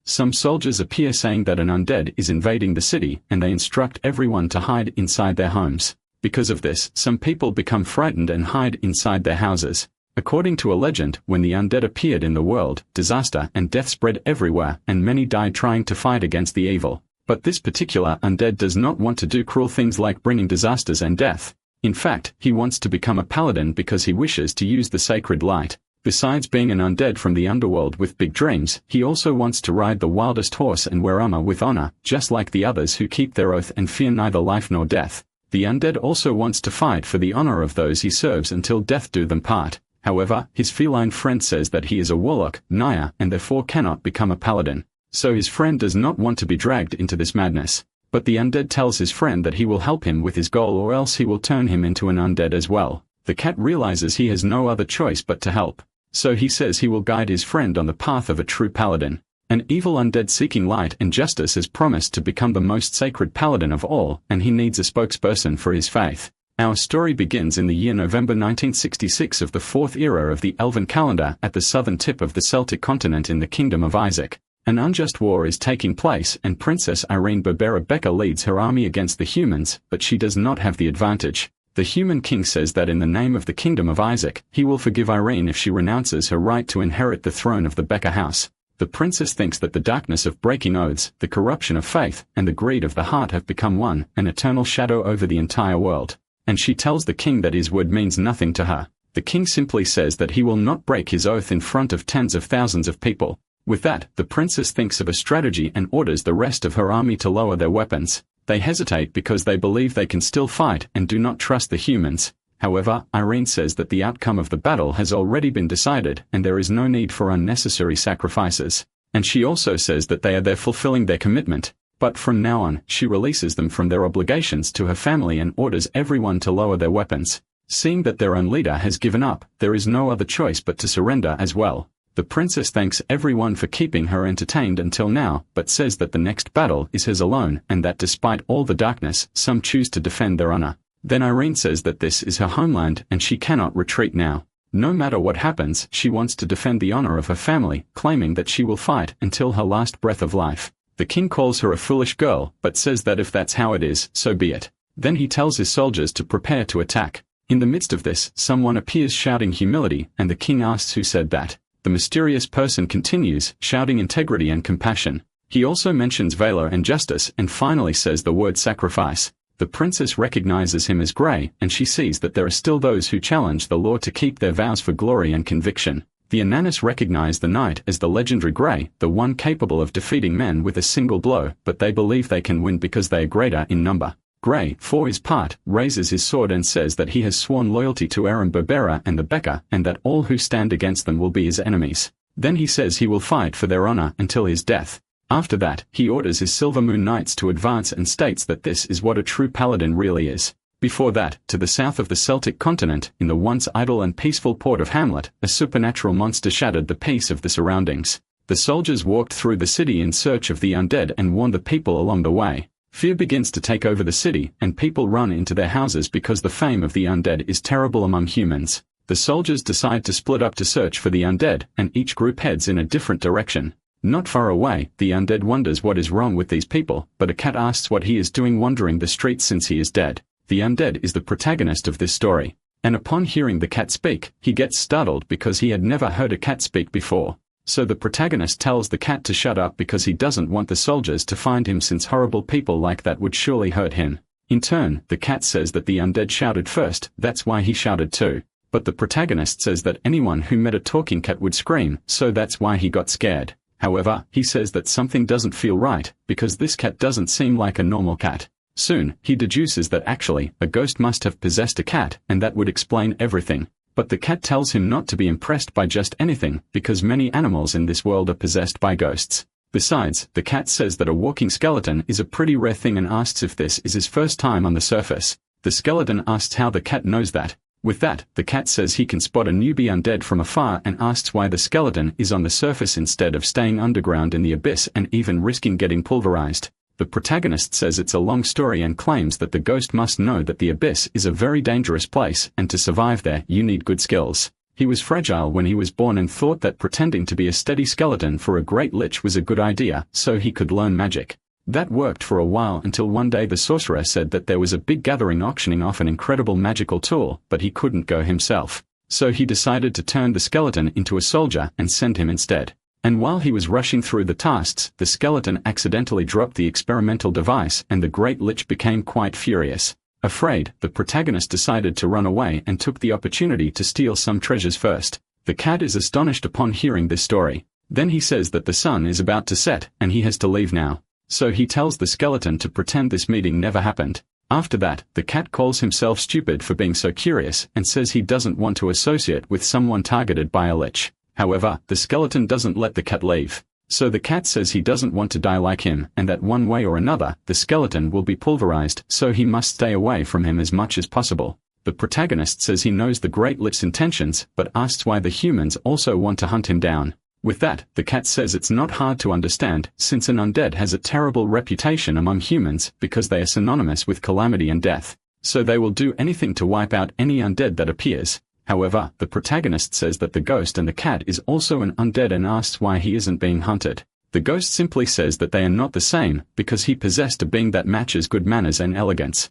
some soldiers appear saying that an undead is invading the city, and they instruct everyone to hide inside their homes. Because of this, some people become frightened and hide inside their houses. According to a legend, when the undead appeared in the world, disaster and death spread everywhere, and many died trying to fight against the evil. But this particular undead does not want to do cruel things like bringing disasters and death. In fact, he wants to become a paladin because he wishes to use the sacred light. Besides being an undead from the underworld with big dreams, he also wants to ride the wildest horse and wear armor with honor, just like the others who keep their oath and fear neither life nor death. The undead also wants to fight for the honor of those he serves until death do them part. However, his feline friend says that he is a warlock, Naya, and therefore cannot become a paladin. So his friend does not want to be dragged into this madness. But the undead tells his friend that he will help him with his goal or else he will turn him into an undead as well. The cat realizes he has no other choice but to help. So he says he will guide his friend on the path of a true paladin. An evil undead seeking light and justice has promised to become the most sacred paladin of all, and he needs a spokesperson for his faith. Our story begins in the year November 1966 of the fourth era of the Elven calendar at the southern tip of the Celtic continent in the Kingdom of Isaac. An unjust war is taking place and Princess Irene Barbera Becca leads her army against the humans, but she does not have the advantage. The human king says that in the name of the Kingdom of Isaac, he will forgive Irene if she renounces her right to inherit the throne of the Becca house. The princess thinks that the darkness of breaking oaths, the corruption of faith, and the greed of the heart have become one, an eternal shadow over the entire world. And she tells the king that his word means nothing to her. The king simply says that he will not break his oath in front of tens of thousands of people. With that, the princess thinks of a strategy and orders the rest of her army to lower their weapons. They hesitate because they believe they can still fight and do not trust the humans. However, Irene says that the outcome of the battle has already been decided and there is no need for unnecessary sacrifices. And she also says that they are there fulfilling their commitment. But from now on, she releases them from their obligations to her family and orders everyone to lower their weapons. Seeing that their own leader has given up, there is no other choice but to surrender as well. The princess thanks everyone for keeping her entertained until now, but says that the next battle is hers alone and that despite all the darkness, some choose to defend their honor. Then Irene says that this is her homeland and she cannot retreat now. No matter what happens, she wants to defend the honor of her family, claiming that she will fight until her last breath of life. The king calls her a foolish girl, but says that if that's how it is, so be it. Then he tells his soldiers to prepare to attack. In the midst of this, someone appears shouting humility, and the king asks who said that. The mysterious person continues, shouting integrity and compassion. He also mentions valor and justice and finally says the word sacrifice. The princess recognizes him as Grey, and she sees that there are still those who challenge the law to keep their vows for glory and conviction. The Ananas recognize the knight as the legendary Grey, the one capable of defeating men with a single blow, but they believe they can win because they are greater in number. Grey, for his part, raises his sword and says that he has sworn loyalty to Irene Barbera and the Becca, and that all who stand against them will be his enemies. Then he says he will fight for their honor until his death. After that, he orders his Silver Moon Knights to advance and states that this is what a true paladin really is. Before that, to the south of the Celtic continent, in the once idle and peaceful port of Hamlet, a supernatural monster shattered the peace of the surroundings. The soldiers walked through the city in search of the undead and warned the people along the way. Fear begins to take over the city, and people run into their houses because the fame of the undead is terrible among humans. The soldiers decide to split up to search for the undead, and each group heads in a different direction. Not far away, the undead wonders what is wrong with these people, but a cat asks what he is doing wandering the streets since he is dead. The undead is the protagonist of this story. And upon hearing the cat speak, he gets startled because he had never heard a cat speak before. So the protagonist tells the cat to shut up because he doesn't want the soldiers to find him since horrible people like that would surely hurt him. In turn, the cat says that the undead shouted first, that's why he shouted too. But the protagonist says that anyone who met a talking cat would scream, so that's why he got scared. However, he says that something doesn't feel right, because this cat doesn't seem like a normal cat. Soon, he deduces that actually, a ghost must have possessed a cat, and that would explain everything. But the cat tells him not to be impressed by just anything, because many animals in this world are possessed by ghosts. Besides, the cat says that a walking skeleton is a pretty rare thing and asks if this is his first time on the surface. The skeleton asks how the cat knows that. With that, the cat says he can spot a newbie undead from afar and asks why the skeleton is on the surface instead of staying underground in the abyss and even risking getting pulverized. The protagonist says it's a long story and claims that the ghost must know that the abyss is a very dangerous place and to survive there you need good skills. He was fragile when he was born and thought that pretending to be a steady skeleton for a great lich was a good idea, so he could learn magic. That worked for a while until one day the sorcerer said that there was a big gathering auctioning off an incredible magical tool, but he couldn't go himself. So he decided to turn the skeleton into a soldier and send him instead. And while he was rushing through the tasks, the skeleton accidentally dropped the experimental device and the great lich became quite furious. Afraid, the protagonist decided to run away and took the opportunity to steal some treasures first. The cat is astonished upon hearing this story. Then he says that the sun is about to set and he has to leave now. So he tells the skeleton to pretend this meeting never happened. After that, the cat calls himself stupid for being so curious and says he doesn't want to associate with someone targeted by a lich. However, the skeleton doesn't let the cat leave. So the cat says he doesn't want to die like him and that one way or another, the skeleton will be pulverized, so he must stay away from him as much as possible. The protagonist says he knows the Great Lich's intentions, but asks why the humans also want to hunt him down. With that, the cat says it's not hard to understand, since an undead has a terrible reputation among humans because they are synonymous with calamity and death. So they will do anything to wipe out any undead that appears. However, the protagonist says that the ghost and the cat is also an undead and asks why he isn't being hunted. The ghost simply says that they are not the same, because he possessed a being that matches good manners and elegance.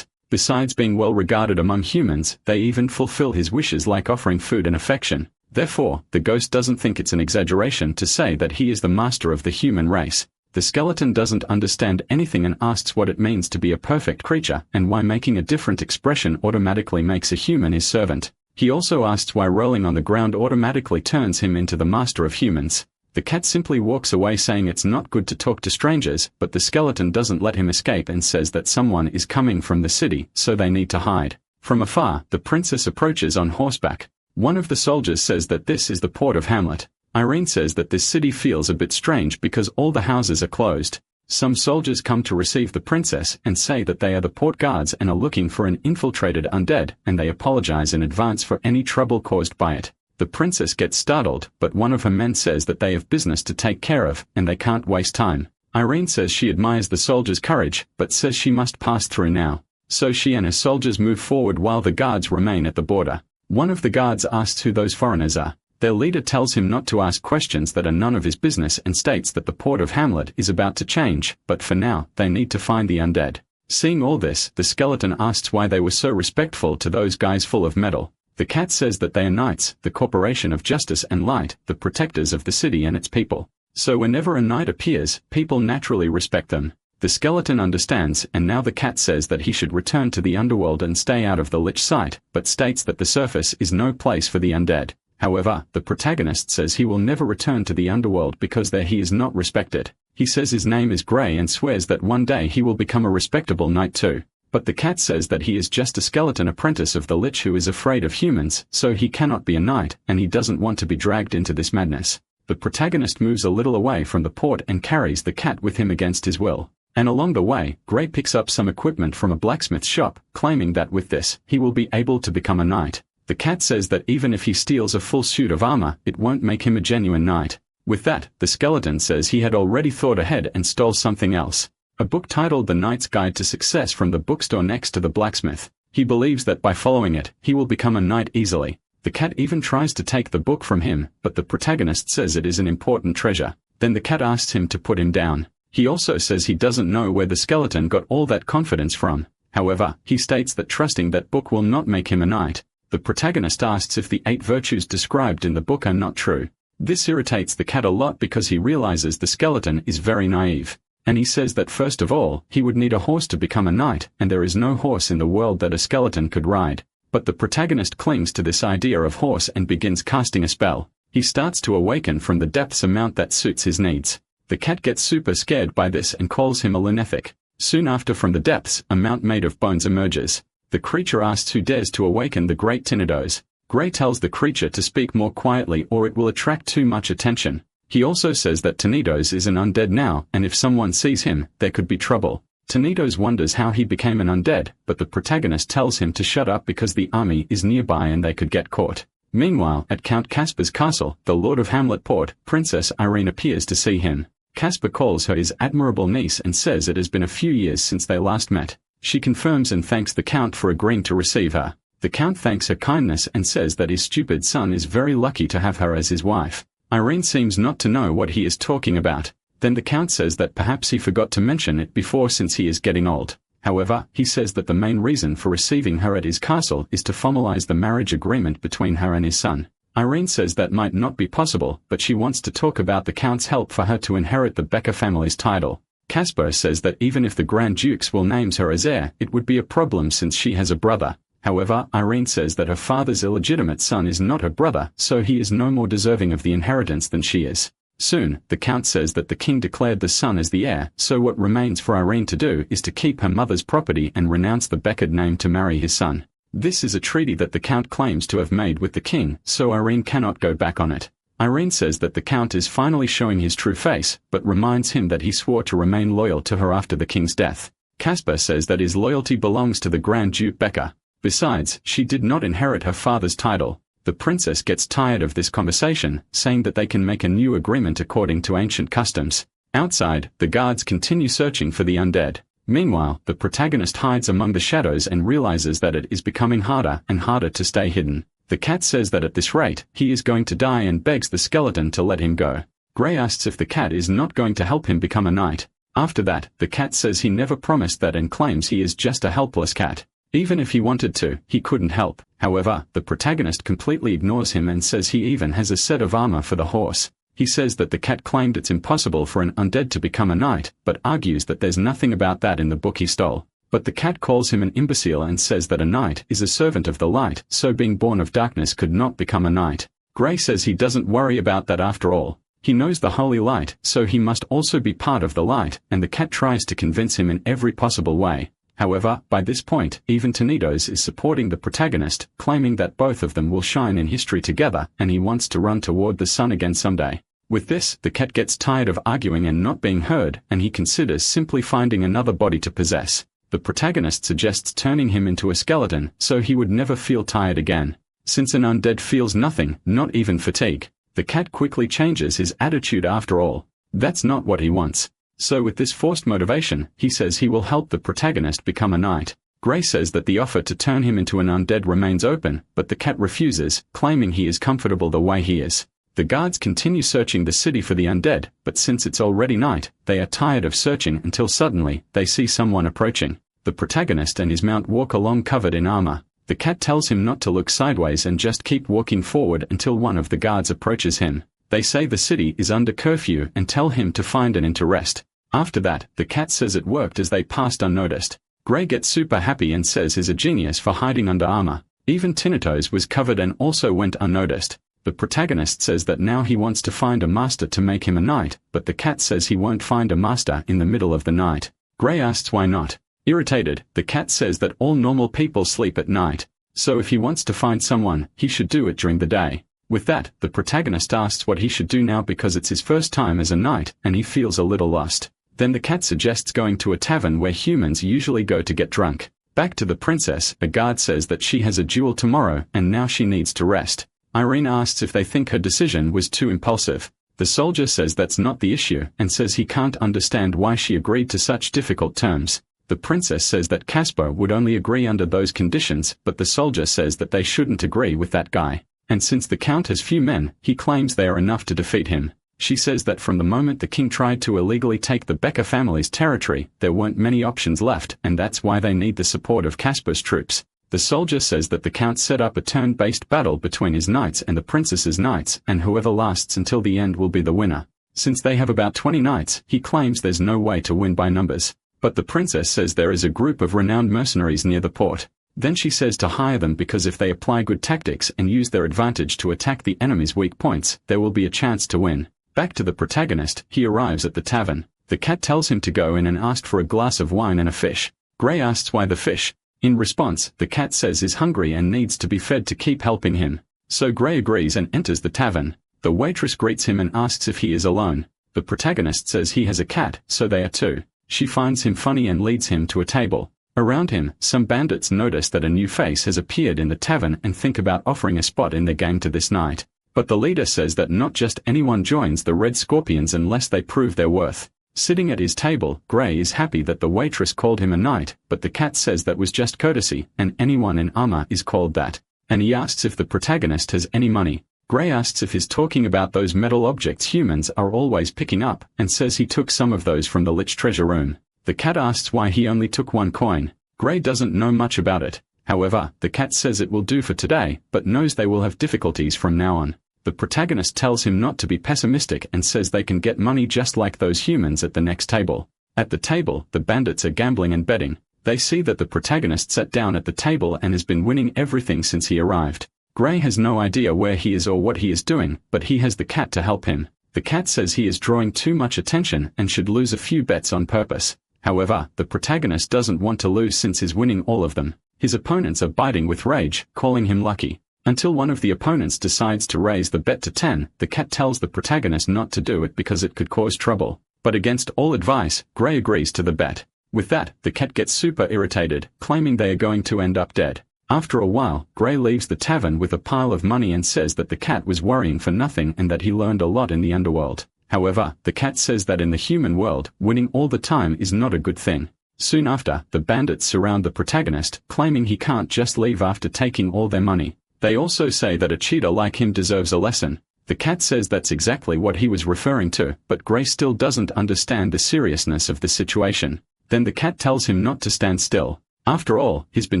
Besides being well regarded among humans, they even fulfill his wishes like offering food and affection. Therefore, the ghost doesn't think it's an exaggeration to say that he is the master of the human race. The skeleton doesn't understand anything and asks what it means to be a perfect creature and why making a different expression automatically makes a human his servant. He also asks why rolling on the ground automatically turns him into the master of humans. The cat simply walks away saying it's not good to talk to strangers, but the skeleton doesn't let him escape and says that someone is coming from the city, so they need to hide. From afar, the princess approaches on horseback. One of the soldiers says that this is the port of Hamlet. Irene says that this city feels a bit strange because all the houses are closed. Some soldiers come to receive the princess and say that they are the port guards and are looking for an infiltrated undead, and they apologize in advance for any trouble caused by it. The princess gets startled, but one of her men says that they have business to take care of, and they can't waste time. Irene says she admires the soldiers' courage, but says she must pass through now. So she and her soldiers move forward while the guards remain at the border. One of the guards asks who those foreigners are. Their leader tells him not to ask questions that are none of his business and states that the port of Hamlet is about to change, but for now, they need to find the undead. Seeing all this, the skeleton asks why they were so respectful to those guys full of metal. The cat says that they are knights, the corporation of justice and light, the protectors of the city and its people. So whenever a knight appears, people naturally respect them. The skeleton understands, and now the cat says that he should return to the underworld and stay out of the lich sight, but states that the surface is no place for the undead. However, the protagonist says he will never return to the underworld because there he is not respected. He says his name is Grey and swears that one day he will become a respectable knight too. But the cat says that he is just a skeleton apprentice of the lich who is afraid of humans, so he cannot be a knight, and he doesn't want to be dragged into this madness. The protagonist moves a little away from the port and carries the cat with him against his will. And along the way, Grey picks up some equipment from a blacksmith shop, claiming that with this, he will be able to become a knight. The cat says that even if he steals a full suit of armor, it won't make him a genuine knight. With that, the skeleton says he had already thought ahead and stole something else. A book titled The Knight's Guide to Success from the bookstore next to the blacksmith. He believes that by following it, he will become a knight easily. The cat even tries to take the book from him, but the protagonist says it is an important treasure. Then the cat asks him to put him down. He also says he doesn't know where the skeleton got all that confidence from. However, he states that trusting that book will not make him a knight. The protagonist asks if the 8 virtues described in the book are not true. This irritates the cat a lot because he realizes the skeleton is very naive. And he says that first of all, he would need a horse to become a knight, and there is no horse in the world that a skeleton could ride. But the protagonist clings to this idea of horse and begins casting a spell. He starts to awaken from the depths a mount that suits his needs. The cat gets super scared by this and calls him a lunatic. Soon after from the depths, a mount made of bones emerges. The creature asks who dares to awaken the great Tinidos. Grey tells the creature to speak more quietly or it will attract too much attention. He also says that Tinidos is an undead now, and if someone sees him, there could be trouble. Tinidos wonders how he became an undead, but the protagonist tells him to shut up because the army is nearby and they could get caught. Meanwhile, at Count Caspar's castle, the Lord of Hamlet Port, Princess Irene appears to see him. Caspar calls her his admirable niece and says it has been a few years since they last met. She confirms and thanks the Count for agreeing to receive her. The Count thanks her kindness and says that his stupid son is very lucky to have her as his wife. Irene seems not to know what he is talking about. Then the Count says that perhaps he forgot to mention it before since he is getting old. However, he says that the main reason for receiving her at his castle is to formalize the marriage agreement between her and his son. Irene says that might not be possible, but she wants to talk about the Count's help for her to inherit the Becker family's title. Caspar says that even if the Grand Dukes will name her as heir, it would be a problem since she has a brother. However, Irene says that her father's illegitimate son is not her brother, so he is no more deserving of the inheritance than she is. Soon, the Count says that the king declared the son as the heir, so what remains for Irene to do is to keep her mother's property and renounce the Beckard name to marry his son. This is a treaty that the Count claims to have made with the king, so Irene cannot go back on it. Irene says that the Count is finally showing his true face, but reminds him that he swore to remain loyal to her after the king's death. Caspar says that his loyalty belongs to the Grand Duke Becker. Besides, she did not inherit her father's title. The princess gets tired of this conversation, saying that they can make a new agreement according to ancient customs. Outside, the guards continue searching for the undead. Meanwhile, the protagonist hides among the shadows and realizes that it is becoming harder and harder to stay hidden. The cat says that at this rate, he is going to die and begs the skeleton to let him go. Gray asks if the cat is not going to help him become a knight. After that, the cat says he never promised that and claims he is just a helpless cat. Even if he wanted to, he couldn't help. However, the protagonist completely ignores him and says he even has a set of armor for the horse. He says that the cat claimed it's impossible for an undead to become a knight, but argues that there's nothing about that in the book he stole. But the cat calls him an imbecile and says that a knight is a servant of the light, so being born of darkness could not become a knight. Gray says he doesn't worry about that after all. He knows the holy light, so he must also be part of the light, and the cat tries to convince him in every possible way. However, by this point, even Tonitos is supporting the protagonist, claiming that both of them will shine in history together, and he wants to run toward the sun again someday. With this, the cat gets tired of arguing and not being heard, and he considers simply finding another body to possess. The protagonist suggests turning him into a skeleton, so he would never feel tired again. Since an undead feels nothing, not even fatigue, the cat quickly changes his attitude after all. That's not what he wants. So with this forced motivation, he says he will help the protagonist become a knight. Gray says that the offer to turn him into an undead remains open, but the cat refuses, claiming he is comfortable the way he is. The guards continue searching the city for the undead, but since it's already night, they are tired of searching until suddenly, they see someone approaching. The protagonist and his mount walk along covered in armor. The cat tells him not to look sideways and just keep walking forward until one of the guards approaches him. They say the city is under curfew and tell him to find an inn to rest. After that, the cat says it worked as they passed unnoticed. Gray gets super happy and says he's a genius for hiding under armor. Even Tinitos was covered and also went unnoticed. The protagonist says that now he wants to find a master to make him a knight, but the cat says he won't find a master in the middle of the night. Gray asks why not. Irritated, the cat says that all normal people sleep at night, so if he wants to find someone, he should do it during the day. With that, the protagonist asks what he should do now because it's his first time as a knight, and he feels a little lost. Then the cat suggests going to a tavern where humans usually go to get drunk. Back to the princess, a guard says that she has a duel tomorrow and now she needs to rest. Irene asks if they think her decision was too impulsive. The soldier says that's not the issue and says he can't understand why she agreed to such difficult terms. The princess says that Caspar would only agree under those conditions, but the soldier says that they shouldn't agree with that guy. And since the count has few men, he claims they are enough to defeat him. She says that from the moment the king tried to illegally take the Becker family's territory, there weren't many options left, and that's why they need the support of Caspar's troops. The soldier says that the count set up a turn-based battle between his knights and the princess's knights, and whoever lasts until the end will be the winner. Since they have about 20 knights, he claims there's no way to win by numbers. But the princess says there is a group of renowned mercenaries near the port. Then she says to hire them because if they apply good tactics and use their advantage to attack the enemy's weak points, there will be a chance to win. Back to the protagonist, he arrives at the tavern. The cat tells him to go in and ask for a glass of wine and a fish. Gray asks why the fish. In response, the cat says he's hungry and needs to be fed to keep helping him. So Gray agrees and enters the tavern. The waitress greets him and asks if he is alone. The protagonist says he has a cat, so they are two. She finds him funny and leads him to a table. Around him, some bandits notice that a new face has appeared in the tavern and think about offering a spot in their gang to this knight. But the leader says that not just anyone joins the Red Scorpions unless they prove their worth. Sitting at his table, Gray is happy that the waitress called him a knight, but the cat says that was just courtesy, and anyone in armor is called that. And he asks if the protagonist has any money. Gray asks if he's talking about those metal objects humans are always picking up, and says he took some of those from the lich treasure room. The cat asks why he only took 1 coin. Gray doesn't know much about it. However, the cat says it will do for today, but knows they will have difficulties from now on. The protagonist tells him not to be pessimistic and says they can get money just like those humans at the next table. At the table, the bandits are gambling and betting. They see that the protagonist sat down at the table and has been winning everything since he arrived. Gray has no idea where he is or what he is doing, but he has the cat to help him. The cat says he is drawing too much attention and should lose a few bets on purpose. However, the protagonist doesn't want to lose since he's winning all of them. His opponents are biting with rage, calling him lucky. Until one of the opponents decides to raise the bet to 10, the cat tells the protagonist not to do it because it could cause trouble. But against all advice, Gray agrees to the bet. With that, the cat gets super irritated, claiming they are going to end up dead. After a while, Gray leaves the tavern with a pile of money and says that the cat was worrying for nothing and that he learned a lot in the underworld. However, the cat says that in the human world, winning all the time is not a good thing. Soon after, the bandits surround the protagonist, claiming he can't just leave after taking all their money. They also say that a cheater like him deserves a lesson. The cat says that's exactly what he was referring to, but Gray still doesn't understand the seriousness of the situation. Then the cat tells him not to stand still. After all, he's been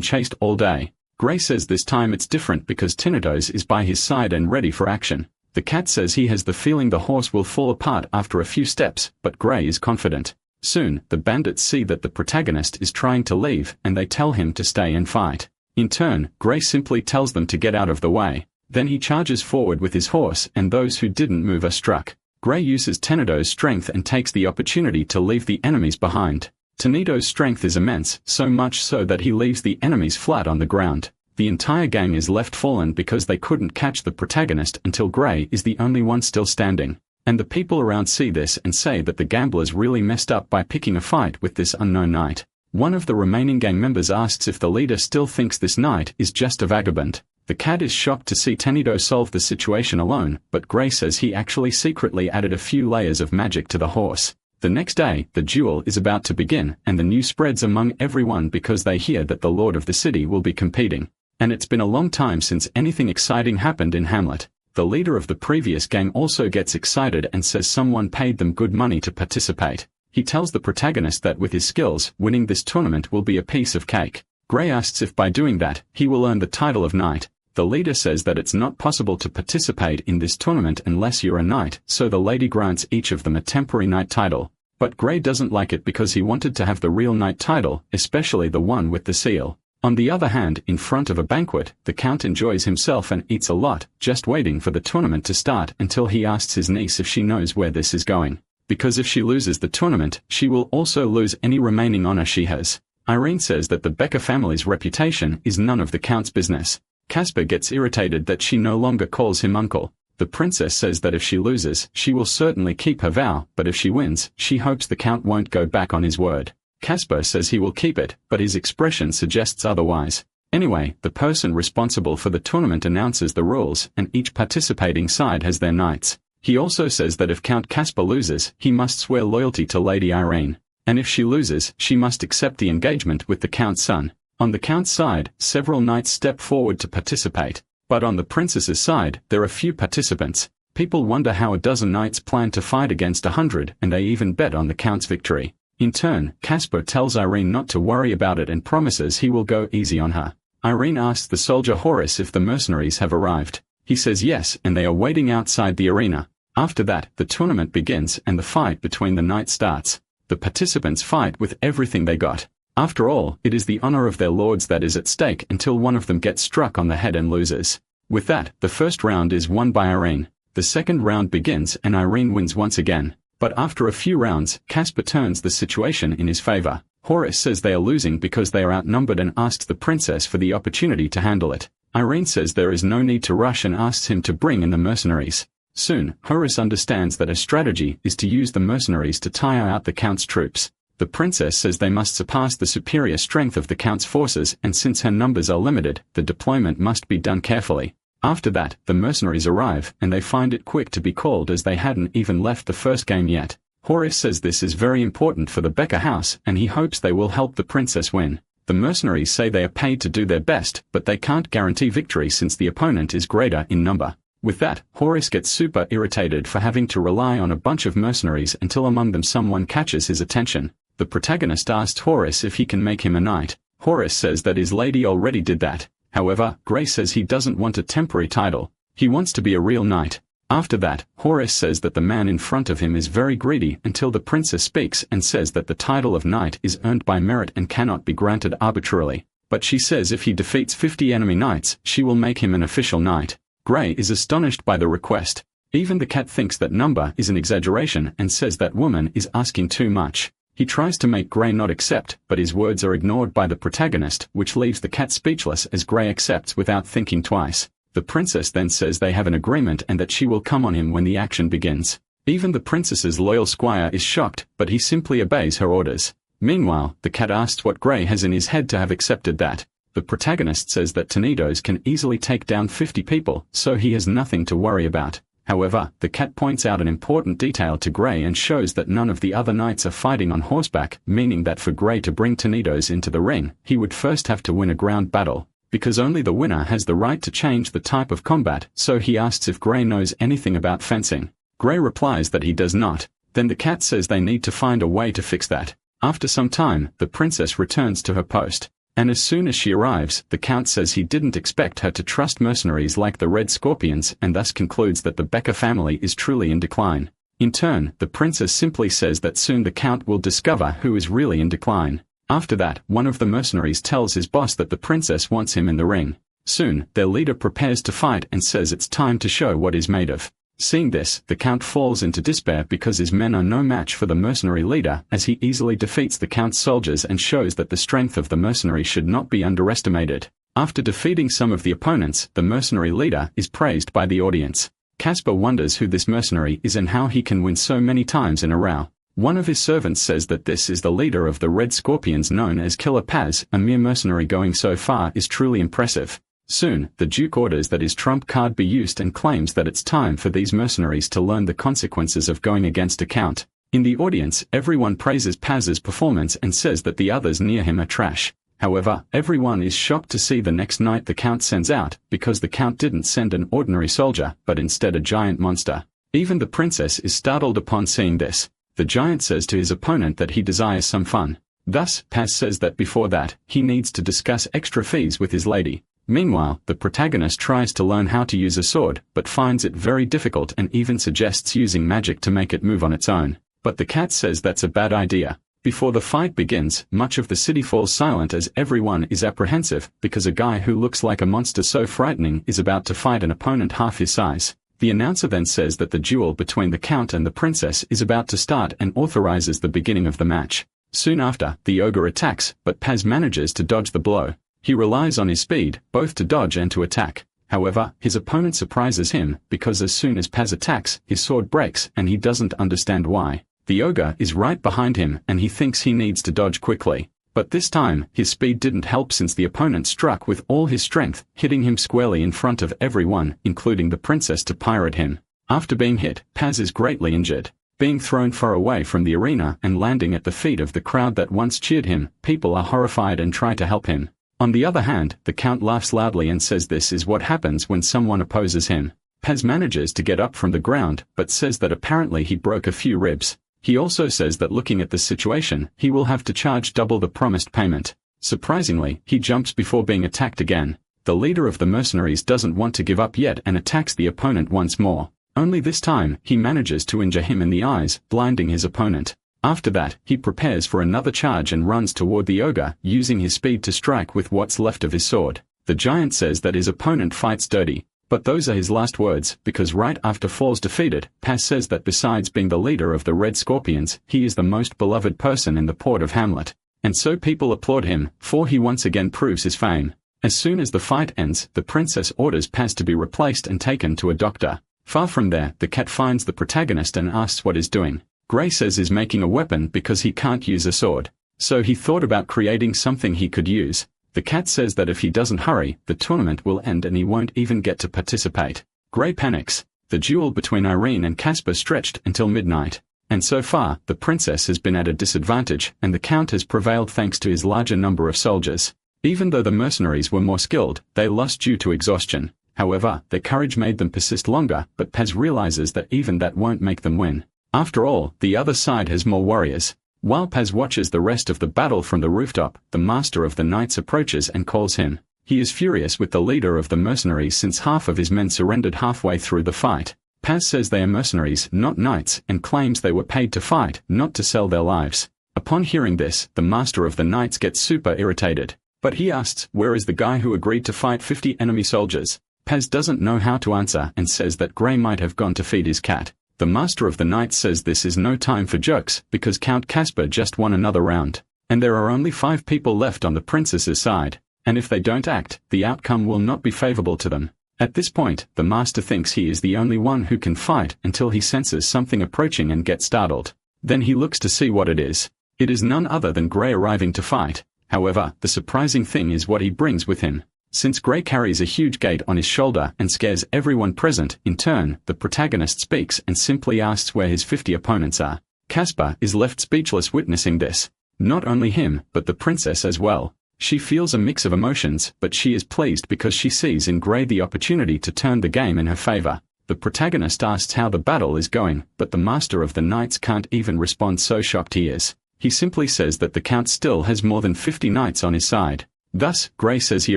chased all day. Gray says this time it's different because Tinidos is by his side and ready for action. The cat says he has the feeling the horse will fall apart after a few steps, but Gray is confident. Soon, the bandits see that the protagonist is trying to leave, and they tell him to stay and fight. In turn, Gray simply tells them to get out of the way. Then he charges forward with his horse and those who didn't move are struck. Gray uses Tenido's strength and takes the opportunity to leave the enemies behind. Tenido's strength is immense, so much so that he leaves the enemies flat on the ground. The entire gang is left fallen because they couldn't catch the protagonist until Gray is the only one still standing. And the people around see this and say that the gamblers really messed up by picking a fight with this unknown knight. One of the remaining gang members asks if the leader still thinks this knight is just a vagabond. The cat is shocked to see Tenido solve the situation alone, but Gray says he actually secretly added a few layers of magic to the horse. The next day, the duel is about to begin, and the news spreads among everyone because they hear that the lord of the city will be competing. And it's been a long time since anything exciting happened in Hamlet. The leader of the previous gang also gets excited and says someone paid them good money to participate. He tells the protagonist that with his skills, winning this tournament will be a piece of cake. Gray asks if by doing that, he will earn the title of knight. The leader says that it's not possible to participate in this tournament unless you're a knight, so the lady grants each of them a temporary knight title. But Gray doesn't like it because he wanted to have the real knight title, especially the one with the seal. On the other hand, in front of a banquet, the count enjoys himself and eats a lot, just waiting for the tournament to start until he asks his niece if she knows where this is going. Because if she loses the tournament, she will also lose any remaining honor she has. Irene says that the Becker family's reputation is none of the count's business. Casper gets irritated that she no longer calls him uncle. The princess says that if she loses, she will certainly keep her vow, but if she wins, she hopes the count won't go back on his word. Casper says he will keep it, but his expression suggests otherwise. Anyway, the person responsible for the tournament announces the rules, and each participating side has their knights. He also says that if Count Casper loses, he must swear loyalty to Lady Irene. And if she loses, she must accept the engagement with the Count's son. On the Count's side, several knights step forward to participate. But on the princess's side, there are few participants. People wonder how a dozen knights plan to fight against 100, and they even bet on the Count's victory. In turn, Casper tells Irene not to worry about it and promises he will go easy on her. Irene asks the soldier Horace if the mercenaries have arrived. He says yes, and they are waiting outside the arena. After that, the tournament begins and the fight between the knights starts. The participants fight with everything they got. After all, it is the honor of their lords that is at stake until one of them gets struck on the head and loses. With that, the first round is won by Irene. The second round begins and Irene wins once again. But after a few rounds, Casper turns the situation in his favor. Horace says they are losing because they are outnumbered and asks the princess for the opportunity to handle it. Irene says there is no need to rush and asks him to bring in the mercenaries. Soon, Horace understands that a strategy is to use the mercenaries to tire out the Count's troops. The princess says they must surpass the superior strength of the Count's forces, and since her numbers are limited, the deployment must be done carefully. After that, the mercenaries arrive, and they find it quick to be called as they hadn't even left the first game yet. Horace says this is very important for the Becker house and he hopes they will help the princess win. The mercenaries say they are paid to do their best, but they can't guarantee victory since the opponent is greater in number. With that, Horace gets super irritated for having to rely on a bunch of mercenaries until among them someone catches his attention. The protagonist asks Horace if he can make him a knight. Horace says that his lady already did that. However, Gray says he doesn't want a temporary title. He wants to be a real knight. After that, Horace says that the man in front of him is very greedy until the princess speaks and says that the title of knight is earned by merit and cannot be granted arbitrarily. But she says if he defeats 50 enemy knights, she will make him an official knight. Gray is astonished by the request. Even the cat thinks that number is an exaggeration and says that woman is asking too much. He tries to make Gray not accept, but his words are ignored by the protagonist, which leaves the cat speechless as Gray accepts without thinking twice. The princess then says they have an agreement and that she will come on him when the action begins. Even the princess's loyal squire is shocked, but he simply obeys her orders. Meanwhile, the cat asks what Gray has in his head to have accepted that. The protagonist says that tornadoes can easily take down 50 people, so he has nothing to worry about. However, the cat points out an important detail to Gray and shows that none of the other knights are fighting on horseback, meaning that for Gray to bring tornadoes into the ring, he would first have to win a ground battle. Because only the winner has the right to change the type of combat, so he asks if Gray knows anything about fencing. Gray replies that he does not. Then the cat says they need to find a way to fix that. After some time, the princess returns to her post. And as soon as she arrives, the count says he didn't expect her to trust mercenaries like the Red Scorpions and thus concludes that the Becker family is truly in decline. In turn, the princess simply says that soon the count will discover who is really in decline. After that, one of the mercenaries tells his boss that the princess wants him in the ring. Soon, their leader prepares to fight and says it's time to show what he's made of. Seeing this, the count falls into despair because his men are no match for the mercenary leader as he easily defeats the count's soldiers and shows that the strength of the mercenary should not be underestimated. After defeating some of the opponents, the mercenary leader is praised by the audience. Casper wonders who this mercenary is and how he can win so many times in a row. One of his servants says that this is the leader of the Red Scorpions known as Killer Paz. A mere mercenary going so far is truly impressive. Soon, the Duke orders that his trump card be used and claims that it's time for these mercenaries to learn the consequences of going against a count. In the audience, everyone praises Paz's performance and says that the others near him are trash. However, everyone is shocked to see the next knight the count sends out, because the count didn't send an ordinary soldier, but instead a giant monster. Even the princess is startled upon seeing this. The giant says to his opponent that he desires some fun. Thus, Paz says that before that, he needs to discuss extra fees with his lady. Meanwhile, the protagonist tries to learn how to use a sword, but finds it very difficult and even suggests using magic to make it move on its own. But the cat says that's a bad idea. Before the fight begins, much of the city falls silent as everyone is apprehensive, because a guy who looks like a monster so frightening is about to fight an opponent half his size. The announcer then says that the duel between the count and the princess is about to start and authorizes the beginning of the match. Soon after, the ogre attacks, but Paz manages to dodge the blow. He relies on his speed, both to dodge and to attack. However, his opponent surprises him, because as soon as Paz attacks, his sword breaks and he doesn't understand why. The ogre is right behind him and he thinks he needs to dodge quickly. But this time, his speed didn't help since the opponent struck with all his strength, hitting him squarely in front of everyone, including the princess, to pirate him. After being hit, Paz is greatly injured. Being thrown far away from the arena and landing at the feet of the crowd that once cheered him, people are horrified and try to help him. On the other hand, the count laughs loudly and says this is what happens when someone opposes him. Paz manages to get up from the ground, but says that apparently he broke a few ribs. He also says that looking at the situation, he will have to charge double the promised payment. Surprisingly, he jumps before being attacked again. The leader of the mercenaries doesn't want to give up yet and attacks the opponent once more. Only this time, he manages to injure him in the eyes, blinding his opponent. After that, he prepares for another charge and runs toward the ogre, using his speed to strike with what's left of his sword. The giant says that his opponent fights dirty. But those are his last words, because right after falls defeated, Paz says that besides being the leader of the Red Scorpions, he is the most beloved person in the port of Hamlet. And so people applaud him, for he once again proves his fame. As soon as the fight ends, the princess orders Paz to be replaced and taken to a doctor. Far from there, the cat finds the protagonist and asks what he's doing. Gray says he's making a weapon because he can't use a sword. So he thought about creating something he could use. The cat says that if he doesn't hurry, the tournament will end and he won't even get to participate. Gray panics. The duel between Irene and Casper stretched until midnight. and so far, the princess has been at a disadvantage, and the count has prevailed thanks to his larger number of soldiers. Even though the mercenaries were more skilled, they lost due to exhaustion. However, their courage made them persist longer, but Paz realizes that even that won't make them win. After all, the other side has more warriors. While Paz watches the rest of the battle from the rooftop, the master of the knights approaches and calls him. He is furious with the leader of the mercenaries since half of his men surrendered halfway through the fight. Paz says they are mercenaries, not knights, and claims they were paid to fight, not to sell their lives. Upon hearing this, the master of the knights gets super irritated. But he asks, where is the guy who agreed to fight 50 enemy soldiers? Paz doesn't know how to answer and says that Gray might have gone to feed his cat. The master of the knights says this is no time for jokes, because Count Caspar just won another round. And there are only 5 people left on the princess's side. And if they don't act, the outcome will not be favorable to them. At this point, the master thinks he is the only one who can fight until he senses something approaching and gets startled. Then he looks to see what it is. It is none other than Gray arriving to fight. However, the surprising thing is what he brings with him. Since Gray carries a huge gate on his shoulder and scares everyone present, in turn, the protagonist speaks and simply asks where his 50 opponents are. Caspar is left speechless witnessing this. Not only him, but the princess as well. She feels a mix of emotions, but she is pleased because she sees in Gray the opportunity to turn the game in her favor. The protagonist asks how the battle is going, but the master of the knights can't even respond, so shocked he is. He simply says that the count still has more than 50 knights on his side. Thus, Gray says he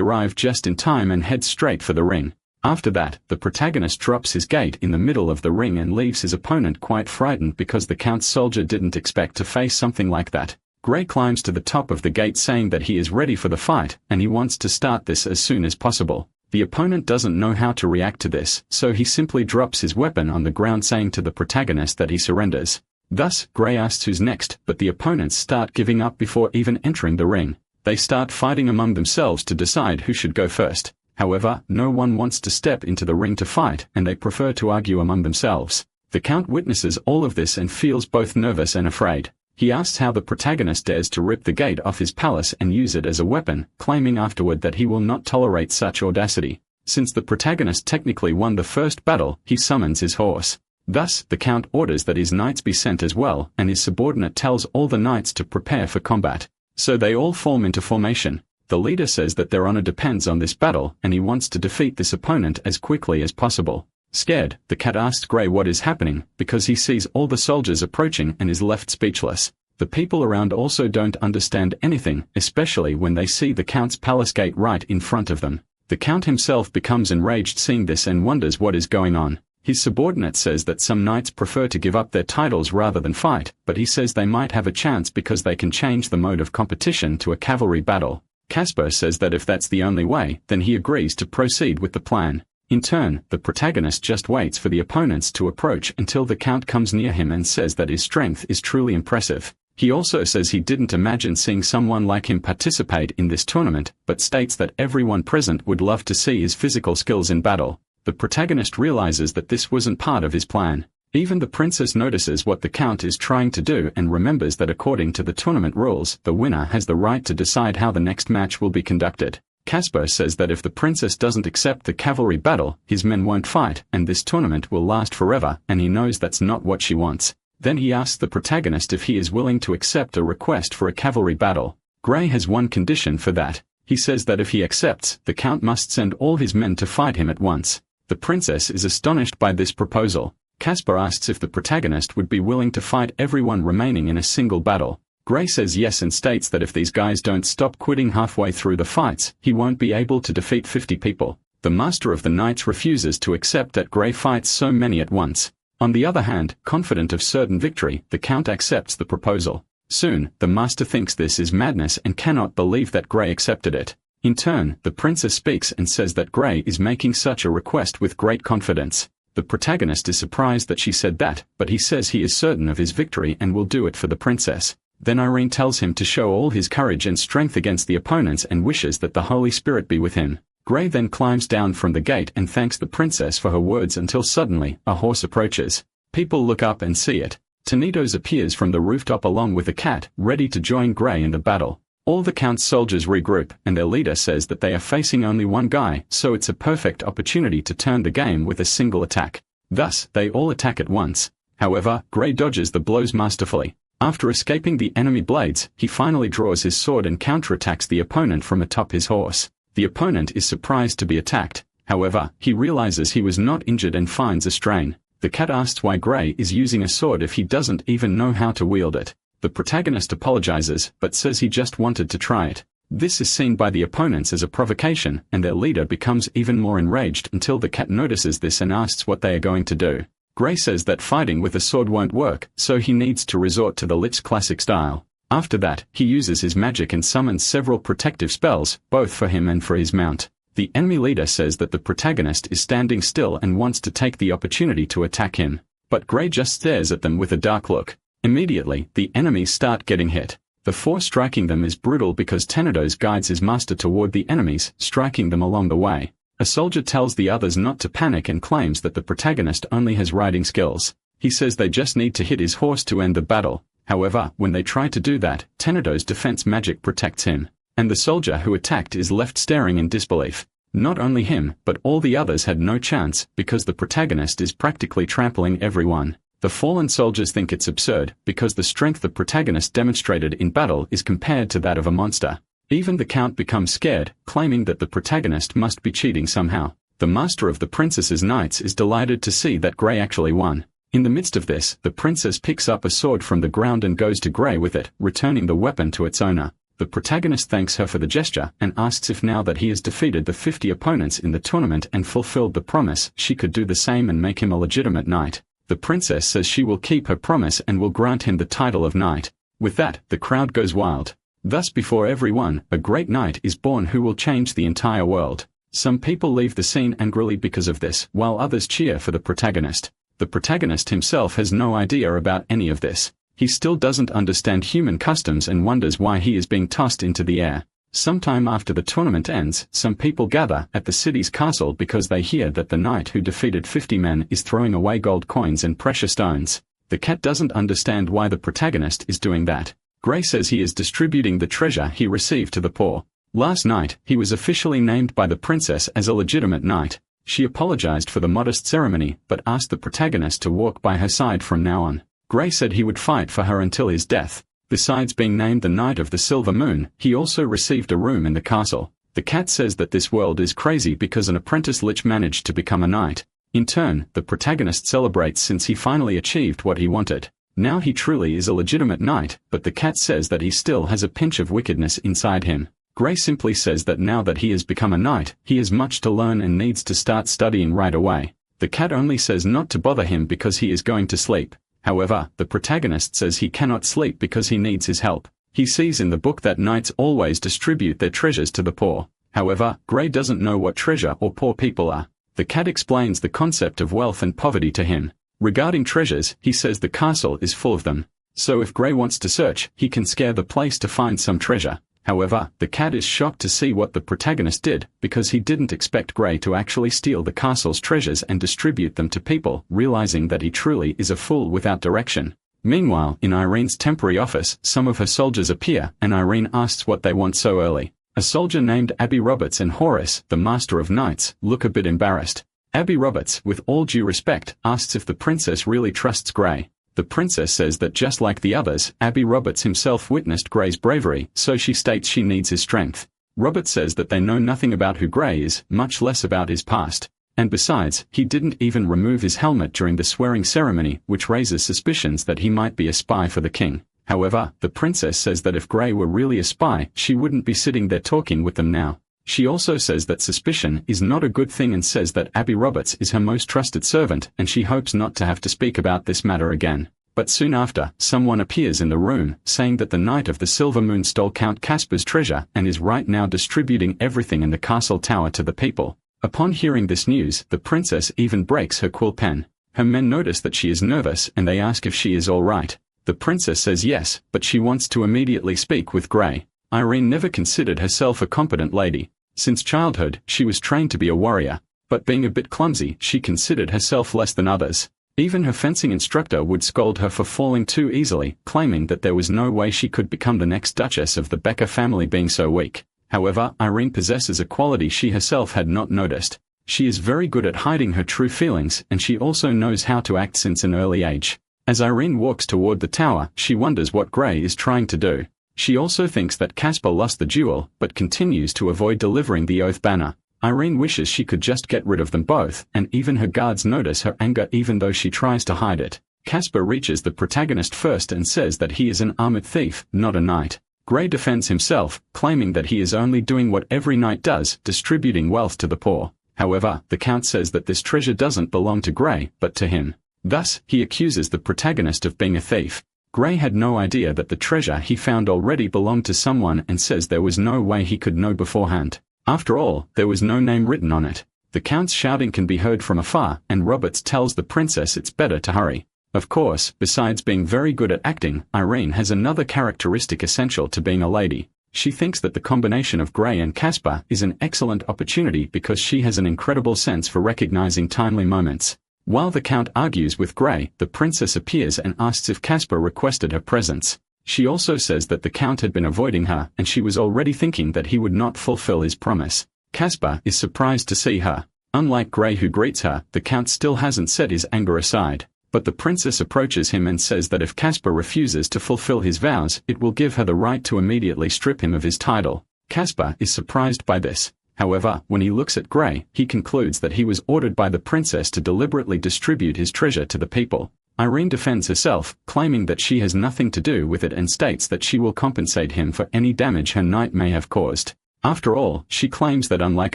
arrived just in time and heads straight for the ring. After that, the protagonist drops his gate in the middle of the ring and leaves his opponent quite frightened because the count's soldier didn't expect to face something like that. Gray climbs to the top of the gate saying that he is ready for the fight, and he wants to start this as soon as possible. The opponent doesn't know how to react to this, so he simply drops his weapon on the ground saying to the protagonist that he surrenders. Thus, Gray asks who's next, but the opponents start giving up before even entering the ring. They start fighting among themselves to decide who should go first. However, no one wants to step into the ring to fight, and they prefer to argue among themselves. The count witnesses all of this and feels both nervous and afraid. He asks how the protagonist dares to rip the gate off his palace and use it as a weapon, claiming afterward that he will not tolerate such audacity. Since the protagonist technically won the first battle, he summons his horse. Thus, the count orders that his knights be sent as well, and his subordinate tells all the knights to prepare for combat. So they all form into formation. The leader says that their honor depends on this battle, and he wants to defeat this opponent as quickly as possible. Scared, the cat asks Gray what is happening, because he sees all the soldiers approaching and is left speechless. The people around also don't understand anything, especially when they see the count's palace gate right in front of them. The count himself becomes enraged seeing this and wonders what is going on. His subordinate says that some knights prefer to give up their titles rather than fight, but he says they might have a chance because they can change the mode of competition to a cavalry battle. Caspar says that if that's the only way, then he agrees to proceed with the plan. In turn, the protagonist just waits for the opponents to approach until the count comes near him and says that his strength is truly impressive. He also says he didn't imagine seeing someone like him participate in this tournament, but states that everyone present would love to see his physical skills in battle. The protagonist realizes that this wasn't part of his plan. Even the princess notices what the count is trying to do and remembers that according to the tournament rules, the winner has the right to decide how the next match will be conducted. Caspar says that if the princess doesn't accept the cavalry battle, his men won't fight, and this tournament will last forever, and he knows that's not what she wants. Then he asks the protagonist if he is willing to accept a request for a cavalry battle. Gray has one condition for that. He says that if he accepts, the count must send all his men to fight him at once. The princess is astonished by this proposal. Caspar asks if the protagonist would be willing to fight everyone remaining in a single battle. Gray says yes and states that if these guys don't stop quitting halfway through the fights, he won't be able to defeat 50 people. The master of the knights refuses to accept that Gray fights so many at once. On the other hand, confident of certain victory, the count accepts the proposal. Soon, the master thinks this is madness and cannot believe that Gray accepted it. In turn, the princess speaks and says that Gray is making such a request with great confidence. The protagonist is surprised that she said that, but he says he is certain of his victory and will do it for the princess. Then Irene tells him to show all his courage and strength against the opponents and wishes that the Holy Spirit be with him. Gray then climbs down from the gate and thanks the princess for her words until suddenly, a horse approaches. People look up and see it. Tonitos appears from the rooftop along with a cat, ready to join Gray in the battle. All the count's soldiers regroup, and their leader says that they are facing only one guy, so it's a perfect opportunity to turn the game with a single attack. Thus, they all attack at once. However, Gray dodges the blows masterfully. After escaping the enemy blades, he finally draws his sword and counterattacks the opponent from atop his horse. The opponent is surprised to be attacked. However, he realizes he was not injured and finds a strain. The cat asks why Gray is using a sword if he doesn't even know how to wield it. The protagonist apologizes, but says he just wanted to try it. This is seen by the opponents as a provocation, and their leader becomes even more enraged until the cat notices this and asks what they are going to do. Gray says that fighting with a sword won't work, so he needs to resort to the Lich's classic style. After that, he uses his magic and summons several protective spells, both for him and for his mount. The enemy leader says that the protagonist is standing still and wants to take the opportunity to attack him. But Gray just stares at them with a dark look. Immediately, the enemies start getting hit. The force striking them is brutal because Tenedos guides his master toward the enemies, striking them along the way. A soldier tells the others not to panic and claims that the protagonist only has riding skills. He says they just need to hit his horse to end the battle. However, when they try to do that, Tenedos' defense magic protects him. And the soldier who attacked is left staring in disbelief. Not only him, but all the others had no chance, because the protagonist is practically trampling everyone. The fallen soldiers think it's absurd, because the strength the protagonist demonstrated in battle is compared to that of a monster. Even the count becomes scared, claiming that the protagonist must be cheating somehow. The master of the princess's knights is delighted to see that Gray actually won. In the midst of this, the princess picks up a sword from the ground and goes to Gray with it, returning the weapon to its owner. The protagonist thanks her for the gesture and asks if now that he has defeated the 50 opponents in the tournament and fulfilled the promise, she could do the same and make him a legitimate knight. The princess says she will keep her promise and will grant him the title of knight. With that, the crowd goes wild. Thus before everyone, a great knight is born who will change the entire world. Some people leave the scene angrily because of this, while others cheer for the protagonist. The protagonist himself has no idea about any of this. He still doesn't understand human customs and wonders why he is being tossed into the air. Sometime after the tournament ends, some people gather at the city's castle because they hear that the knight who defeated 50 men is throwing away gold coins and precious stones. The cat doesn't understand why the protagonist is doing that. Gray says he is distributing the treasure he received to the poor. Last night, he was officially named by the princess as a legitimate knight. She apologized for the modest ceremony, but asked the protagonist to walk by her side from now on. Gray said he would fight for her until his death. Besides being named the Knight of the Silver Moon, he also received a room in the castle. The cat says that this world is crazy because an apprentice lich managed to become a knight. In turn, the protagonist celebrates since he finally achieved what he wanted. Now he truly is a legitimate knight, but the cat says that he still has a pinch of wickedness inside him. Gray simply says that now that he has become a knight, he has much to learn and needs to start studying right away. The cat only says not to bother him because he is going to sleep. However, the protagonist says he cannot sleep because he needs his help. He sees in the book that knights always distribute their treasures to the poor. However, Gray doesn't know what treasure or poor people are. The cat explains the concept of wealth and poverty to him. Regarding treasures, he says the castle is full of them. So if Gray wants to search, he can scare the place to find some treasure. However, the cat is shocked to see what the protagonist did, because he didn't expect Gray to actually steal the castle's treasures and distribute them to people, realizing that he truly is a fool without direction. Meanwhile, in Irene's temporary office, some of her soldiers appear, and Irene asks what they want so early. A soldier named Abby Roberts and Horace, the master of knights, look a bit embarrassed. Abby Roberts, with all due respect, asks if the princess really trusts Gray. The princess says that just like the others, Abby Roberts himself witnessed Gray's bravery, so she states she needs his strength. Roberts says that they know nothing about who Gray is, much less about his past. And besides, he didn't even remove his helmet during the swearing ceremony, which raises suspicions that he might be a spy for the king. However, the princess says that if Gray were really a spy, she wouldn't be sitting there talking with them now. She also says that suspicion is not a good thing and says that Abby Roberts is her most trusted servant and she hopes not to have to speak about this matter again. But soon after, someone appears in the room, saying that the Knight of the Silver Moon stole Count Caspar's treasure and is right now distributing everything in the castle tower to the people. Upon hearing this news, the princess even breaks her quill pen. Her men notice that she is nervous and they ask if she is all right. The princess says yes, but she wants to immediately speak with Gray. Irene never considered herself a competent lady. Since childhood, she was trained to be a warrior, but being a bit clumsy, she considered herself less than others. Even her fencing instructor would scold her for falling too easily, claiming that there was no way she could become the next Duchess of the Becker family being so weak. However, Irene possesses a quality she herself had not noticed. She is very good at hiding her true feelings, and she also knows how to act since an early age. As Irene walks toward the tower, she wonders what Gray is trying to do. She also thinks that Casper lost the duel, but continues to avoid delivering the oath banner. Irene wishes she could just get rid of them both, and even her guards notice her anger even though she tries to hide it. Casper reaches the protagonist first and says that he is an armored thief, not a knight. Gray defends himself, claiming that he is only doing what every knight does, distributing wealth to the poor. However, the Count says that this treasure doesn't belong to Gray, but to him. Thus, he accuses the protagonist of being a thief. Gray had no idea that the treasure he found already belonged to someone and says there was no way he could know beforehand. After all, there was no name written on it. The Count's shouting can be heard from afar, and Roberts tells the princess it's better to hurry. Of course, besides being very good at acting, Irene has another characteristic essential to being a lady. She thinks that the combination of Gray and Casper is an excellent opportunity because she has an incredible sense for recognizing timely moments. While the Count argues with Gray, the princess appears and asks if Casper requested her presence. She also says that the Count had been avoiding her and she was already thinking that he would not fulfill his promise. Casper is surprised to see her. Unlike Gray who greets her, the Count still hasn't set his anger aside. But the princess approaches him and says that if Casper refuses to fulfill his vows, it will give her the right to immediately strip him of his title. Casper is surprised by this. However, when he looks at Gray, he concludes that he was ordered by the princess to deliberately distribute his treasure to the people. Irene defends herself, claiming that she has nothing to do with it and states that she will compensate him for any damage her knight may have caused. After all, she claims that unlike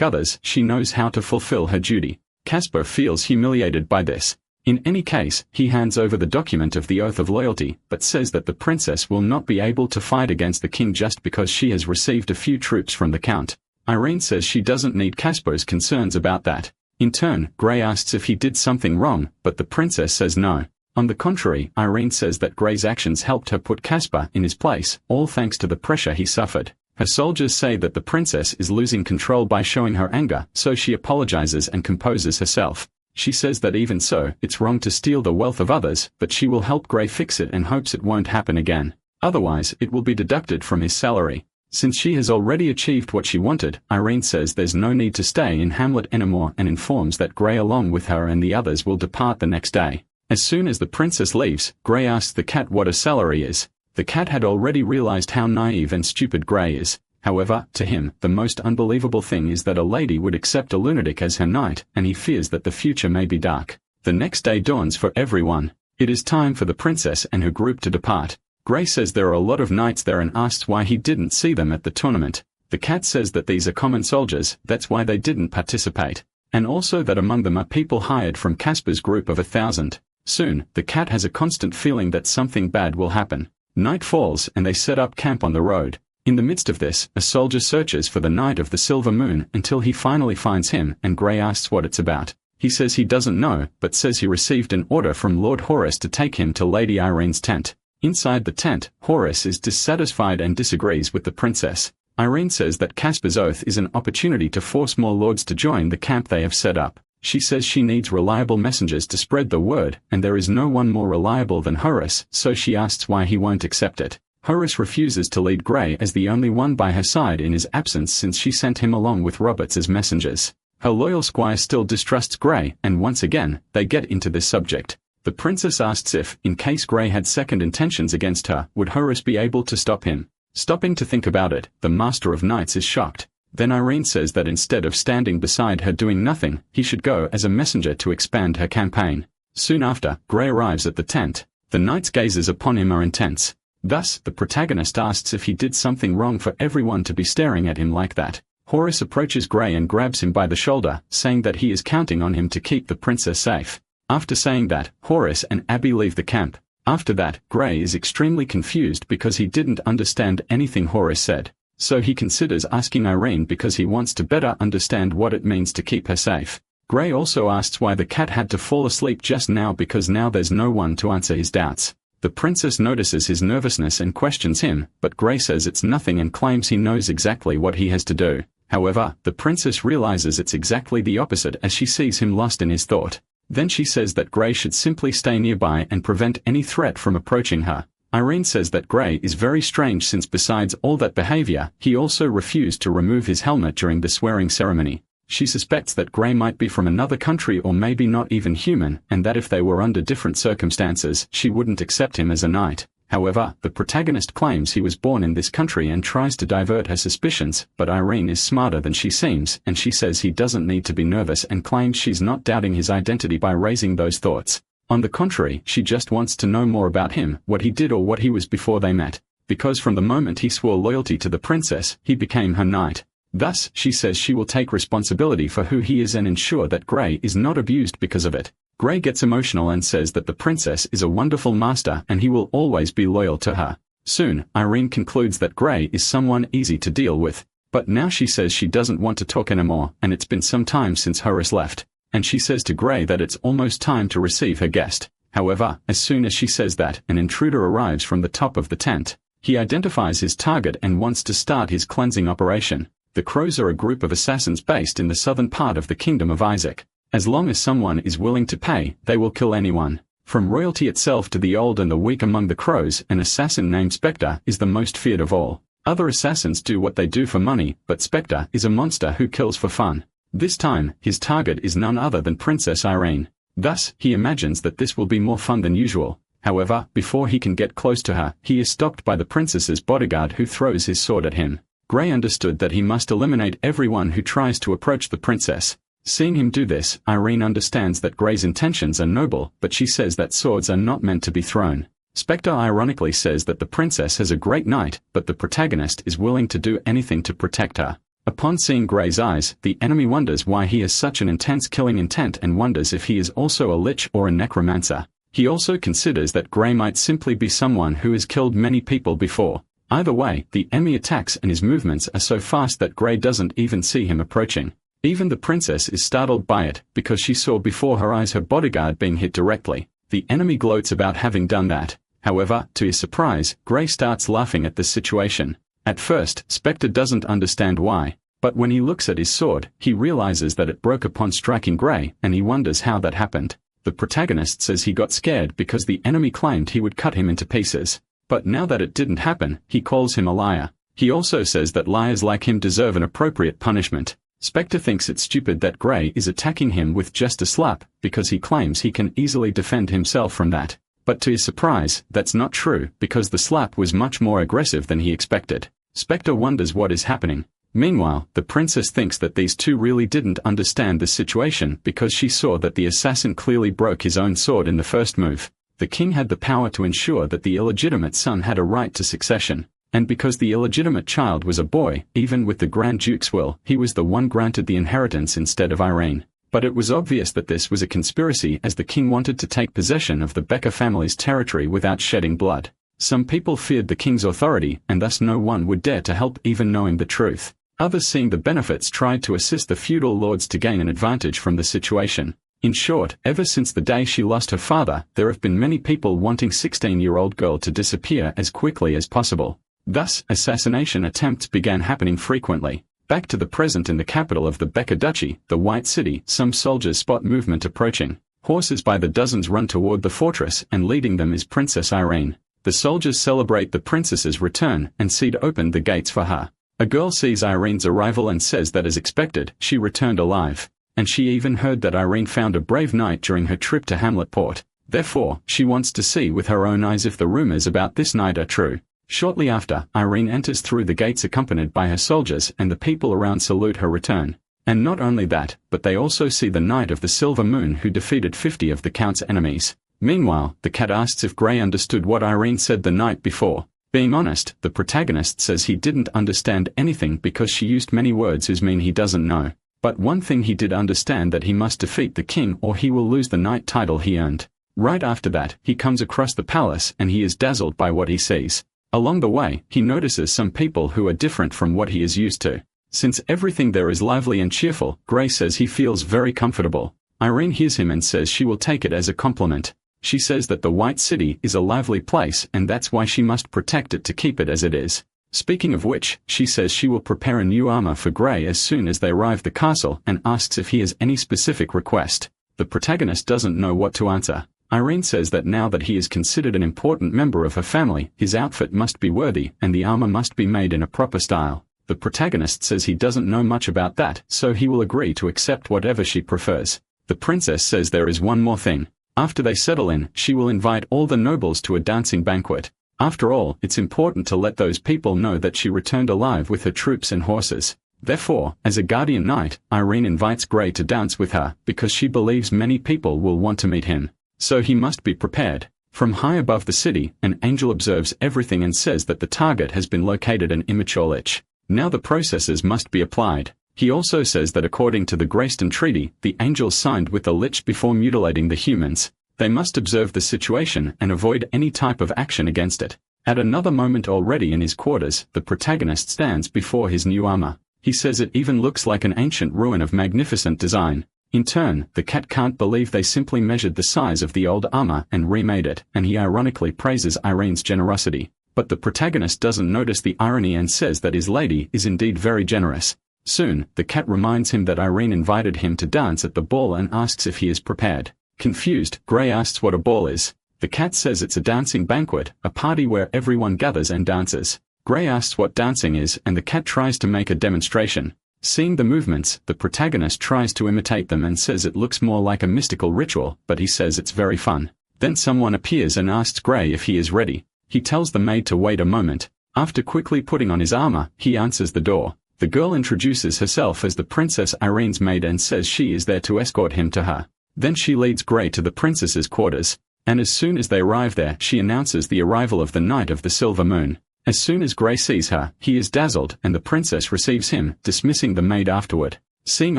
others, she knows how to fulfill her duty. Casper feels humiliated by this. In any case, he hands over the document of the Oath of Loyalty, but says that the princess will not be able to fight against the king just because she has received a few troops from the Count. Irene says she doesn't need Casper's concerns about that. In turn, Gray asks if he did something wrong, but the princess says no. On the contrary, Irene says that Gray's actions helped her put Casper in his place, all thanks to the pressure he suffered. Her soldiers say that the princess is losing control by showing her anger, so she apologizes and composes herself. She says that even so, it's wrong to steal the wealth of others, but she will help Gray fix it and hopes it won't happen again. Otherwise, it will be deducted from his salary. Since she has already achieved what she wanted, Irene says there's no need to stay in Hamlet anymore and informs that Gray along with her and the others will depart the next day. As soon as the princess leaves, Gray asks the cat what a salary is. The cat had already realized how naive and stupid Gray is. However, to him, the most unbelievable thing is that a lady would accept a lunatic as her knight, and he fears that the future may be dark. The next day dawns for everyone. It is time for the princess and her group to depart. Gray says there are a lot of knights there and asks why he didn't see them at the tournament. The cat says that these are common soldiers, that's why they didn't participate. And also that among them are people hired from Casper's group of 1,000. Soon, the cat has a constant feeling that something bad will happen. Night falls and they set up camp on the road. In the midst of this, a soldier searches for the Knight of the Silver Moon until he finally finds him and Gray asks what it's about. He says he doesn't know, but says he received an order from Lord Horace to take him to Lady Irene's tent. Inside the tent, Horace is dissatisfied and disagrees with the princess. Irene says that Casper's oath is an opportunity to force more lords to join the camp they have set up. She says she needs reliable messengers to spread the word, and there is no one more reliable than Horace, so she asks why he won't accept it. Horace refuses to lead Gray as the only one by her side in his absence since she sent him along with Roberts as messengers. Her loyal squire still distrusts Gray, and once again, they get into this subject. The princess asks if, in case Gray had second intentions against her, would Horace be able to stop him. Stopping to think about it, the Master of Knights is shocked. Then Irene says that instead of standing beside her doing nothing, he should go as a messenger to expand her campaign. Soon after, Gray arrives at the tent. The knight's gazes upon him are intense. Thus, the protagonist asks if he did something wrong for everyone to be staring at him like that. Horace approaches Gray and grabs him by the shoulder, saying that he is counting on him to keep the princess safe. After saying that, Horace and Abby leave the camp. After that, Gray is extremely confused because he didn't understand anything Horace said. So he considers asking Irene because he wants to better understand what it means to keep her safe. Gray also asks why the cat had to fall asleep just now because now there's no one to answer his doubts. The princess notices his nervousness and questions him, but Gray says it's nothing and claims he knows exactly what he has to do. However, the princess realizes it's exactly the opposite as she sees him lost in his thought. Then she says that Gray should simply stay nearby and prevent any threat from approaching her. Irene says that Gray is very strange since besides all that behavior, he also refused to remove his helmet during the swearing ceremony. She suspects that Gray might be from another country or maybe not even human, and that if they were under different circumstances, she wouldn't accept him as a knight. However, the protagonist claims he was born in this country and tries to divert her suspicions, but Irene is smarter than she seems, and she says he doesn't need to be nervous and claims she's not doubting his identity by raising those thoughts. On the contrary, she just wants to know more about him, what he did or what he was before they met. Because from the moment he swore loyalty to the princess, he became her knight. Thus, she says she will take responsibility for who he is and ensure that Gray is not abused because of it. Gray gets emotional and says that the princess is a wonderful master and he will always be loyal to her. Soon, Irene concludes that Gray is someone easy to deal with. But now she says she doesn't want to talk anymore, and it's been some time since Horace left. And she says to Gray that it's almost time to receive her guest. However, as soon as she says that, an intruder arrives from the top of the tent. He identifies his target and wants to start his cleansing operation. The Crows are a group of assassins based in the southern part of the Kingdom of Isaac. As long as someone is willing to pay, they will kill anyone. From royalty itself to the old and the weak among the Crows, an assassin named Spectre is the most feared of all. Other assassins do what they do for money, but Spectre is a monster who kills for fun. This time, his target is none other than Princess Irene. Thus, he imagines that this will be more fun than usual. However, before he can get close to her, he is stopped by the princess's bodyguard who throws his sword at him. Gray understood that he must eliminate everyone who tries to approach the princess. Seeing him do this, Irene understands that Gray's intentions are noble, but she says that swords are not meant to be thrown. Spectre ironically says that the princess has a great knight, but the protagonist is willing to do anything to protect her. Upon seeing Gray's eyes, the enemy wonders why he has such an intense killing intent and wonders if he is also a lich or a necromancer. He also considers that Gray might simply be someone who has killed many people before. Either way, the enemy attacks and his movements are so fast that Gray doesn't even see him approaching. Even the princess is startled by it, because she saw before her eyes her bodyguard being hit directly. The enemy gloats about having done that. However, to his surprise, Gray starts laughing at this situation. At first, Spectre doesn't understand why, but when he looks at his sword, he realizes that it broke upon striking Gray, and he wonders how that happened. The protagonist says he got scared because the enemy claimed he would cut him into pieces. But now that it didn't happen, he calls him a liar. He also says that liars like him deserve an appropriate punishment. Spectre thinks it's stupid that Gray is attacking him with just a slap, because he claims he can easily defend himself from that. But to his surprise, that's not true, because the slap was much more aggressive than he expected. Spectre wonders what is happening. Meanwhile, the princess thinks that these two really didn't understand the situation because she saw that the assassin clearly broke his own sword in the first move. The king had the power to ensure that the illegitimate son had a right to succession. And because the illegitimate child was a boy, even with the Grand Duke's will, he was the one granted the inheritance instead of Irene. But it was obvious that this was a conspiracy as the king wanted to take possession of the Becker family's territory without shedding blood. Some people feared the king's authority, and thus no one would dare to help even knowing the truth. Others, seeing the benefits, tried to assist the feudal lords to gain an advantage from the situation. In short, ever since the day she lost her father, there have been many people wanting 16-year-old girl to disappear as quickly as possible. Thus, assassination attempts began happening frequently. Back to the present in the capital of the Becker Duchy, the White City, some soldiers spot movement approaching. Horses by the dozens run toward the fortress, and leading them is Princess Irene. The soldiers celebrate the princess's return, and Seed opened the gates for her. A girl sees Irene's arrival and says that as expected, she returned alive. And she even heard that Irene found a brave knight during her trip to Hamlet Port. Therefore, she wants to see with her own eyes if the rumors about this knight are true. Shortly after, Irene enters through the gates accompanied by her soldiers, and the people around salute her return. And not only that, but they also see the Knight of the Silver Moon who defeated 50 of the Count's enemies. Meanwhile, the cat asks if Gray understood what Irene said the night before. Being honest, the protagonist says he didn't understand anything because she used many words whose mean he doesn't know. But one thing he did understand, that he must defeat the king or he will lose the knight title he earned. Right after that, he comes across the palace and he is dazzled by what he sees. Along the way, he notices some people who are different from what he is used to. Since everything there is lively and cheerful, Gray says he feels very comfortable. Irene hears him and says she will take it as a compliment. She says that the White City is a lively place and that's why she must protect it to keep it as it is. Speaking of which, she says she will prepare a new armor for Gray as soon as they arrive at the castle and asks if he has any specific request. The protagonist doesn't know what to answer. Irene says that now that he is considered an important member of her family, his outfit must be worthy and the armor must be made in a proper style. The The protagonist says he doesn't know much about that, so he will agree to accept whatever she prefers. The princess says there is one more thing. After they settle in, she will invite all the nobles to a dancing banquet. After all, it's important to let those people know that she returned alive with her troops and horses. Therefore, as a guardian knight, Irene invites Gray to dance with her, because she believes many people will want to meet him. So he must be prepared. From high above the city, an angel observes everything and says that the target has been located, an immature lich. Now the processes must be applied. He also says that according to the Greyston Treaty, the angels signed with the lich before mutilating the humans. They must observe the situation and avoid any type of action against it. At another moment already in his quarters, the protagonist stands before his new armor. He says it even looks like an ancient ruin of magnificent design. In turn, the cat can't believe they simply measured the size of the old armor and remade it, and he ironically praises Irene's generosity. But the protagonist doesn't notice the irony and says that his lady is indeed very generous. Soon, the cat reminds him that Irene invited him to dance at the ball and asks if he is prepared. Confused, Gray asks what a ball is. The cat says it's a dancing banquet, a party where everyone gathers and dances. Gray asks what dancing is and the cat tries to make a demonstration. Seeing the movements, the protagonist tries to imitate them and says it looks more like a mystical ritual, but he says it's very fun. Then someone appears and asks Gray if he is ready. He tells the maid to wait a moment. After quickly putting on his armor, he answers the door. The girl introduces herself as the Princess Irene's maid and says she is there to escort him to her. Then she leads Gray to the princess's quarters, and as soon as they arrive there, she announces the arrival of the Knight of the Silver Moon. As soon as Gray sees her, he is dazzled and the princess receives him, dismissing the maid afterward. Seeing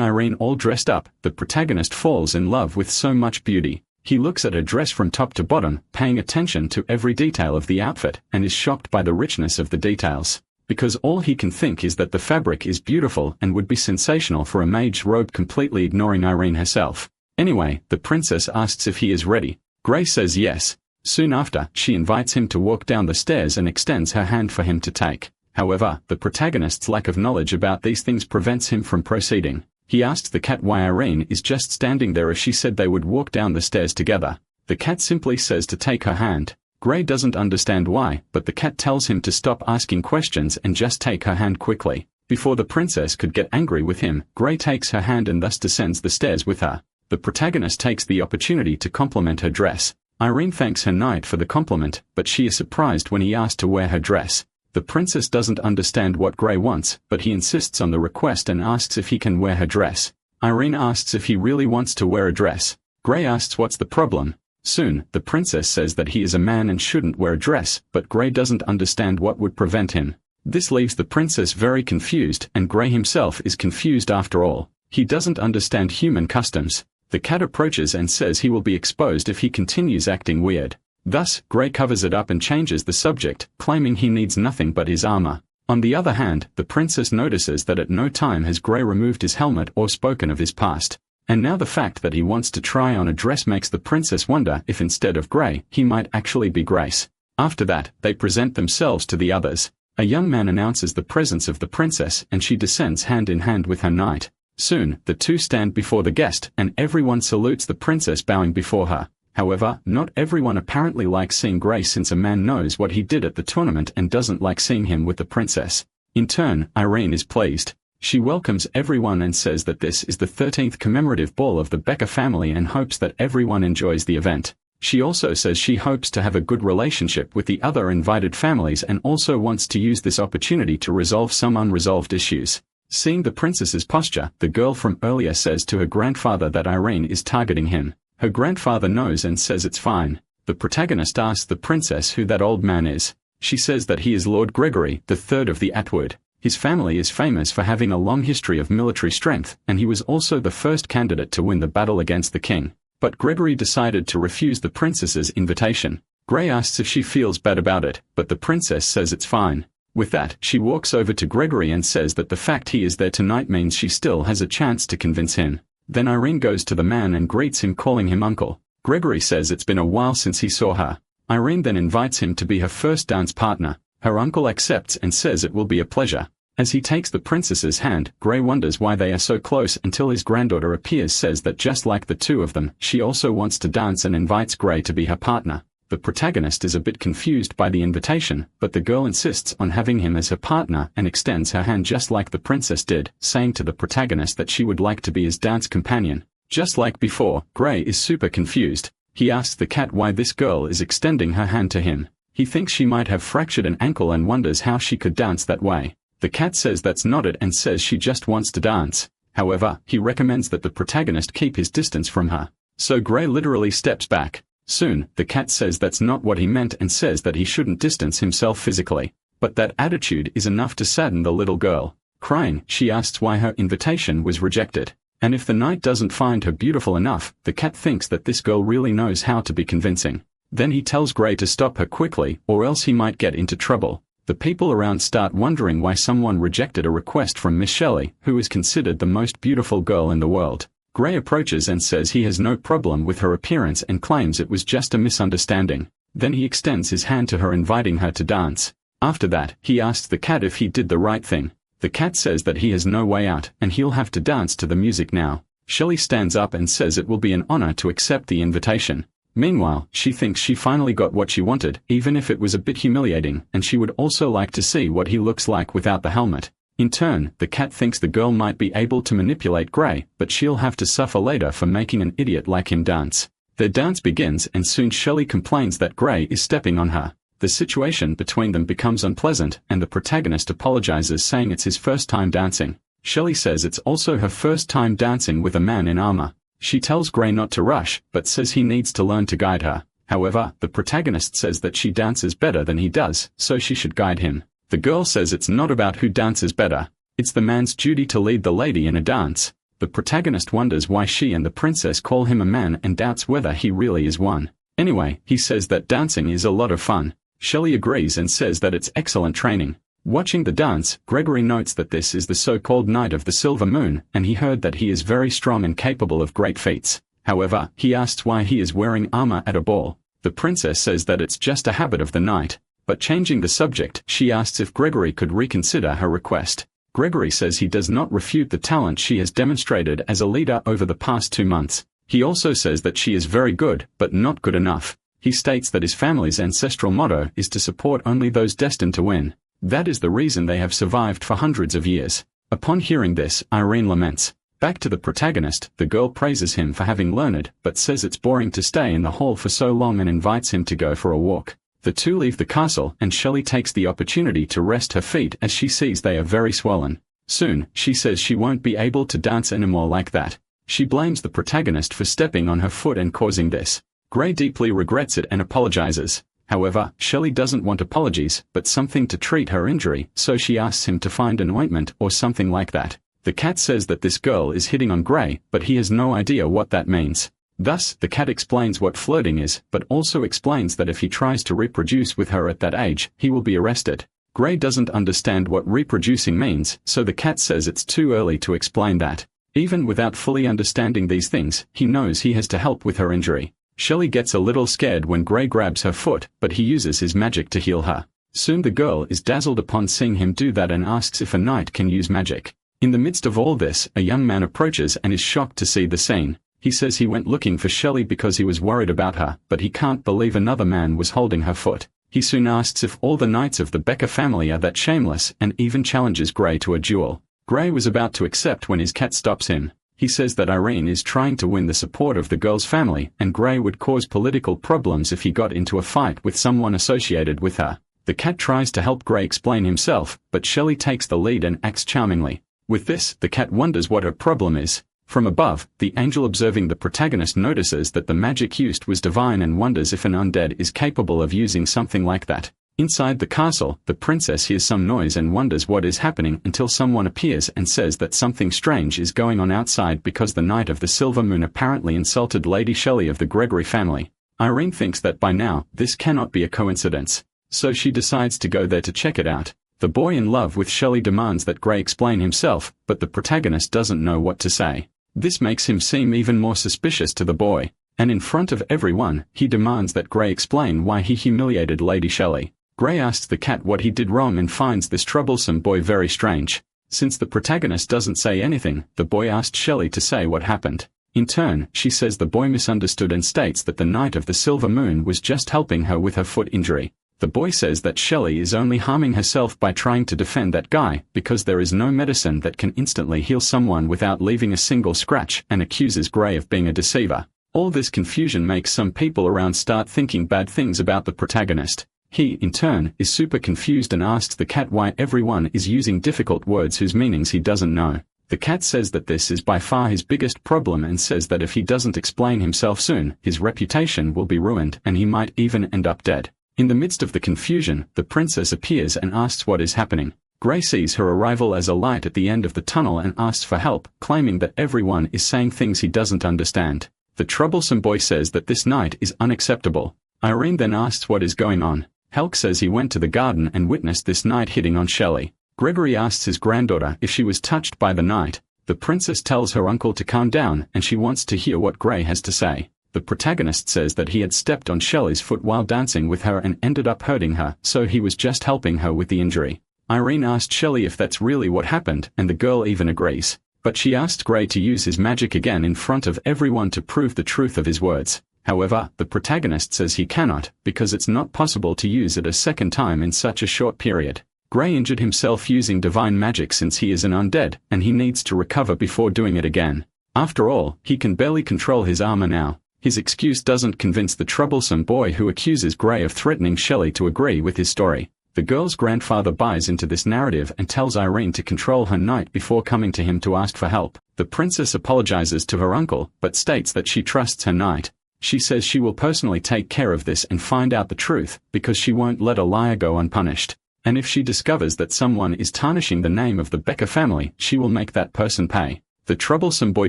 Irene all dressed up, the protagonist falls in love with so much beauty. He looks at her dress from top to bottom, paying attention to every detail of the outfit, and is shocked by the richness of the details. Because all he can think is that the fabric is beautiful and would be sensational for a mage's robe, completely ignoring Irene herself. Anyway, the princess asks if he is ready. Gray says yes. Soon after, she invites him to walk down the stairs and extends her hand for him to take. However, the protagonist's lack of knowledge about these things prevents him from proceeding. He asks the cat why Irene is just standing there, as she said they would walk down the stairs together. The cat simply says to take her hand. Gray doesn't understand why, but the cat tells him to stop asking questions and just take her hand quickly. Before the princess could get angry with him, Gray takes her hand and thus descends the stairs with her. The protagonist takes the opportunity to compliment her dress. Irene thanks her knight for the compliment, but she is surprised when he asks to wear her dress. The princess doesn't understand what Gray wants, but he insists on the request and asks if he can wear her dress. Irene asks if he really wants to wear a dress. Gray asks what's the problem. Soon, the princess says that he is a man and shouldn't wear a dress, but Gray doesn't understand what would prevent him. This leaves the princess very confused, and Gray himself is confused after all. He doesn't understand human customs. The cat approaches and says he will be exposed if he continues acting weird. Thus, Gray covers it up and changes the subject, claiming he needs nothing but his armor. On the other hand, the princess notices that at no time has Gray removed his helmet or spoken of his past. And now the fact that he wants to try on a dress makes the princess wonder if instead of Gray, he might actually be Grace. After that, they present themselves to the others. A young man announces the presence of the princess and she descends hand in hand with her knight. Soon, the two stand before the guest and everyone salutes the princess, bowing before her. However, not everyone apparently likes seeing Gray, since a man knows what he did at the tournament and doesn't like seeing him with the princess. In turn, Irene is pleased. She welcomes everyone and says that this is the 13th commemorative ball of the Becker family and hopes that everyone enjoys the event. She also says she hopes to have a good relationship with the other invited families and also wants to use this opportunity to resolve some unresolved issues. Seeing the princess's posture, the girl from earlier says to her grandfather that Irene is targeting him. Her grandfather knows and says it's fine. The protagonist asks the princess who that old man is. She says that he is Lord Gregory, the third of the Atwood. His family is famous for having a long history of military strength, and he was also the first candidate to win the battle against the king. But Gregory decided to refuse the princess's invitation. Gray asks if she feels bad about it, but the princess says it's fine. With that, she walks over to Gregory and says that the fact he is there tonight means she still has a chance to convince him. Then Irene goes to the man and greets him, calling him uncle. Gregory says it's been a while since he saw her. Irene then invites him to be her first dance partner. Her uncle accepts and says it will be a pleasure. As he takes the princess's hand, Gray wonders why they are so close until his granddaughter appears, says that just like the two of them, she also wants to dance and invites Gray to be her partner. The The protagonist is a bit confused by the invitation, but the girl insists on having him as her partner and extends her hand just like the princess did, saying to the protagonist that she would like to be his dance companion. Just like before, Gray is super confused. He asks the cat why this girl is extending her hand to him. He thinks she might have fractured an ankle and wonders how she could dance that way. The cat says that's not it and says she just wants to dance. However, he recommends that the protagonist keep his distance from her. So Gray literally steps back. Soon, the cat says that's not what he meant and says that he shouldn't distance himself physically. But that attitude is enough to sadden the little girl. Crying, she asks why her invitation was rejected. And if the knight doesn't find her beautiful enough, the cat thinks that this girl really knows how to be convincing. Then he tells Gray to stop her quickly, or else he might get into trouble. The people around start wondering why someone rejected a request from Miss Shelley, who is considered the most beautiful girl in the world. Gray approaches and says he has no problem with her appearance and claims it was just a misunderstanding. Then he extends his hand to her, inviting her to dance. After that, he asks the cat if he did the right thing. The cat says that he has no way out and he'll have to dance to the music now. Shelley stands up and says it will be an honor to accept the invitation. Meanwhile, she thinks she finally got what she wanted, even if it was a bit humiliating, and she would also like to see what he looks like without the helmet. In turn, the cat thinks the girl might be able to manipulate Gray, but she'll have to suffer later for making an idiot like him dance. Their dance begins and soon Shelley complains that Gray is stepping on her. The situation between them becomes unpleasant and the protagonist apologizes, saying it's his first time dancing. Shelley says it's also her first time dancing with a man in armor. She tells Gray not to rush, but says he needs to learn to guide her. However, the protagonist says that she dances better than he does, so she should guide him. The girl says it's not about who dances better. It's the man's duty to lead the lady in a dance. The protagonist wonders why she and the princess call him a man and doubts whether he really is one. Anyway, he says that dancing is a lot of fun. Shelley agrees and says that it's excellent training. Watching the dance, Gregory notes that this is the so-called Knight of the Silver Moon, and he heard that he is very strong and capable of great feats. However, he asks why he is wearing armor at a ball. The princess says that it's just a habit of the knight. But changing the subject, she asks if Gregory could reconsider her request. Gregory says he does not refute the talent she has demonstrated as a leader over the past 2 months. He also says that she is very good, but not good enough. He states that his family's ancestral motto is to support only those destined to win. That is the reason they have survived for hundreds of years. Upon hearing this, Irene laments. Back to the protagonist, the girl praises him for having learned, but says it's boring to stay in the hall for so long and invites him to go for a walk. The two leave the castle and Shelley takes the opportunity to rest her feet as she sees they are very swollen. Soon, she says she won't be able to dance anymore like that. She blames the protagonist for stepping on her foot and causing this. Gray deeply regrets it and apologizes. However, Shelley doesn't want apologies, but something to treat her injury, so she asks him to find an ointment or something like that. The cat says that this girl is hitting on Gray, but he has no idea what that means. Thus, the cat explains what flirting is, but also explains that if he tries to reproduce with her at that age, he will be arrested. Gray doesn't understand what reproducing means, so the cat says it's too early to explain that. Even without fully understanding these things, he knows he has to help with her injury. Shelley gets a little scared when Gray grabs her foot, but he uses his magic to heal her. Soon the girl is dazzled upon seeing him do that and asks if a knight can use magic. In the midst of all this, a young man approaches and is shocked to see the scene. He says he went looking for Shelley because he was worried about her, but he can't believe another man was holding her foot. He soon asks if all the knights of the Becker family are that shameless and even challenges Gray to a duel. Gray was about to accept when his cat stops him. He says that Irene is trying to win the support of the girl's family and Gray would cause political problems if he got into a fight with someone associated with her. The cat tries to help Gray explain himself, but Shelley takes the lead and acts charmingly. With this, the cat wonders what her problem is. From above, the angel observing the protagonist notices that the magic used was divine and wonders if an undead is capable of using something like that. Inside the castle, the princess hears some noise and wonders what is happening until someone appears and says that something strange is going on outside because the Knight of the Silver Moon apparently insulted Lady Shelley of the Gregory family. Irene thinks that by now, this cannot be a coincidence. So she decides to go there to check it out. The boy in love with Shelley demands that Gray explain himself, but the protagonist doesn't know what to say. This makes him seem even more suspicious to the boy, and in front of everyone, he demands that Gray explain why he humiliated Lady Shelley. Gray asks the cat what he did wrong and finds this troublesome boy very strange. Since the protagonist doesn't say anything, the boy asked Shelley to say what happened. In turn, she says the boy misunderstood and states that the Knight of the Silver Moon was just helping her with her foot injury. The boy says that Shelley is only harming herself by trying to defend that guy because there is no medicine that can instantly heal someone without leaving a single scratch, and accuses Gray of being a deceiver. All this confusion makes some people around start thinking bad things about the protagonist. He, in turn, is super confused and asks the cat why everyone is using difficult words whose meanings he doesn't know. The cat says that this is by far his biggest problem and says that if he doesn't explain himself soon, his reputation will be ruined and he might even end up dead. In the midst of the confusion, the princess appears and asks what is happening. Gray sees her arrival as a light at the end of the tunnel and asks for help, claiming that everyone is saying things he doesn't understand. The troublesome boy says that this night is unacceptable. Irene then asks what is going on. Helk says he went to the garden and witnessed this knight hitting on Shelley. Gregory asks his granddaughter if she was touched by the knight. The princess tells her uncle to calm down and she wants to hear what Gray has to say. The protagonist says that he had stepped on Shelley's foot while dancing with her and ended up hurting her, so he was just helping her with the injury. Irene asked Shelley if that's really what happened, and the girl even agrees. But she asked Gray to use his magic again in front of everyone to prove the truth of his words. However, the protagonist says he cannot, because it's not possible to use it a second time in such a short period. Gray injured himself using divine magic since he is an undead, and he needs to recover before doing it again. After all, he can barely control his armor now. His excuse doesn't convince the troublesome boy who accuses Gray of threatening Shelley to agree with his story. The girl's grandfather buys into this narrative and tells Irene to control her knight before coming to him to ask for help. The princess apologizes to her uncle, but states that she trusts her knight. She says she will personally take care of this and find out the truth, because she won't let a liar go unpunished. And if she discovers that someone is tarnishing the name of the Becker family, she will make that person pay. The troublesome boy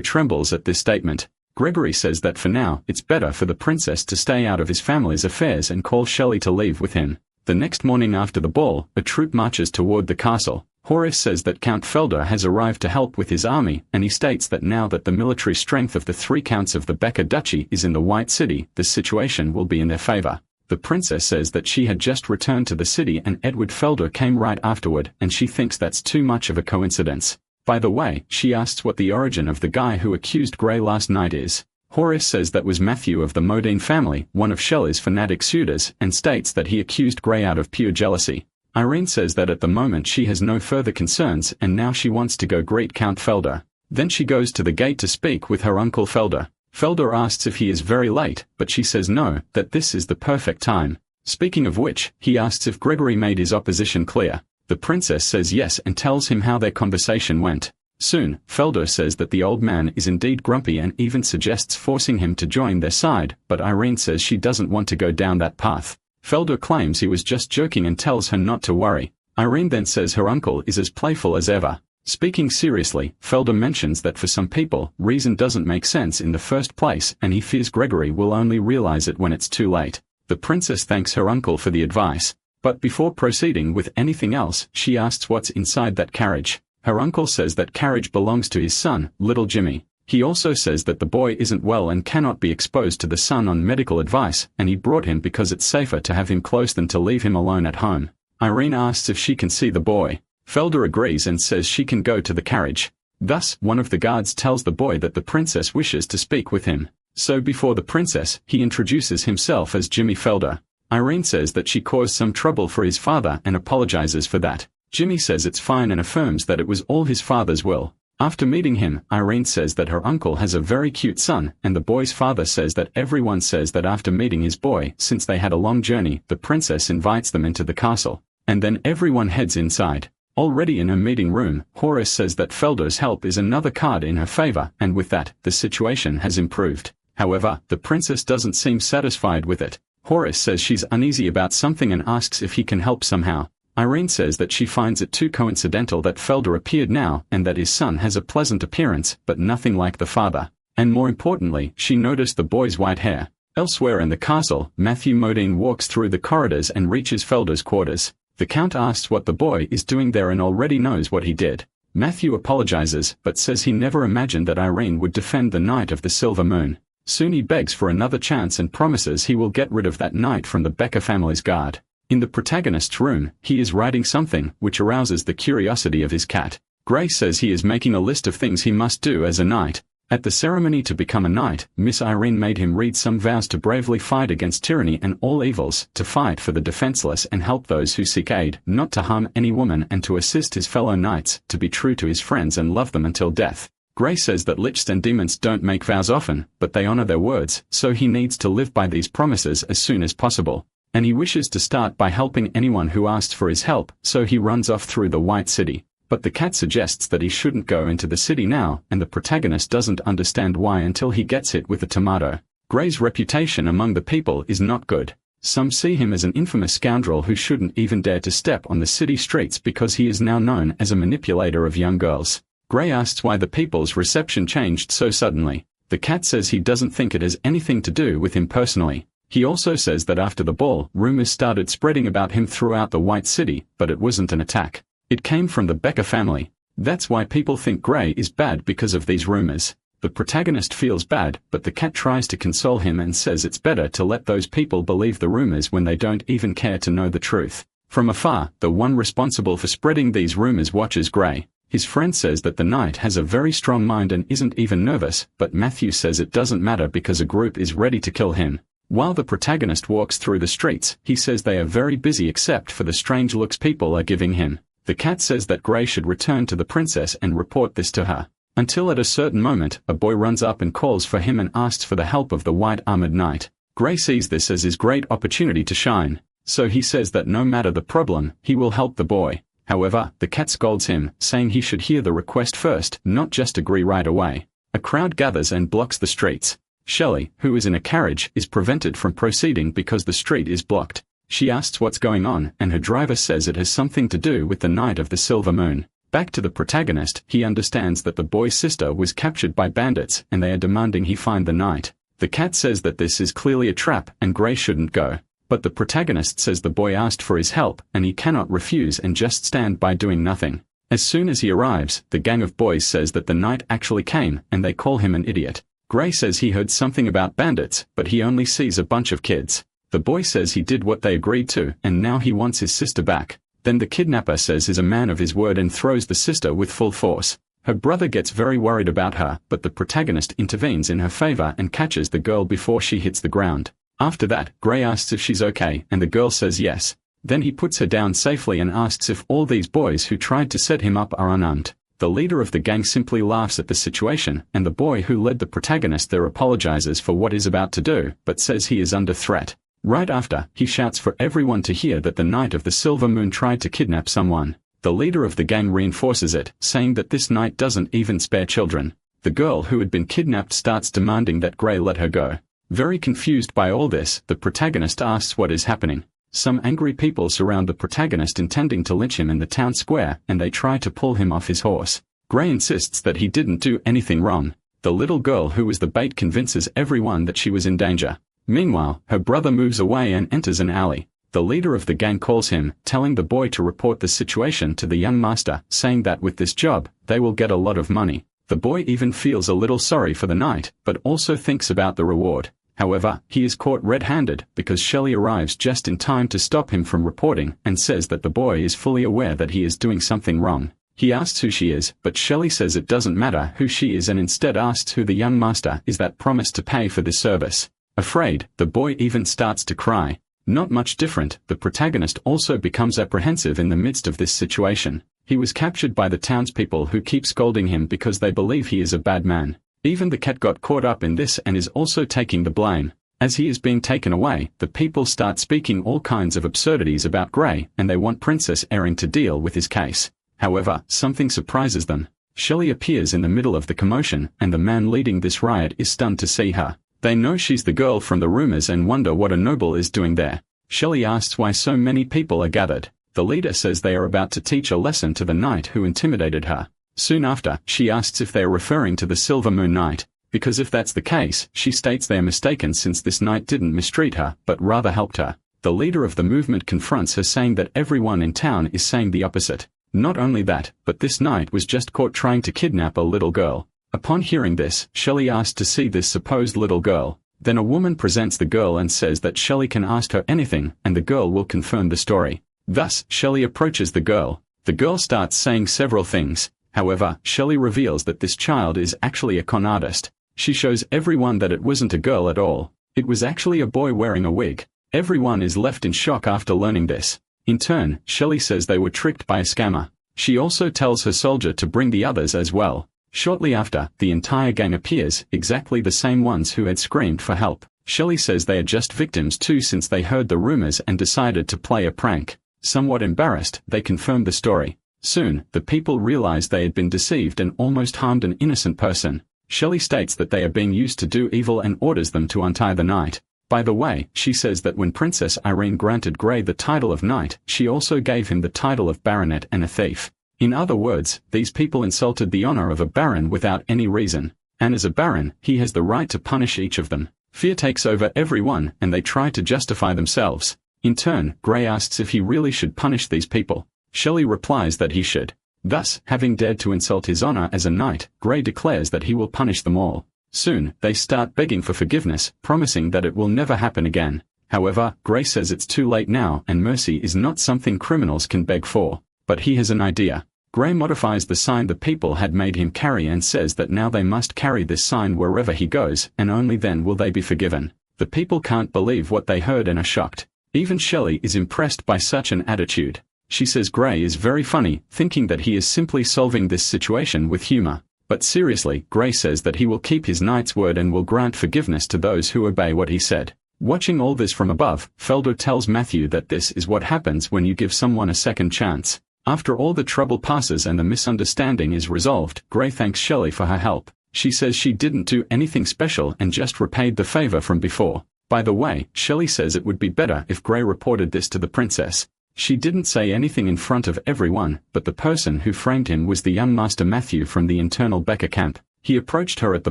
trembles at this statement. Gregory says that for now, it's better for the princess to stay out of his family's affairs and call Shelley to leave with him. The next morning after the ball, a troop marches toward the castle. Horace says that Count Felder has arrived to help with his army, and he states that now that the military strength of the three counts of the Becker Duchy is in the White City, the situation will be in their favor. The princess says that she had just returned to the city and Edward Felder came right afterward, and she thinks that's too much of a coincidence. By the way, she asks what the origin of the guy who accused Gray last night is. Horace says that was Matthew of the Modine family, one of Shelley's fanatic suitors, and states that he accused Gray out of pure jealousy. Irene says that at the moment she has no further concerns and now she wants to go greet Count Felder. Then she goes to the gate to speak with her uncle Felder. Felder asks if he is very late, but she says no, that this is the perfect time. Speaking of which, he asks if Gregory made his opposition clear. The princess says yes and tells him how their conversation went. Soon, Felder says that the old man is indeed grumpy and even suggests forcing him to join their side, but Irene says she doesn't want to go down that path. Felder claims he was just joking and tells her not to worry. Irene then says her uncle is as playful as ever. Speaking seriously, Felder mentions that for some people, reason doesn't make sense in the first place and he fears Gregory will only realize it when it's too late. The princess thanks her uncle for the advice. But before proceeding with anything else, she asks what's inside that carriage. Her uncle says that carriage belongs to his son, little Jimmy. He also says that the boy isn't well and cannot be exposed to the sun on medical advice, and he brought him because it's safer to have him close than to leave him alone at home. Irene asks if she can see the boy. Felder agrees and says she can go to the carriage. Thus, one of the guards tells the boy that the princess wishes to speak with him. So before the princess, he introduces himself as Jimmy Felder. Irene says that she caused some trouble for his father and apologizes for that. Jimmy says it's fine and affirms that it was all his father's will. After meeting him, Irene says that her uncle has a very cute son, and the boy's father says that everyone says that after meeting his boy, since they had a long journey, the princess invites them into the castle. And then everyone heads inside. Already in her meeting room, Horace says that Felder's help is another card in her favor, and with that, the situation has improved. However, the princess doesn't seem satisfied with it. Horace says she's uneasy about something and asks if he can help somehow. Irene says that she finds it too coincidental that Felder appeared now and that his son has a pleasant appearance, but nothing like the father. And more importantly, she noticed the boy's white hair. Elsewhere in the castle, Matthew Modine walks through the corridors and reaches Felder's quarters. The Count asks what the boy is doing there and already knows what he did. Matthew apologizes, but says he never imagined that Irene would defend the Knight of the Silver Moon. Soon he begs for another chance and promises he will get rid of that knight from the Becker family's guard. In the protagonist's room, he is writing something, which arouses the curiosity of his cat. Gray says he is making a list of things he must do as a knight. At the ceremony to become a knight, Miss Irene made him read some vows to bravely fight against tyranny and all evils, to fight for the defenseless and help those who seek aid, not to harm any woman and to assist his fellow knights, to be true to his friends and love them until death. Gray says that lichs and demons don't make vows often, but they honor their words, so he needs to live by these promises as soon as possible. And he wishes to start by helping anyone who asks for his help, so he runs off through the White City. But the cat suggests that he shouldn't go into the city now, and the protagonist doesn't understand why until he gets hit with a tomato. Gray's reputation among the people is not good. Some see him as an infamous scoundrel who shouldn't even dare to step on the city streets because he is now known as a manipulator of young girls. Gray asks why the people's reception changed so suddenly. The cat says he doesn't think it has anything to do with him personally. He also says that after the ball, rumors started spreading about him throughout the White City, but it wasn't an attack. It came from the Becker family. That's why people think Gray is bad because of these rumors. The protagonist feels bad, but the cat tries to console him and says it's better to let those people believe the rumors when they don't even care to know the truth. From afar, the one responsible for spreading these rumors watches Gray. His friend says that the knight has a very strong mind and isn't even nervous, but Matthew says it doesn't matter because a group is ready to kill him. While the protagonist walks through the streets, he says they are very busy except for the strange looks people are giving him. The cat says that Gray should return to the princess and report this to her. Until at a certain moment, a boy runs up and calls for him and asks for the help of the white-armored knight. Gray sees this as his great opportunity to shine, so he says that no matter the problem, he will help the boy. However, the cat scolds him, saying he should hear the request first, not just agree right away. A crowd gathers and blocks the streets. Shelley, who is in a carriage, is prevented from proceeding because the street is blocked. She asks what's going on, and her driver says it has something to do with the Night of the Silver Moon. Back to the protagonist, he understands that the boy's sister was captured by bandits, and they are demanding he find the knight. The cat says that this is clearly a trap, and Gray shouldn't go. But the protagonist says the boy asked for his help, and he cannot refuse and just stand by doing nothing. As soon as he arrives, the gang of boys says that the knight actually came, and they call him an idiot. Gray says he heard something about bandits, but he only sees a bunch of kids. The boy says he did what they agreed to, and now he wants his sister back. Then the kidnapper says he's a man of his word and throws the sister with full force. Her brother gets very worried about her, but the protagonist intervenes in her favor and catches the girl before she hits the ground. After that, Gray asks if she's okay, and the girl says yes. Then he puts her down safely and asks if all these boys who tried to set him up are unarmed. The leader of the gang simply laughs at the situation, and the boy who led the protagonist there apologizes for what he's about to do, but says he is under threat. Right after, he shouts for everyone to hear that the Night of the Silver Moon tried to kidnap someone. The leader of the gang reinforces it, saying that this knight doesn't even spare children. The girl who had been kidnapped starts demanding that Gray let her go. Very confused by all this, the protagonist asks what is happening. Some angry people surround the protagonist intending to lynch him in the town square, and they try to pull him off his horse. Gray insists that he didn't do anything wrong. The little girl who was the bait convinces everyone that she was in danger. Meanwhile, her brother moves away and enters an alley. The leader of the gang calls him, telling the boy to report the situation to the young master, saying that with this job, they will get a lot of money. The boy even feels a little sorry for the knight, but also thinks about the reward. However, he is caught red-handed because Shelley arrives just in time to stop him from reporting and says that the boy is fully aware that he is doing something wrong. He asks who she is, but Shelley says it doesn't matter who she is and instead asks who the young master is that promised to pay for this service. Afraid, the boy even starts to cry. Not much different, the protagonist also becomes apprehensive in the midst of this situation. He was captured by the townspeople who keep scolding him because they believe he is a bad man. Even the cat got caught up in this and is also taking the blame. As he is being taken away, the people start speaking all kinds of absurdities about Gray, and they want Princess Erin to deal with his case. However, something surprises them. Shelley appears in the middle of the commotion, and the man leading this riot is stunned to see her. They know she's the girl from the rumors and wonder what a noble is doing there. Shelley asks why so many people are gathered. The leader says they are about to teach a lesson to the knight who intimidated her. Soon after, she asks if they are referring to the Silver Moon Knight, because if that's the case, she states they are mistaken since this knight didn't mistreat her, but rather helped her. The leader of the movement confronts her saying that everyone in town is saying the opposite. Not only that, but this knight was just caught trying to kidnap a little girl. Upon hearing this, Shelley asks to see this supposed little girl. Then a woman presents the girl and says that Shelley can ask her anything, and the girl will confirm the story. Thus, Shelley approaches the girl. The girl starts saying several things. However, Shelley reveals that this child is actually a con artist. She shows everyone that it wasn't a girl at all. It was actually a boy wearing a wig. Everyone is left in shock after learning this. In turn, Shelley says they were tricked by a scammer. She also tells her soldier to bring the others as well. Shortly after, the entire gang appears, exactly the same ones who had screamed for help. Shelley says they are just victims too since they heard the rumors and decided to play a prank. Somewhat embarrassed, they confirm the story. Soon, the people realize they had been deceived and almost harmed an innocent person. Shelley states that they are being used to do evil and orders them to untie the knight. By the way, she says that when Princess Irene granted Grey the title of knight, she also gave him the title of baronet and a thief. In other words, these people insulted the honor of a baron without any reason. And as a baron, he has the right to punish each of them. Fear takes over everyone, and they try to justify themselves. In turn, Grey asks if he really should punish these people. Shelley replies that he should. Thus, having dared to insult his honor as a knight, Grey declares that he will punish them all. Soon, they start begging for forgiveness, promising that it will never happen again. However, Grey says it's too late now and mercy is not something criminals can beg for. But he has an idea. Grey modifies the sign the people had made him carry and says that now they must carry this sign wherever he goes, and only then will they be forgiven. The people can't believe what they heard and are shocked. Even Shelley is impressed by such an attitude. She says Grey is very funny, thinking that he is simply solving this situation with humor. But seriously, Grey says that he will keep his knight's word and will grant forgiveness to those who obey what he said. Watching all this from above, Felder tells Matthew that this is what happens when you give someone a second chance. After all the trouble passes and the misunderstanding is resolved, Grey thanks Shelley for her help. She says she didn't do anything special and just repaid the favor from before. By the way, Shelley says it would be better if Grey reported this to the princess. She didn't say anything in front of everyone, but the person who framed him was the young Master Matthew from the internal Becca camp. He approached her at the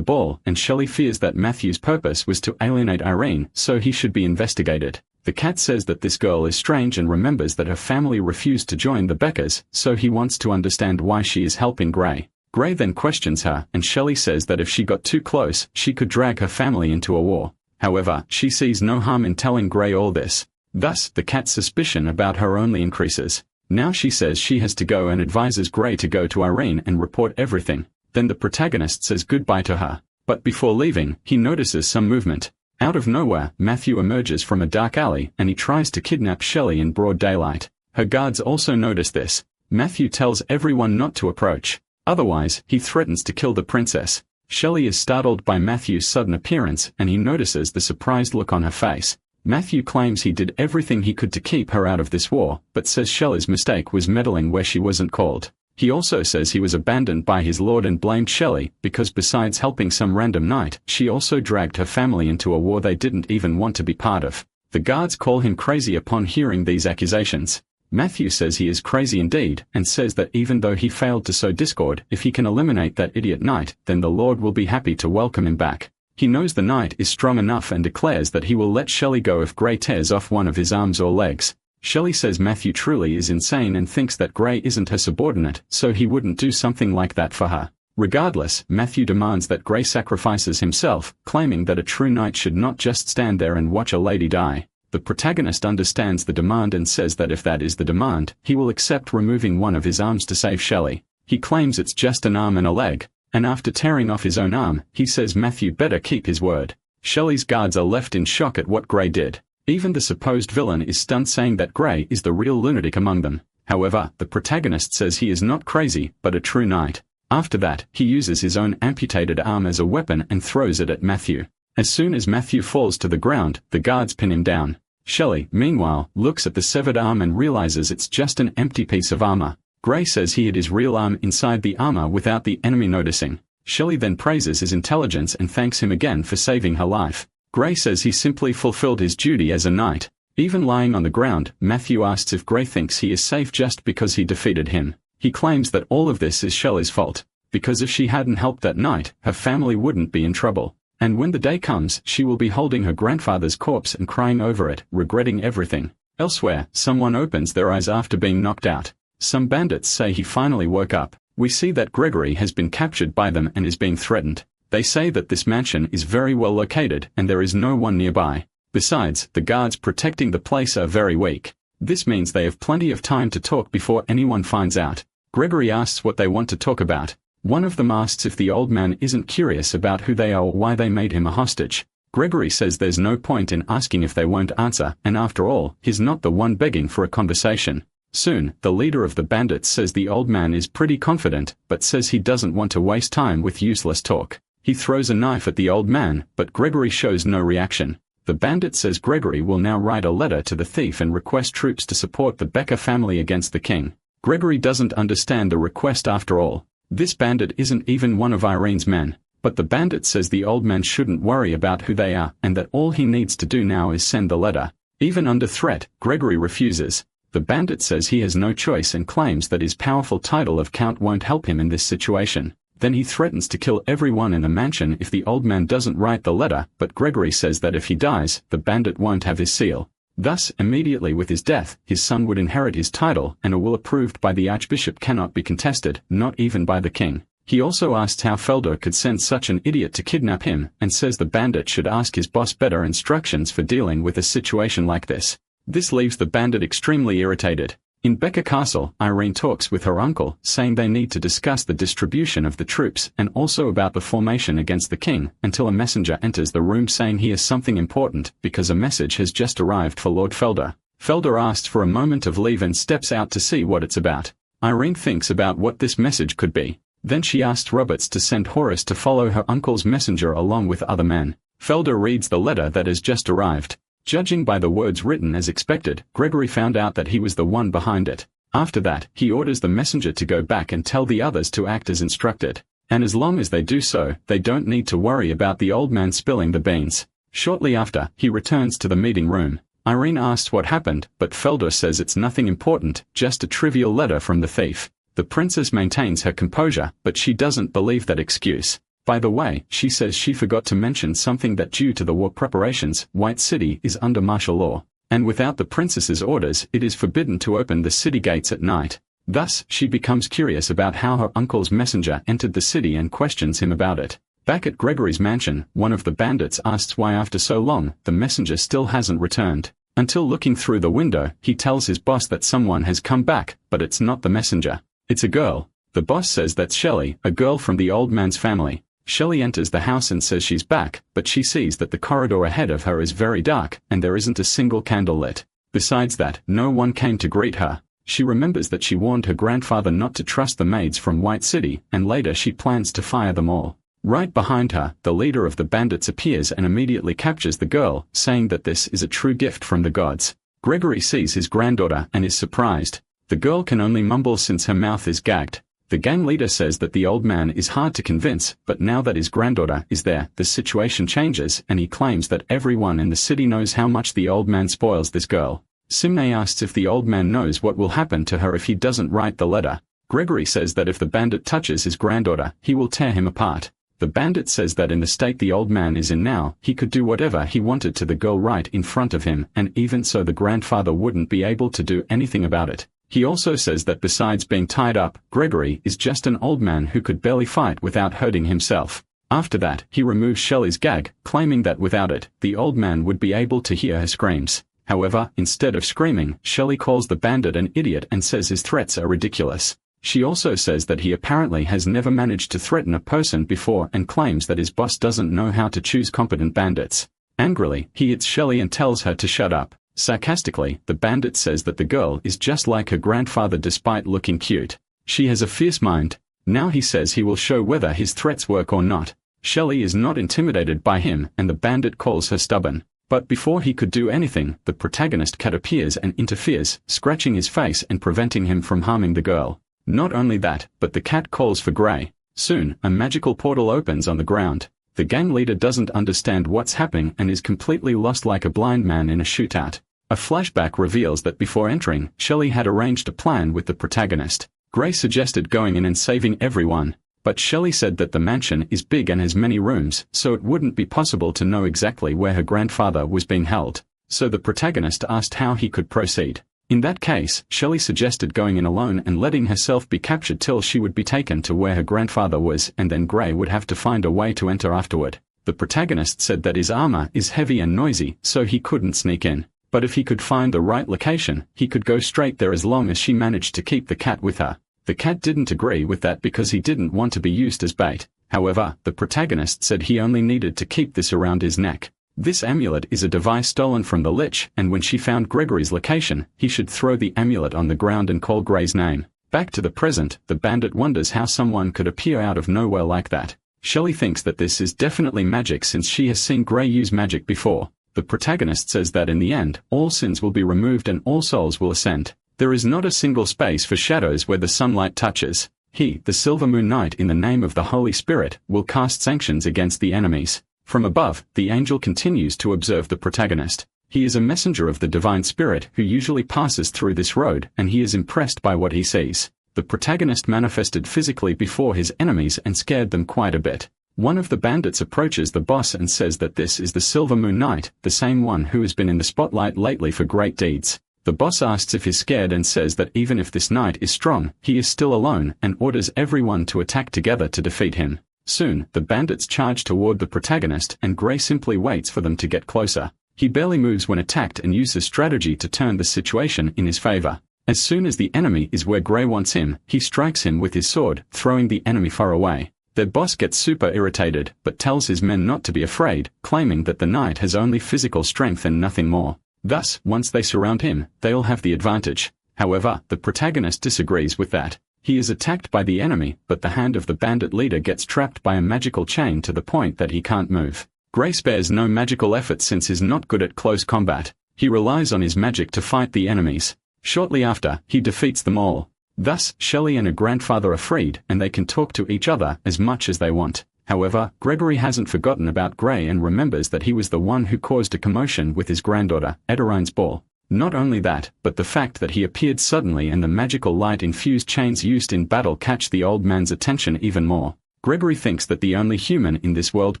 ball, and Shelley fears that Matthew's purpose was to alienate Irene, so he should be investigated. The cat says that this girl is strange and remembers that her family refused to join the Beccas, so he wants to understand why she is helping Grey. Grey then questions her, and Shelley says that if she got too close, she could drag her family into a war. However, she sees no harm in telling Grey all this. Thus, the cat's suspicion about her only increases. Now she says she has to go and advises Grey to go to Irene and report everything. Then the protagonist says goodbye to her. But before leaving, he notices some movement. Out of nowhere, Matthew emerges from a dark alley and he tries to kidnap Shelley in broad daylight. Her guards also notice this. Matthew tells everyone not to approach. Otherwise, he threatens to kill the princess. Shelley is startled by Matthew's sudden appearance and he notices the surprised look on her face. Matthew claims he did everything he could to keep her out of this war, but says Shelley's mistake was meddling where she wasn't called. He also says he was abandoned by his lord and blamed Shelley because besides helping some random knight, she also dragged her family into a war they didn't even want to be part of. The guards call him crazy upon hearing these accusations. Matthew says he is crazy indeed, and says that even though he failed to sow discord, if he can eliminate that idiot knight, then the Lord will be happy to welcome him back. He knows the knight is strong enough and declares that he will let Shelley go if Grey tears off one of his arms or legs. Shelley says Matthew truly is insane and thinks that Grey isn't her subordinate, so he wouldn't do something like that for her. Regardless, Matthew demands that Grey sacrifices himself, claiming that a true knight should not just stand there and watch a lady die. The protagonist understands the demand and says that if that is the demand, he will accept removing one of his arms to save Shelley. He claims it's just an arm and a leg. And after tearing off his own arm, he says Matthew better keep his word. Shelley's guards are left in shock at what Grey did. Even the supposed villain is stunned saying that Grey is the real lunatic among them. However, the protagonist says he is not crazy, but a true knight. After that, he uses his own amputated arm as a weapon and throws it at Matthew. As soon as Matthew falls to the ground, the guards pin him down. Shelley, meanwhile, looks at the severed arm and realizes it's just an empty piece of armor. Grey says he hid his real arm inside the armor without the enemy noticing. Shelley then praises his intelligence and thanks him again for saving her life. Grey says he simply fulfilled his duty as a knight. Even lying on the ground, Matthew asks if Grey thinks he is safe just because he defeated him. He claims that all of this is Shelley's fault, because if she hadn't helped that night, her family wouldn't be in trouble. And when the day comes, she will be holding her grandfather's corpse and crying over it, regretting everything. Elsewhere, someone opens their eyes after being knocked out. Some bandits say he finally woke up. We see that Gregory has been captured by them and is being threatened. They say that this mansion is very well located and there is no one nearby. Besides, the guards protecting the place are very weak. This means they have plenty of time to talk before anyone finds out. Gregory asks what they want to talk about. One of them asks if the old man isn't curious about who they are or why they made him a hostage. Gregory says there's no point in asking if they won't answer, and after all, he's not the one begging for a conversation. Soon, the leader of the bandits says the old man is pretty confident, but says he doesn't want to waste time with useless talk. He throws a knife at the old man, but Gregory shows no reaction. The bandit says Gregory will now write a letter to the thief and request troops to support the Becker family against the king. Gregory doesn't understand the request after all. This bandit isn't even one of Irene's men. But the bandit says the old man shouldn't worry about who they are, and that all he needs to do now is send the letter. Even under threat, Gregory refuses. The bandit says he has no choice and claims that his powerful title of count won't help him in this situation. Then he threatens to kill everyone in the mansion if the old man doesn't write the letter, but Gregory says that if he dies, the bandit won't have his seal. Thus, immediately with his death, his son would inherit his title, and a will approved by the archbishop cannot be contested, not even by the king. He also asks how Felder could send such an idiot to kidnap him, and says the bandit should ask his boss better instructions for dealing with a situation like this. This leaves the bandit extremely irritated. In Becker Castle, Irene talks with her uncle, saying they need to discuss the distribution of the troops and also about the formation against the king, until a messenger enters the room saying he has something important because a message has just arrived for Lord Felder. Felder asks for a moment of leave and steps out to see what it's about. Irene thinks about what this message could be. Then she asks Roberts to send Horace to follow her uncle's messenger along with other men. Felder reads the letter that has just arrived. Judging by the words written as expected, Gregory found out that he was the one behind it. After that, he orders the messenger to go back and tell the others to act as instructed. And as long as they do so, they don't need to worry about the old man spilling the beans. Shortly after, he returns to the meeting room. Irene asks what happened, but Felder says it's nothing important, just a trivial letter from the thief. The princess maintains her composure, but she doesn't believe that excuse. By the way, she says she forgot to mention something that due to the war preparations, White City is under martial law. And without the princess's orders, it is forbidden to open the city gates at night. Thus, she becomes curious about how her uncle's messenger entered the city and questions him about it. Back at Gregory's mansion, one of the bandits asks why after so long, the messenger still hasn't returned. Until looking through the window, he tells his boss that someone has come back, but it's not the messenger. It's a girl. The boss says that's Shelley, a girl from the old man's family. Shelley enters the house and says she's back, but she sees that the corridor ahead of her is very dark, and there isn't a single candle lit. Besides that, no one came to greet her. She remembers that she warned her grandfather not to trust the maids from White City, and later she plans to fire them all. Right behind her, the leader of the bandits appears and immediately captures the girl, saying that this is a true gift from the gods. Gregory sees his granddaughter and is surprised. The girl can only mumble since her mouth is gagged. The gang leader says that the old man is hard to convince, but now that his granddaughter is there, the situation changes, and he claims that everyone in the city knows how much the old man spoils this girl. Simne asks if the old man knows what will happen to her if he doesn't write the letter. Gregory says that if the bandit touches his granddaughter, he will tear him apart. The bandit says that in the state the old man is in now, he could do whatever he wanted to the girl right in front of him, and even so the grandfather wouldn't be able to do anything about it. He also says that besides being tied up, Gregory is just an old man who could barely fight without hurting himself. After that, he removes Shelley's gag, claiming that without it, the old man would be able to hear her screams. However, instead of screaming, Shelley calls the bandit an idiot and says his threats are ridiculous. She also says that he apparently has never managed to threaten a person before and claims that his boss doesn't know how to choose competent bandits. Angrily, he hits Shelley and tells her to shut up. Sarcastically, the bandit says that the girl is just like her grandfather despite looking cute. She has a fierce mind. Now he says he will show whether his threats work or not. Shelley is not intimidated by him, and the bandit calls her stubborn. But before he could do anything, the protagonist cat appears and interferes, scratching his face and preventing him from harming the girl. Not only that, but the cat calls for Grey. Soon, a magical portal opens on the ground. The gang leader doesn't understand what's happening and is completely lost like a blind man in a shootout. A flashback reveals that before entering, Shelley had arranged a plan with the protagonist. Grey suggested going in and saving everyone, but Shelley said that the mansion is big and has many rooms, so it wouldn't be possible to know exactly where her grandfather was being held. So the protagonist asked how he could proceed. In that case, Shelley suggested going in alone and letting herself be captured till she would be taken to where her grandfather was, and then Grey would have to find a way to enter afterward. The protagonist said that his armor is heavy and noisy, so he couldn't sneak in. But if he could find the right location, he could go straight there as long as she managed to keep the cat with her. The cat didn't agree with that because he didn't want to be used as bait. However, the protagonist said he only needed to keep this around his neck. This amulet is a device stolen from the lich, and when she found Gregory's location, he should throw the amulet on the ground and call Gray's name. Back to the present, the bandit wonders how someone could appear out of nowhere like that. Shelley thinks that this is definitely magic since she has seen Gray use magic before. The protagonist says that in the end, all sins will be removed and all souls will ascend. There is not a single space for shadows where the sunlight touches. He, the Silver Moon Knight in the name of the Holy Spirit, will cast sanctions against the enemies. From above, the angel continues to observe the protagonist. He is a messenger of the divine spirit who usually passes through this road, and he is impressed by what he sees. The protagonist manifested physically before his enemies and scared them quite a bit. One of the bandits approaches the boss and says that this is the Silver Moon Knight, the same one who has been in the spotlight lately for great deeds. The boss asks if he's scared and says that even if this knight is strong, he is still alone, and orders everyone to attack together to defeat him. Soon, the bandits charge toward the protagonist and Gray simply waits for them to get closer. He barely moves when attacked and uses strategy to turn the situation in his favor. As soon as the enemy is where Gray wants him, he strikes him with his sword, throwing the enemy far away. Their boss gets super irritated, but tells his men not to be afraid, claiming that the knight has only physical strength and nothing more. Thus, once they surround him, they'll have the advantage. However, the protagonist disagrees with that. He is attacked by the enemy, but the hand of the bandit leader gets trapped by a magical chain to the point that he can't move. Gray spares no magical effort since he's not good at close combat. He relies on his magic to fight the enemies. Shortly after, he defeats them all. Thus, Shelley and her grandfather are freed, and they can talk to each other as much as they want. However, Gregory hasn't forgotten about Gray and remembers that he was the one who caused a commotion with his granddaughter, Ederine's ball. Not only that, but the fact that he appeared suddenly and the magical light-infused chains used in battle catch the old man's attention even more. Gregory thinks that the only human in this world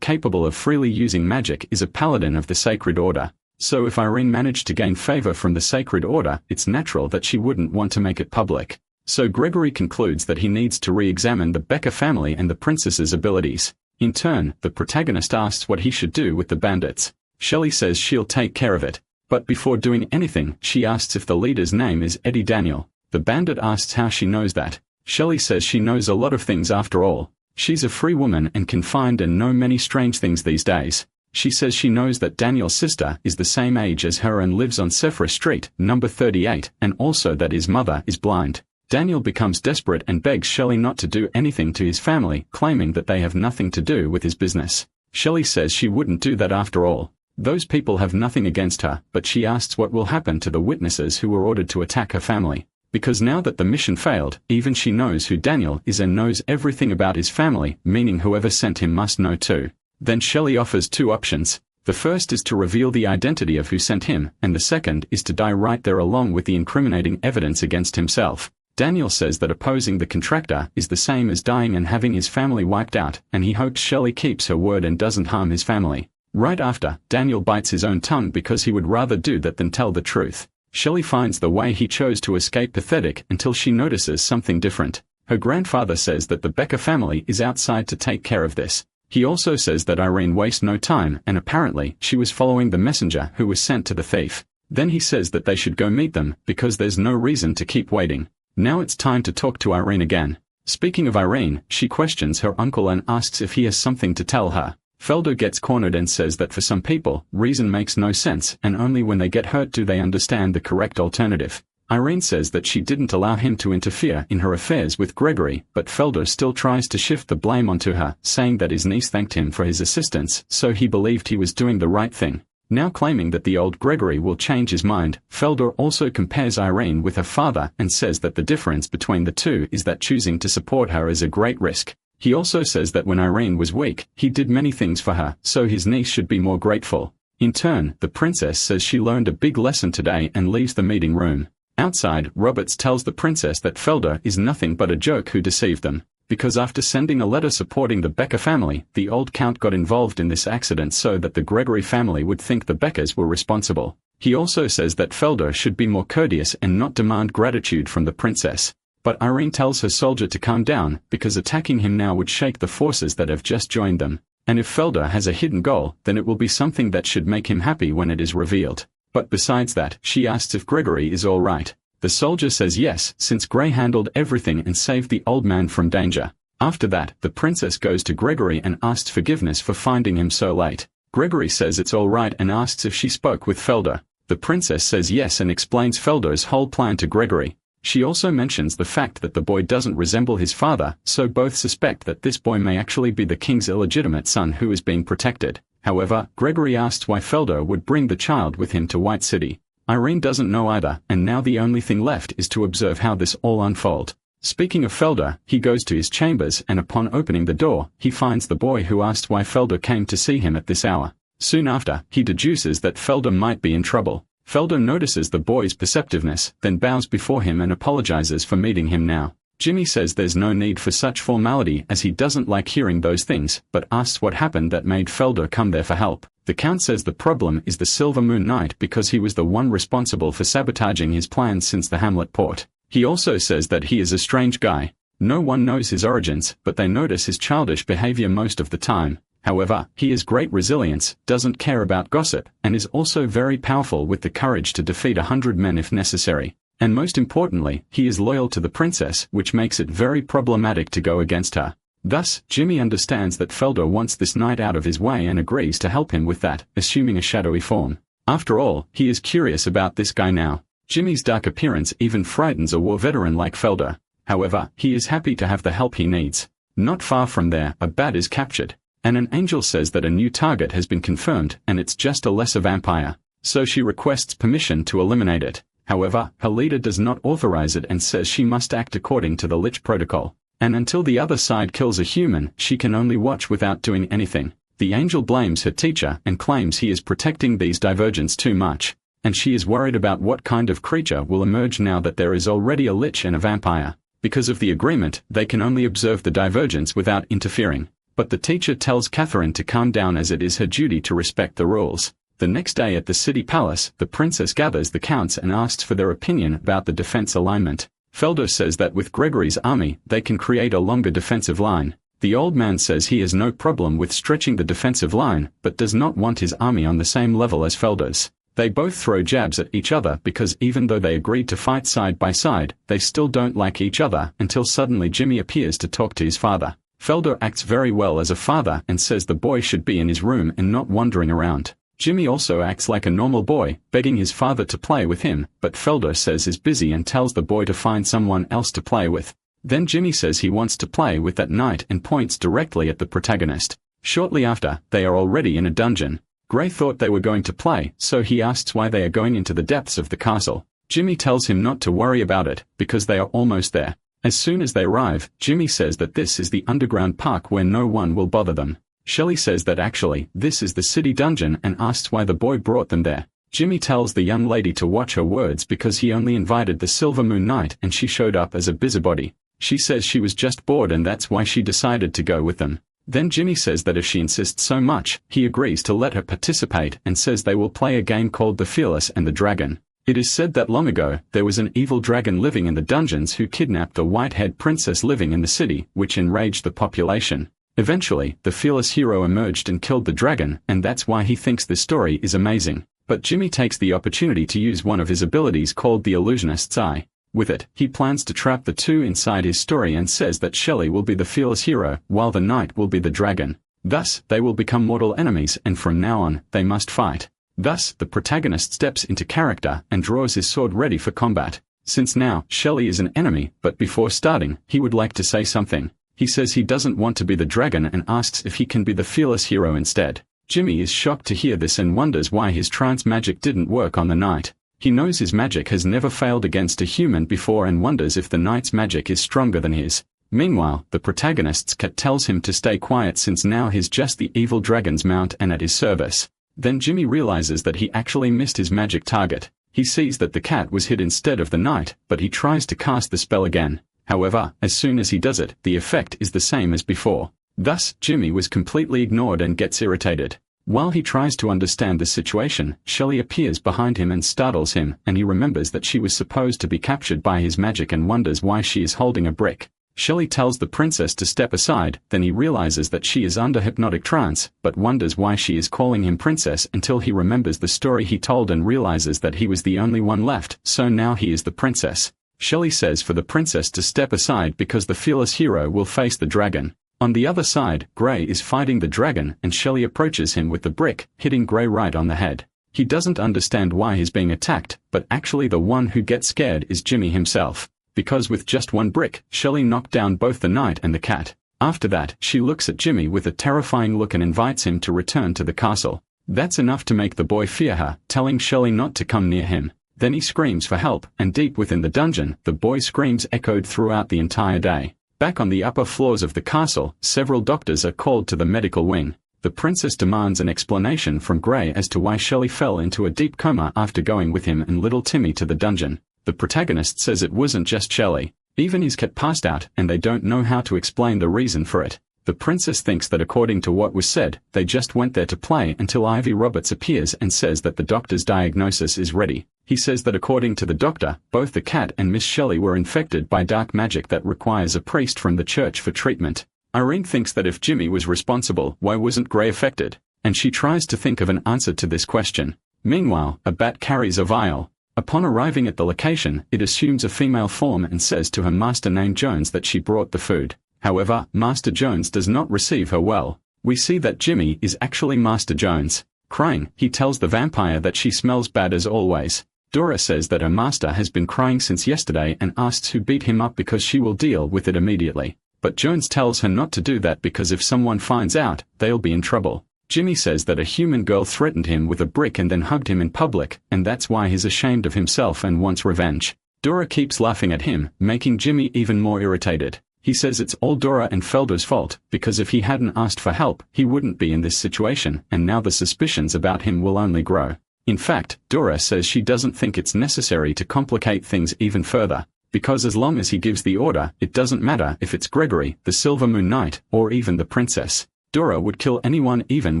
capable of freely using magic is a paladin of the Sacred Order. So if Irene managed to gain favor from the Sacred Order, it's natural that she wouldn't want to make it public. So Gregory concludes that he needs to re-examine the Becker family and the princess's abilities. In turn, the protagonist asks what he should do with the bandits. Shelley says she'll take care of it. But before doing anything, she asks if the leader's name is Eddie Daniel. The bandit asks how she knows that. Shelley says she knows a lot of things after all. She's a free woman and can find and know many strange things these days. She says she knows that Daniel's sister is the same age as her and lives on Sephora Street, number 38, and also that his mother is blind. Daniel becomes desperate and begs Shelley not to do anything to his family, claiming that they have nothing to do with his business. Shelley says she wouldn't do that after all. Those people have nothing against her, but she asks what will happen to the witnesses who were ordered to attack her family. Because now that the mission failed, even she knows who Daniel is and knows everything about his family, meaning whoever sent him must know too. Then Shelley offers two options. The first is to reveal the identity of who sent him, and the second is to die right there along with the incriminating evidence against himself. Daniel says that opposing the contractor is the same as dying and having his family wiped out, and he hopes Shelley keeps her word and doesn't harm his family. Right after, Daniel bites his own tongue because he would rather do that than tell the truth. Shelley finds the way he chose to escape pathetic until she notices something different. Her grandfather says that the Becker family is outside to take care of this. He also says that Irene wastes no time and apparently she was following the messenger who was sent to the thief. Then he says that they should go meet them because there's no reason to keep waiting. Now it's time to talk to Irene again. Speaking of Irene, she questions her uncle and asks if he has something to tell her. Felder gets cornered and says that for some people, reason makes no sense and only when they get hurt do they understand the correct alternative. Irene says that she didn't allow him to interfere in her affairs with Gregory, but Felder still tries to shift the blame onto her, saying that his niece thanked him for his assistance, so he believed he was doing the right thing. Now claiming that the old Gregory will change his mind, Felder also compares Irene with her father and says that the difference between the two is that choosing to support her is a great risk. He also says that when Irene was weak, he did many things for her, so his niece should be more grateful. In turn, the princess says she learned a big lesson today and leaves the meeting room. Outside, Roberts tells the princess that Felder is nothing but a joke who deceived them. Because after sending a letter supporting the Becker family, the old count got involved in this accident so that the Gregory family would think the Beckers were responsible. He also says that Felder should be more courteous and not demand gratitude from the princess. But Irene tells her soldier to calm down, because attacking him now would shake the forces that have just joined them. And if Felder has a hidden goal, then it will be something that should make him happy when it is revealed. But besides that, she asks if Gregory is all right. The The soldier says yes, since Grey handled everything and saved the old man from danger. After that, the princess goes to Gregory and asks forgiveness for finding him so late. Gregory says it's all right and asks if she spoke with Felder. The princess says yes and explains Felder's whole plan to Gregory. She also mentions the fact that the boy doesn't resemble his father, so both suspect that this boy may actually be the king's illegitimate son who is being protected. However, Gregory asks why Felder would bring the child with him to White City. Irene doesn't know either, and now the only thing left is to observe how this all unfolds. Speaking of Felder, he goes to his chambers and upon opening the door, he finds the boy who asked why Felder came to see him at this hour. Soon after, he deduces that Felder might be in trouble. Felder notices the boy's perceptiveness, then bows before him and apologizes for meeting him now. Jimmy says there's no need for such formality as he doesn't like hearing those things, but asks what happened that made Felder come there for help. The Count says the problem is the Silver Moon Knight because he was the one responsible for sabotaging his plans since the Hamlet port. He also says that he is a strange guy. No one knows his origins, but they notice his childish behavior most of the time. However, he has great resilience, doesn't care about gossip, and is also very powerful with the courage to defeat 100 men if necessary. And most importantly, he is loyal to the princess, which makes it very problematic to go against her. Thus, Jimmy understands that Felder wants this knight out of his way and agrees to help him with that, assuming a shadowy form. After all, he is curious about this guy now. Jimmy's dark appearance even frightens a war veteran like Felder. However, he is happy to have the help he needs. Not far from there, a bat is captured, and an angel says that a new target has been confirmed and it's just a lesser vampire. So she requests permission to eliminate it. However, her leader does not authorize it and says she must act according to the Lich protocol. And until the other side kills a human, she can only watch without doing anything. The angel blames her teacher and claims he is protecting these divergents too much. And she is worried about what kind of creature will emerge now that there is already a Lich and a vampire. Because of the agreement, they can only observe the divergence without interfering. But the teacher tells Catherine to calm down as it is her duty to respect the rules. The next day at the city palace, the princess gathers the counts and asks for their opinion about the defense alignment. Felder says that with Gregory's army, they can create a longer defensive line. The old man says he has no problem with stretching the defensive line, but does not want his army on the same level as Felder's. They both throw jabs at each other because even though they agreed to fight side by side, they still don't like each other until suddenly Jimmy appears to talk to his father. Felder acts very well as a father and says the boy should be in his room and not wandering around. Jimmy also acts like a normal boy, begging his father to play with him, but Felder says is busy and tells the boy to find someone else to play with. Then Jimmy says he wants to play with that knight and points directly at the protagonist. Shortly after, they are already in a dungeon. Grey thought they were going to play, so he asks why they are going into the depths of the castle. Jimmy tells him not to worry about it, because they are almost there. As soon as they arrive, Jimmy says that this is the underground park where no one will bother them. Shelley says that actually, this is the city dungeon and asks why the boy brought them there. Jimmy tells the young lady to watch her words because he only invited the Silver Moon Knight and she showed up as a busybody. She says she was just bored and that's why she decided to go with them. Then Jimmy says that if she insists so much, he agrees to let her participate and says they will play a game called The Fearless and the Dragon. It is said that long ago, there was an evil dragon living in the dungeons who kidnapped the white-haired princess living in the city, which enraged the population. Eventually, the fearless hero emerged and killed the dragon, and that's why he thinks this story is amazing. But Jimmy takes the opportunity to use one of his abilities called the Illusionist's Eye. With it, he plans to trap the two inside his story and says that Shelley will be the fearless hero, while the knight will be the dragon. Thus, they will become mortal enemies and from now on, they must fight. Thus, the protagonist steps into character and draws his sword ready for combat. Since now, Shelley is an enemy, but before starting, he would like to say something. He says he doesn't want to be the dragon and asks if he can be the fearless hero instead. Jimmy is shocked to hear this and wonders why his trance magic didn't work on the knight. He knows his magic has never failed against a human before and wonders if the knight's magic is stronger than his. Meanwhile, the protagonist's cat tells him to stay quiet since now he's just the evil dragon's mount and at his service. Then Jimmy realizes that he actually missed his magic target. He sees that the cat was hit instead of the knight, but he tries to cast the spell again. However, as soon as he does it, the effect is the same as before. Thus, Jimmy was completely ignored and gets irritated. While he tries to understand the situation, Shelley appears behind him and startles him, and he remembers that she was supposed to be captured by his magic and wonders why she is holding a brick. Shelley tells the princess to step aside, then he realizes that she is under hypnotic trance, but wonders why she is calling him princess until he remembers the story he told and realizes that he was the only one left, so now he is the princess. Shelley says for the princess to step aside because the fearless hero will face the dragon. On the other side, Gray is fighting the dragon and Shelley approaches him with the brick, hitting Gray right on the head. He doesn't understand why he's being attacked, but actually the one who gets scared is Jimmy himself. Because with just one brick, Shelley knocked down both the knight and the cat. After that, she looks at Jimmy with a terrifying look and invites him to return to the castle. That's enough to make the boy fear her, telling Shelley not to come near him. Then he screams for help, and deep within the dungeon, the boy's screams echoed throughout the entire day. Back on the upper floors of the castle, several doctors are called to the medical wing. The princess demands an explanation from Gray as to why Shelley fell into a deep coma after going with him and little Timmy to the dungeon. The protagonist says it wasn't just Shelley. Even his cat passed out, and they don't know how to explain the reason for it. The princess thinks that according to what was said, they just went there to play until Ivy Roberts appears and says that the doctor's diagnosis is ready. He says that according to the doctor, both the cat and Miss Shelley were infected by dark magic that requires a priest from the church for treatment. Irene thinks that if Jimmy was responsible, why wasn't Gray affected? And she tries to think of an answer to this question. Meanwhile, a bat carries a vial. Upon arriving at the location, it assumes a female form and says to her master named Jones that she brought the food. However, Master Jones does not receive her well. We see that Jimmy is actually Master Jones. Crying, he tells the vampire that she smells bad as always. Dora says that her master has been crying since yesterday and asks who beat him up because she will deal with it immediately. But Jones tells her not to do that because if someone finds out, they'll be in trouble. Jimmy says that a human girl threatened him with a brick and then hugged him in public, and that's why he's ashamed of himself and wants revenge. Dora keeps laughing at him, making Jimmy even more irritated. He says it's all Dora and Felder's fault, because if he hadn't asked for help, he wouldn't be in this situation, and now the suspicions about him will only grow. In fact, Dora says she doesn't think it's necessary to complicate things even further, because as long as he gives the order, it doesn't matter if it's Gregory, the Silver Moon Knight, or even the princess. Dora would kill anyone even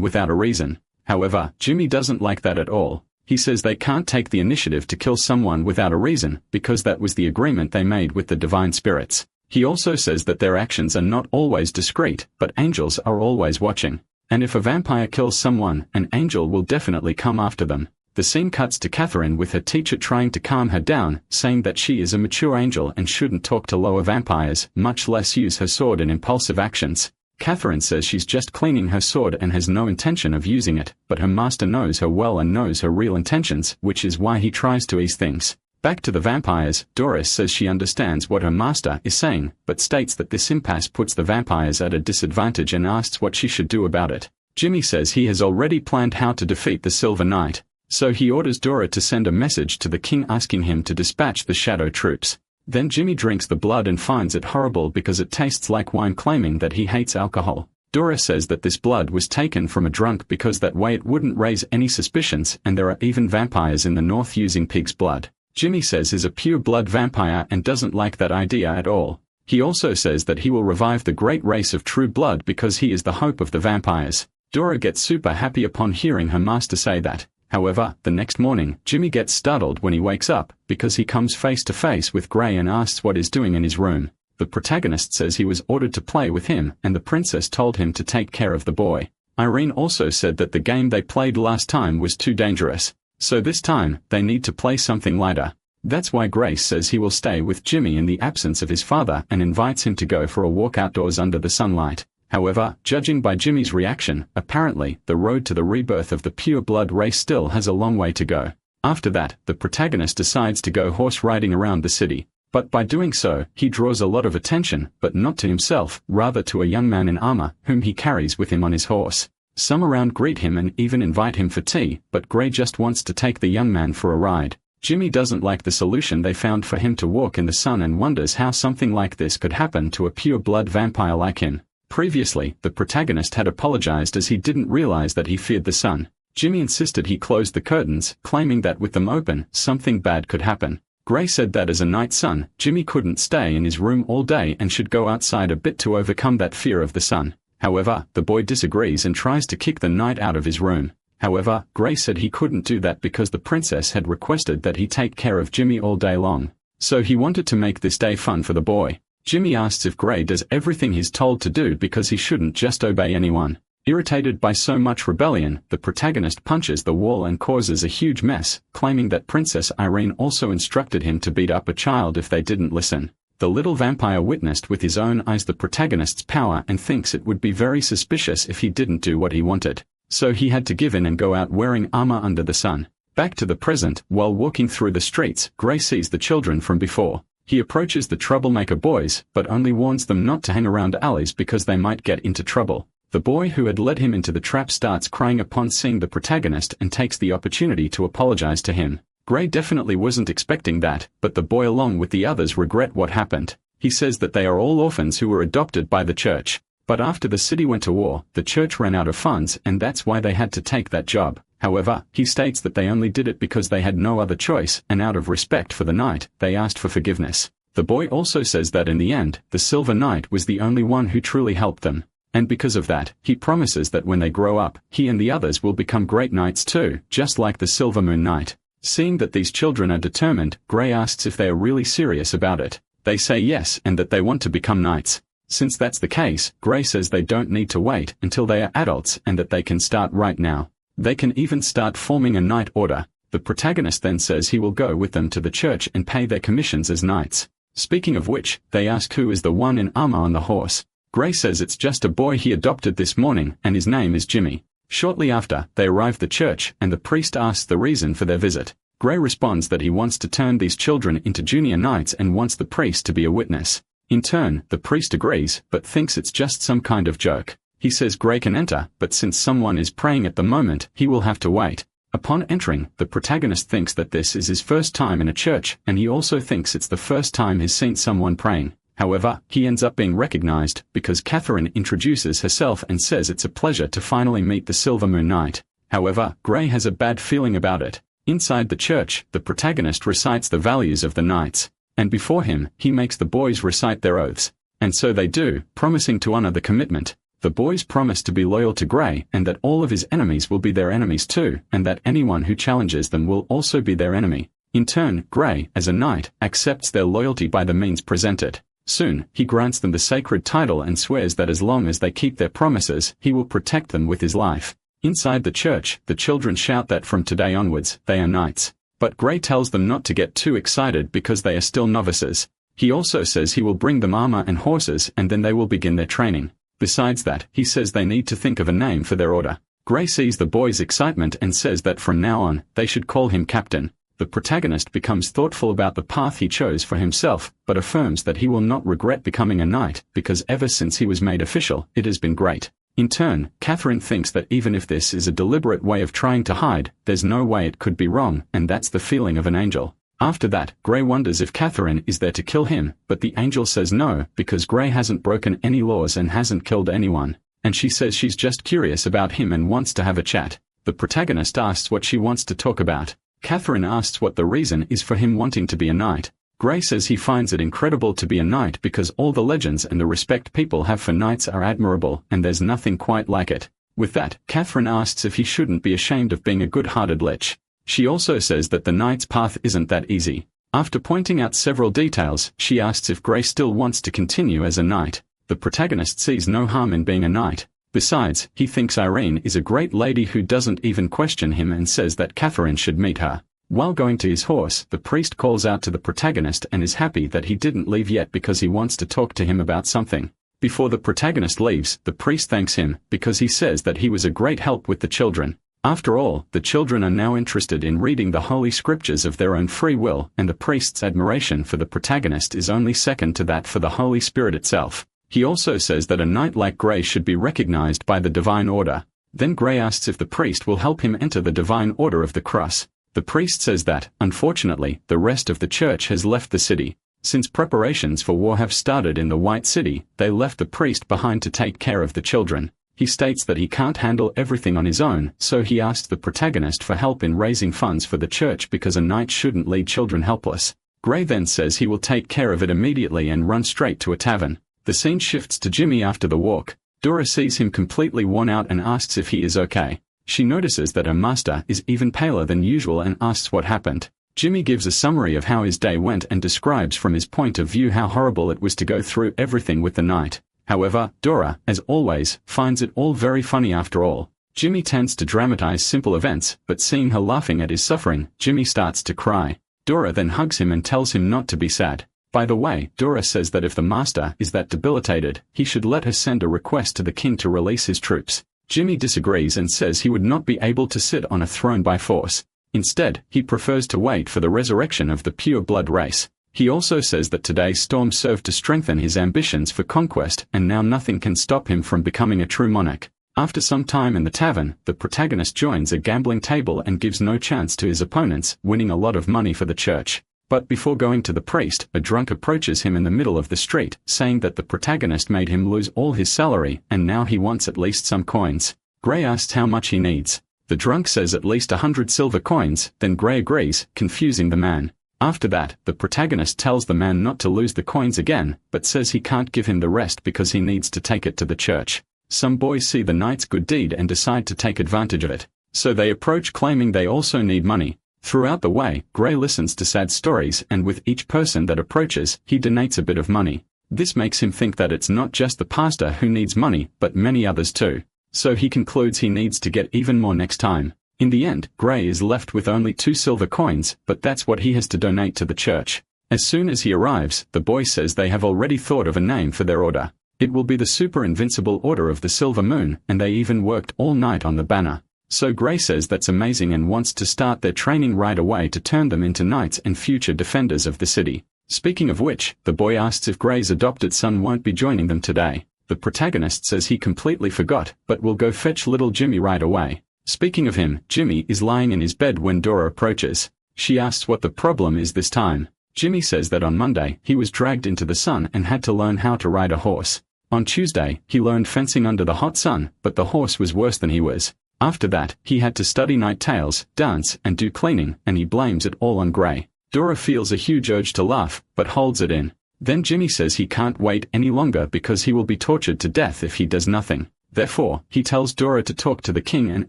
without a reason. However, Jimmy doesn't like that at all. He says they can't take the initiative to kill someone without a reason, because that was the agreement they made with the divine spirits. He also says that their actions are not always discreet, but angels are always watching. And if a vampire kills someone, an angel will definitely come after them. The scene cuts to Catherine with her teacher trying to calm her down, saying that she is a mature angel and shouldn't talk to lower vampires, much less use her sword in impulsive actions. Catherine says she's just cleaning her sword and has no intention of using it, but her master knows her well and knows her real intentions, which is why he tries to ease things. Back to the vampires, Doris says she understands what her master is saying, but states that this impasse puts the vampires at a disadvantage and asks what she should do about it. Jimmy says he has already planned how to defeat the Silver Knight, so he orders Dora to send a message to the king asking him to dispatch the shadow troops. Then Jimmy drinks the blood and finds it horrible because it tastes like wine, claiming that he hates alcohol. Dora says that this blood was taken from a drunk because that way it wouldn't raise any suspicions, and there are even vampires in the north using pig's blood. Jimmy says he's a pure blood vampire and doesn't like that idea at all. He also says that he will revive the great race of true blood because he is the hope of the vampires. Dora gets super happy upon hearing her master say that. However, the next morning, Jimmy gets startled when he wakes up, because he comes face to face with Gray and asks what he's doing in his room. The protagonist says he was ordered to play with him, and the princess told him to take care of the boy. Irene also said that the game they played last time was too dangerous, so this time, they need to play something lighter. That's why Grace says he will stay with Jimmy in the absence of his father and invites him to go for a walk outdoors under the sunlight. However, judging by Jimmy's reaction, apparently, the road to the rebirth of the pure blood race still has a long way to go. After that, the protagonist decides to go horse riding around the city. But by doing so, he draws a lot of attention, but not to himself, rather to a young man in armor, whom he carries with him on his horse. Some around greet him and even invite him for tea, but Gray just wants to take the young man for a ride. Jimmy doesn't like the solution they found for him to walk in the sun and wonders how something like this could happen to a pure blood vampire like him. Previously, the protagonist had apologized as he didn't realize that he feared the sun. Jimmy insisted he closed the curtains, claiming that with them open, something bad could happen. Gray said that as a night sun, Jimmy couldn't stay in his room all day and should go outside a bit to overcome that fear of the sun. However, the boy disagrees and tries to kick the knight out of his room. However, Gray said he couldn't do that because the princess had requested that he take care of Jimmy all day long. So he wanted to make this day fun for the boy. Jimmy asks if Gray does everything he's told to do because he shouldn't just obey anyone. Irritated by so much rebellion, the protagonist punches the wall and causes a huge mess, claiming that Princess Irene also instructed him to beat up a child if they didn't listen. The little vampire witnessed with his own eyes the protagonist's power and thinks it would be very suspicious if he didn't do what he wanted. So he had to give in and go out wearing armor under the sun. Back to the present, while walking through the streets, Gray sees the children from before. He approaches the troublemaker boys, but only warns them not to hang around alleys because they might get into trouble. The boy who had led him into the trap starts crying upon seeing the protagonist and takes the opportunity to apologize to him. Gray definitely wasn't expecting that, but the boy along with the others regret what happened. He says that they are all orphans who were adopted by the church. But after the city went to war, the church ran out of funds and that's why they had to take that job. However, he states that they only did it because they had no other choice, and out of respect for the knight, they asked for forgiveness. The boy also says that in the end, the Silver Knight was the only one who truly helped them. And because of that, he promises that when they grow up, he and the others will become great knights too, just like the Silver Moon Knight. Seeing that these children are determined, Gray asks if they are really serious about it. They say yes and that they want to become knights. Since that's the case, Gray says they don't need to wait until they are adults and that they can start right now. They can even start forming a knight order. The protagonist then says he will go with them to the church and pay their commissions as knights. Speaking of which, they ask who is the one in armor on the horse. Gray says it's just a boy he adopted this morning and his name is Jimmy. Shortly after, they arrive at the church and the priest asks the reason for their visit. Gray responds that he wants to turn these children into junior knights and wants the priest to be a witness. In turn, the priest agrees but thinks it's just some kind of joke. He says Gray can enter, but since someone is praying at the moment, he will have to wait. Upon entering, the protagonist thinks that this is his first time in a church and he also thinks it's the first time he's seen someone praying. However, he ends up being recognized because Catherine introduces herself and says it's a pleasure to finally meet the Silver Moon Knight. However, Gray has a bad feeling about it. Inside the church, the protagonist recites the values of the knights. And before him, he makes the boys recite their oaths. And so they do, promising to honor the commitment. The boys promise to be loyal to Gray and that all of his enemies will be their enemies too, and that anyone who challenges them will also be their enemy. In turn, Gray, as a knight, accepts their loyalty by the means presented. Soon, he grants them the sacred title and swears that as long as they keep their promises, he will protect them with his life. Inside the church, the children shout that from today onwards, they are knights. But Gray tells them not to get too excited because they are still novices. He also says he will bring them armor and horses and then they will begin their training. Besides that, he says they need to think of a name for their order. Gray sees the boys' excitement and says that from now on, they should call him Captain. The protagonist becomes thoughtful about the path he chose for himself, but affirms that he will not regret becoming a knight because ever since he was made official, it has been great. In turn, Catherine thinks that even if this is a deliberate way of trying to hide, there's no way it could be wrong, and that's the feeling of an angel. After that, Gray wonders if Catherine is there to kill him, but the angel says no, because Gray hasn't broken any laws and hasn't killed anyone. And she says she's just curious about him and wants to have a chat. The protagonist asks what she wants to talk about. Catherine asks what the reason is for him wanting to be a knight. Gray says he finds it incredible to be a knight because all the legends and the respect people have for knights are admirable and there's nothing quite like it. With that, Catherine asks if he shouldn't be ashamed of being a good-hearted lich. She also says that the knight's path isn't that easy. After pointing out several details, she asks if Gray still wants to continue as a knight. The protagonist sees no harm in being a knight. Besides, he thinks Irene is a great lady who doesn't even question him and says that Catherine should meet her. While going to his horse, the priest calls out to the protagonist and is happy that he didn't leave yet because he wants to talk to him about something. Before the protagonist leaves, the priest thanks him because he says that he was a great help with the children. After all, the children are now interested in reading the holy scriptures of their own free will, and the priest's admiration for the protagonist is only second to that for the Holy Spirit itself. He also says that a knight like Gray should be recognized by the divine order. Then Gray asks if the priest will help him enter the divine order of the cross. The priest says that, unfortunately, the rest of the church has left the city. Since preparations for war have started in the White City, they left the priest behind to take care of the children. He states that he can't handle everything on his own, so he asks the protagonist for help in raising funds for the church because a knight shouldn't leave children helpless. Gray then says he will take care of it immediately and run straight to a tavern. The scene shifts to Jimmy after the walk. Dora sees him completely worn out and asks if he is okay. She notices that her master is even paler than usual and asks what happened. Jimmy gives a summary of how his day went and describes from his point of view how horrible it was to go through everything with the knight. However, Dora, as always, finds it all very funny after all. Jimmy tends to dramatize simple events, but seeing her laughing at his suffering, Jimmy starts to cry. Dora then hugs him and tells him not to be sad. By the way, Dora says that if the master is that debilitated, he should let her send a request to the king to release his troops. Jimmy disagrees and says he would not be able to sit on a throne by force. Instead, he prefers to wait for the resurrection of the pure blood race. He also says that today's storm served to strengthen his ambitions for conquest, and now nothing can stop him from becoming a true monarch. After some time in the tavern, the protagonist joins a gambling table and gives no chance to his opponents, winning a lot of money for the church. But before going to the priest, a drunk approaches him in the middle of the street, saying that the protagonist made him lose all his salary, and now he wants at least some coins. Gray asks how much he needs. The drunk says at least 100 silver coins, then Gray agrees, confusing the man. After that, the protagonist tells the man not to lose the coins again, but says he can't give him the rest because he needs to take it to the church. Some boys see the knight's good deed and decide to take advantage of it. So they approach claiming they also need money. Throughout the way, Gray listens to sad stories, and with each person that approaches, he donates a bit of money. This makes him think that it's not just the pastor who needs money, but many others too. So he concludes he needs to get even more next time. In the end, Gray is left with only 2 silver coins, but that's what he has to donate to the church. As soon as he arrives, the boy says they have already thought of a name for their order. It will be the Super Invincible Order of the Silver Moon, and they even worked all night on the banner. So Gray says that's amazing and wants to start their training right away to turn them into knights and future defenders of the city. Speaking of which, the boy asks if Gray's adopted son won't be joining them today. The protagonist says he completely forgot, but will go fetch little Jimmy right away. Speaking of him, Jimmy is lying in his bed when Dora approaches. She asks what the problem is this time. Jimmy says that on Monday, he was dragged into the sun and had to learn how to ride a horse. On Tuesday, he learned fencing under the hot sun, but the horse was worse than he was. After that, he had to study night tales, dance, and do cleaning, and he blames it all on Gray. Dora feels a huge urge to laugh, but holds it in. Then Jimmy says he can't wait any longer because he will be tortured to death if he does nothing. Therefore, he tells Dora to talk to the king and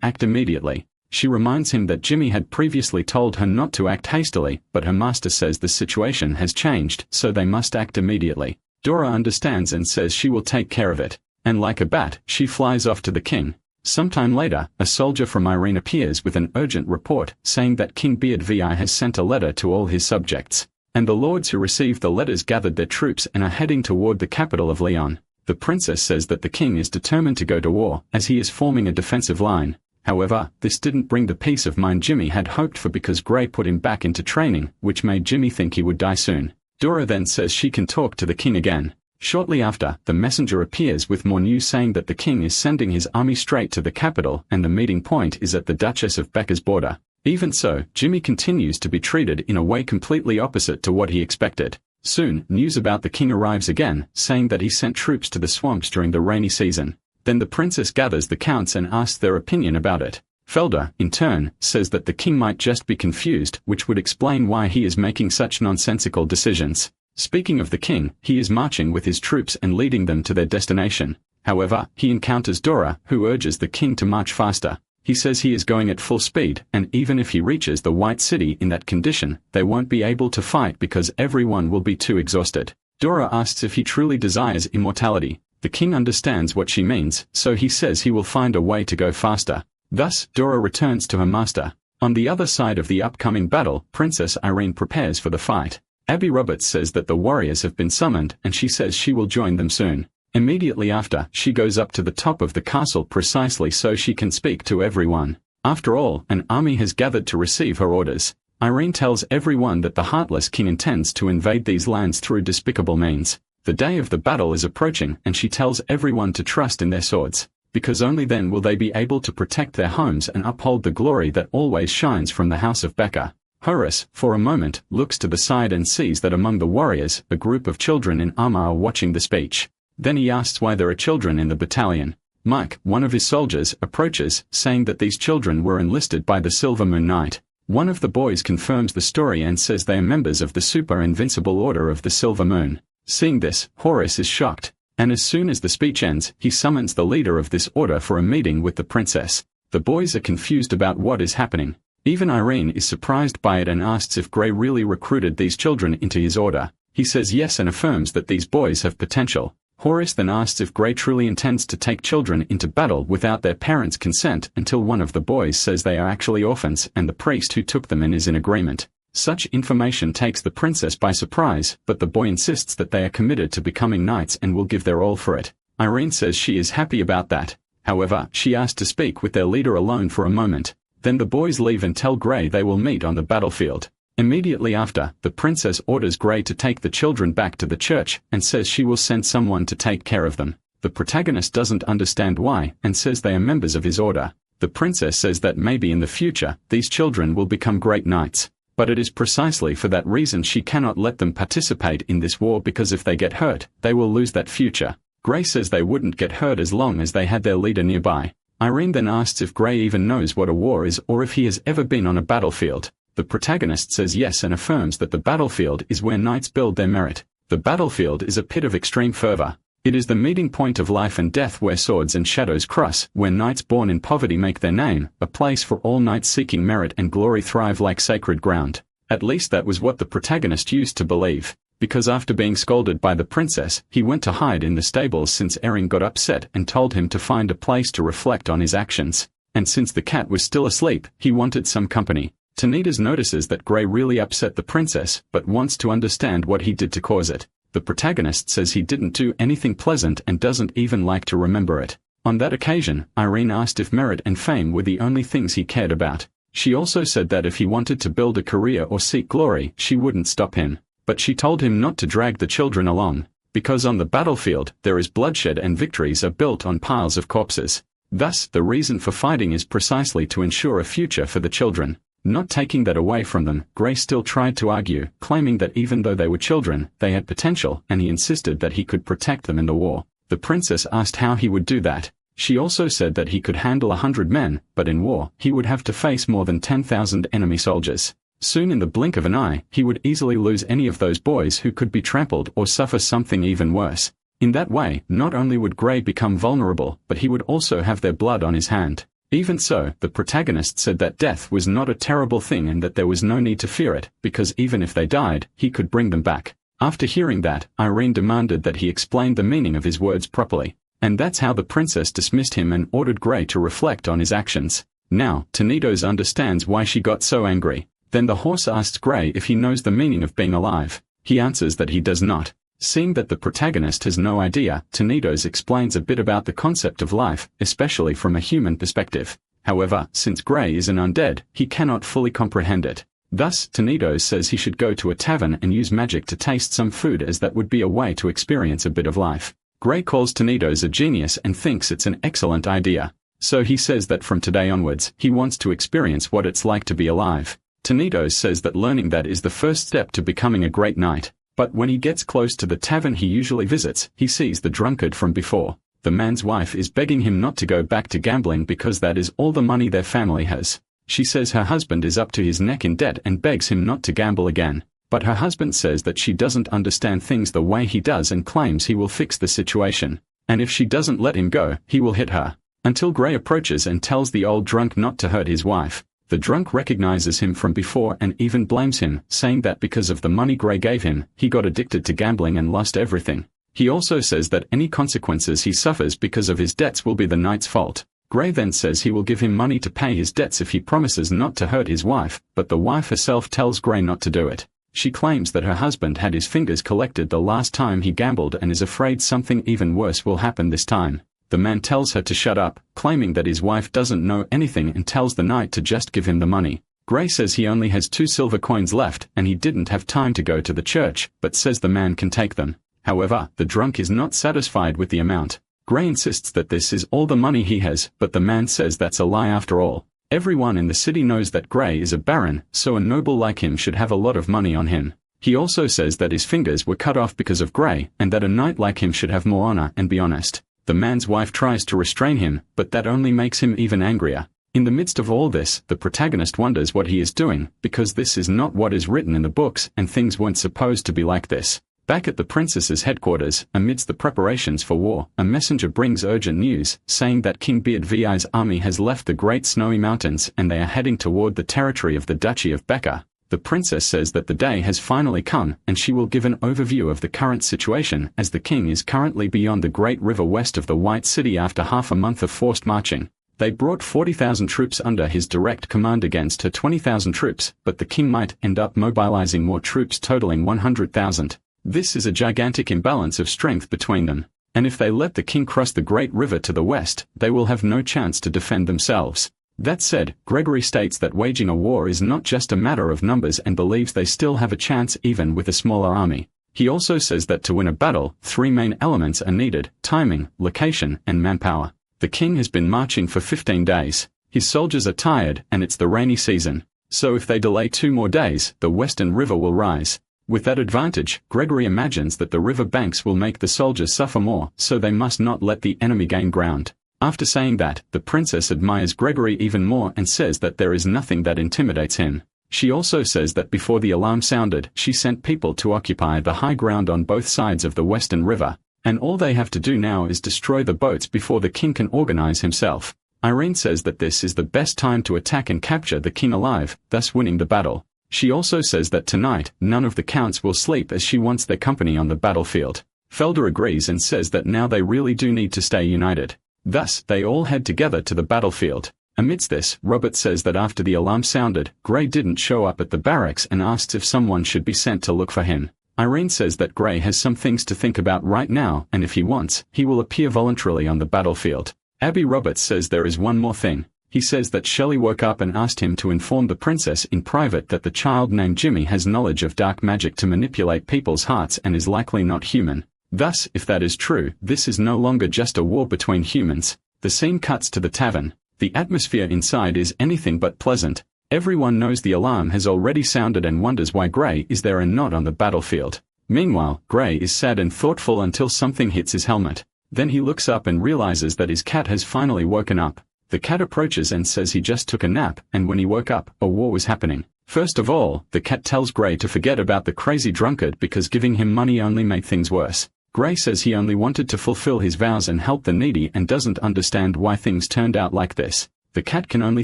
act immediately. She reminds him that Jimmy had previously told her not to act hastily, but her master says the situation has changed, so they must act immediately. Dora understands and says she will take care of it. And like a bat, she flies off to the king. Sometime later, a soldier from Irene appears with an urgent report, saying that King Beard VI has sent a letter to all his subjects. And the lords who received the letters gathered their troops and are heading toward the capital of Leon. The princess says that the king is determined to go to war, as he is forming a defensive line. However, this didn't bring the peace of mind Jimmy had hoped for because Gray put him back into training, which made Jimmy think he would die soon. Dora then says she can talk to the king again. Shortly after, the messenger appears with more news saying that the king is sending his army straight to the capital and the meeting point is at the Duchess of Becca's border. Even so, Jimmy continues to be treated in a way completely opposite to what he expected. Soon, news about the king arrives again, saying that he sent troops to the swamps during the rainy season. Then the princess gathers the counts and asks their opinion about it. Felder, in turn, says that the king might just be confused, which would explain why he is making such nonsensical decisions. Speaking of the king, he is marching with his troops and leading them to their destination. However, he encounters Dora, who urges the king to march faster. He says he is going at full speed, and even if he reaches the White City in that condition, they won't be able to fight because everyone will be too exhausted. Dora asks if he truly desires immortality. The king understands what she means, so he says he will find a way to go faster. Thus, Dora returns to her master. On the other side of the upcoming battle, Princess Irene prepares for the fight. Abby Roberts says that the warriors have been summoned, and she says she will join them soon. Immediately after, she goes up to the top of the castle precisely so she can speak to everyone. After all, an army has gathered to receive her orders. Irene tells everyone that the Heartless King intends to invade these lands through despicable means. The day of the battle is approaching, and she tells everyone to trust in their swords, because only then will they be able to protect their homes and uphold the glory that always shines from the House of Becca. Horus, for a moment, looks to the side and sees that among the warriors, a group of children in armor are watching the speech. Then he asks why there are children in the battalion. Mike, one of his soldiers, approaches, saying that these children were enlisted by the Silver Moon Knight. One of the boys confirms the story and says they are members of the Super Invincible Order of the Silver Moon. Seeing this, Horus is shocked, and as soon as the speech ends, he summons the leader of this order for a meeting with the princess. The boys are confused about what is happening. Even Irene is surprised by it and asks if Gray really recruited these children into his order. He says yes and affirms that these boys have potential. Horace then asks if Gray truly intends to take children into battle without their parents' consent until one of the boys says they are actually orphans and the priest who took them in is in agreement. Such information takes the princess by surprise, but the boy insists that they are committed to becoming knights and will give their all for it. Irene says she is happy about that. However, she asks to speak with their leader alone for a moment. Then the boys leave and tell Gray they will meet on the battlefield. Immediately after, the princess orders Gray to take the children back to the church and says she will send someone to take care of them. The protagonist doesn't understand why and says they are members of his order. The princess says that maybe in the future, these children will become great knights. But it is precisely for that reason she cannot let them participate in this war because if they get hurt, they will lose that future. Gray says they wouldn't get hurt as long as they had their leader nearby. Irene then asks if Gray even knows what a war is or if he has ever been on a battlefield. The protagonist says yes and affirms that the battlefield is where knights build their merit. The battlefield is a pit of extreme fervor. It is the meeting point of life and death where swords and shadows cross, where knights born in poverty make their name, a place for all knights seeking merit and glory thrive like sacred ground. At least that was what the protagonist used to believe. Because after being scolded by the princess, he went to hide in the stables since Erin got upset and told him to find a place to reflect on his actions. And since the cat was still asleep, he wanted some company. Tanitas notices that Gray really upset the princess, but wants to understand what he did to cause it. The protagonist says he didn't do anything pleasant and doesn't even like to remember it. On that occasion, Irene asked if merit and fame were the only things he cared about. She also said that if he wanted to build a career or seek glory, she wouldn't stop him. But she told him not to drag the children along, because on the battlefield, there is bloodshed and victories are built on piles of corpses. Thus, the reason for fighting is precisely to ensure a future for the children. Not taking that away from them, Gray still tried to argue, claiming that even though they were children, they had potential, and he insisted that he could protect them in the war. The princess asked how he would do that. She also said that he could handle 100 men, but in war, he would have to face more than 10,000 enemy soldiers. Soon in the blink of an eye, he would easily lose any of those boys who could be trampled or suffer something even worse. In that way, not only would Gray become vulnerable, but he would also have their blood on his hand. Even so, the protagonist said that death was not a terrible thing and that there was no need to fear it, because even if they died, he could bring them back. After hearing that, Irene demanded that he explain the meaning of his words properly. And that's how the princess dismissed him and ordered Gray to reflect on his actions. Now, Tanitos understands why she got so angry. Then the horse asks Gray if he knows the meaning of being alive. He answers that he does not. Seeing that the protagonist has no idea, Tanitos explains a bit about the concept of life, especially from a human perspective. However, since Gray is an undead, he cannot fully comprehend it. Thus, Tanitos says he should go to a tavern and use magic to taste some food as that would be a way to experience a bit of life. Gray calls Tanitos a genius and thinks it's an excellent idea. So he says that from today onwards, he wants to experience what it's like to be alive. Tanitos says that learning that is the first step to becoming a great knight. But when he gets close to the tavern he usually visits, he sees the drunkard from before. The man's wife is begging him not to go back to gambling because that is all the money their family has. She says her husband is up to his neck in debt and begs him not to gamble again. But her husband says that she doesn't understand things the way he does and claims he will fix the situation. And if she doesn't let him go, he will hit her. Until Gray approaches and tells the old drunk not to hurt his wife. The drunk recognizes him from before and even blames him, saying that because of the money Gray gave him, he got addicted to gambling and lost everything. He also says that any consequences he suffers because of his debts will be the knight's fault. Gray then says he will give him money to pay his debts if he promises not to hurt his wife, but the wife herself tells Gray not to do it. She claims that her husband had his fingers collected the last time he gambled and is afraid something even worse will happen this time. The man tells her to shut up, claiming that his wife doesn't know anything and tells the knight to just give him the money. Gray says he only has 2 silver coins left and he didn't have time to go to the church, but says the man can take them. However, the drunk is not satisfied with the amount. Gray insists that this is all the money he has, but the man says that's a lie after all. Everyone in the city knows that Gray is a baron, so a noble like him should have a lot of money on him. He also says that his fingers were cut off because of Gray, and that a knight like him should have more honor and be honest. The man's wife tries to restrain him, but that only makes him even angrier. In the midst of all this, the protagonist wonders what he is doing, because this is not what is written in the books and things weren't supposed to be like this. Back at the princess's headquarters, amidst the preparations for war, a messenger brings urgent news, saying that King Beard VI's army has left the Great Snowy Mountains and they are heading toward the territory of the Duchy of Becker. The princess says that the day has finally come, and she will give an overview of the current situation, as the king is currently beyond the Great River west of the White City after half a month of forced marching. They brought 40,000 troops under his direct command against her 20,000 troops, but the king might end up mobilizing more troops totaling 100,000. This is a gigantic imbalance of strength between them, and if they let the king cross the Great River to the west, they will have no chance to defend themselves. That said, Gregory states that waging a war is not just a matter of numbers and believes they still have a chance even with a smaller army. He also says that to win a battle, 3 main elements are needed: timing, location, and manpower. The king has been marching for 15 days. His soldiers are tired, and it's the rainy season. So if they delay 2 more days, the western river will rise. With that advantage, Gregory imagines that the river banks will make the soldiers suffer more, so they must not let the enemy gain ground. After saying that, the princess admires Gregory even more and says that there is nothing that intimidates him. She also says that before the alarm sounded, she sent people to occupy the high ground on both sides of the western river, and all they have to do now is destroy the boats before the king can organize himself. Irene says that this is the best time to attack and capture the king alive, thus winning the battle. She also says that tonight, none of the counts will sleep as she wants their company on the battlefield. Felder agrees and says that now they really do need to stay united. Thus, they all head together to the battlefield. Amidst this, Robert says that after the alarm sounded, Gray didn't show up at the barracks and asks if someone should be sent to look for him. Irene says that Gray has some things to think about right now, and if he wants, he will appear voluntarily on the battlefield. Abby Roberts says there is one more thing. He says that Shelley woke up and asked him to inform the princess in private that the child named Jimmy has knowledge of dark magic to manipulate people's hearts and is likely not human. Thus, if that is true, this is no longer just a war between humans. The scene cuts to the tavern. The atmosphere inside is anything but pleasant. Everyone knows the alarm has already sounded and wonders why Gray is there and not on the battlefield. Meanwhile, Gray is sad and thoughtful until something hits his helmet. Then he looks up and realizes that his cat has finally woken up. The cat approaches and says he just took a nap, and when he woke up, a war was happening. First of all, the cat tells Gray to forget about the crazy drunkard because giving him money only made things worse. Gray says he only wanted to fulfill his vows and help the needy and doesn't understand why things turned out like this. The cat can only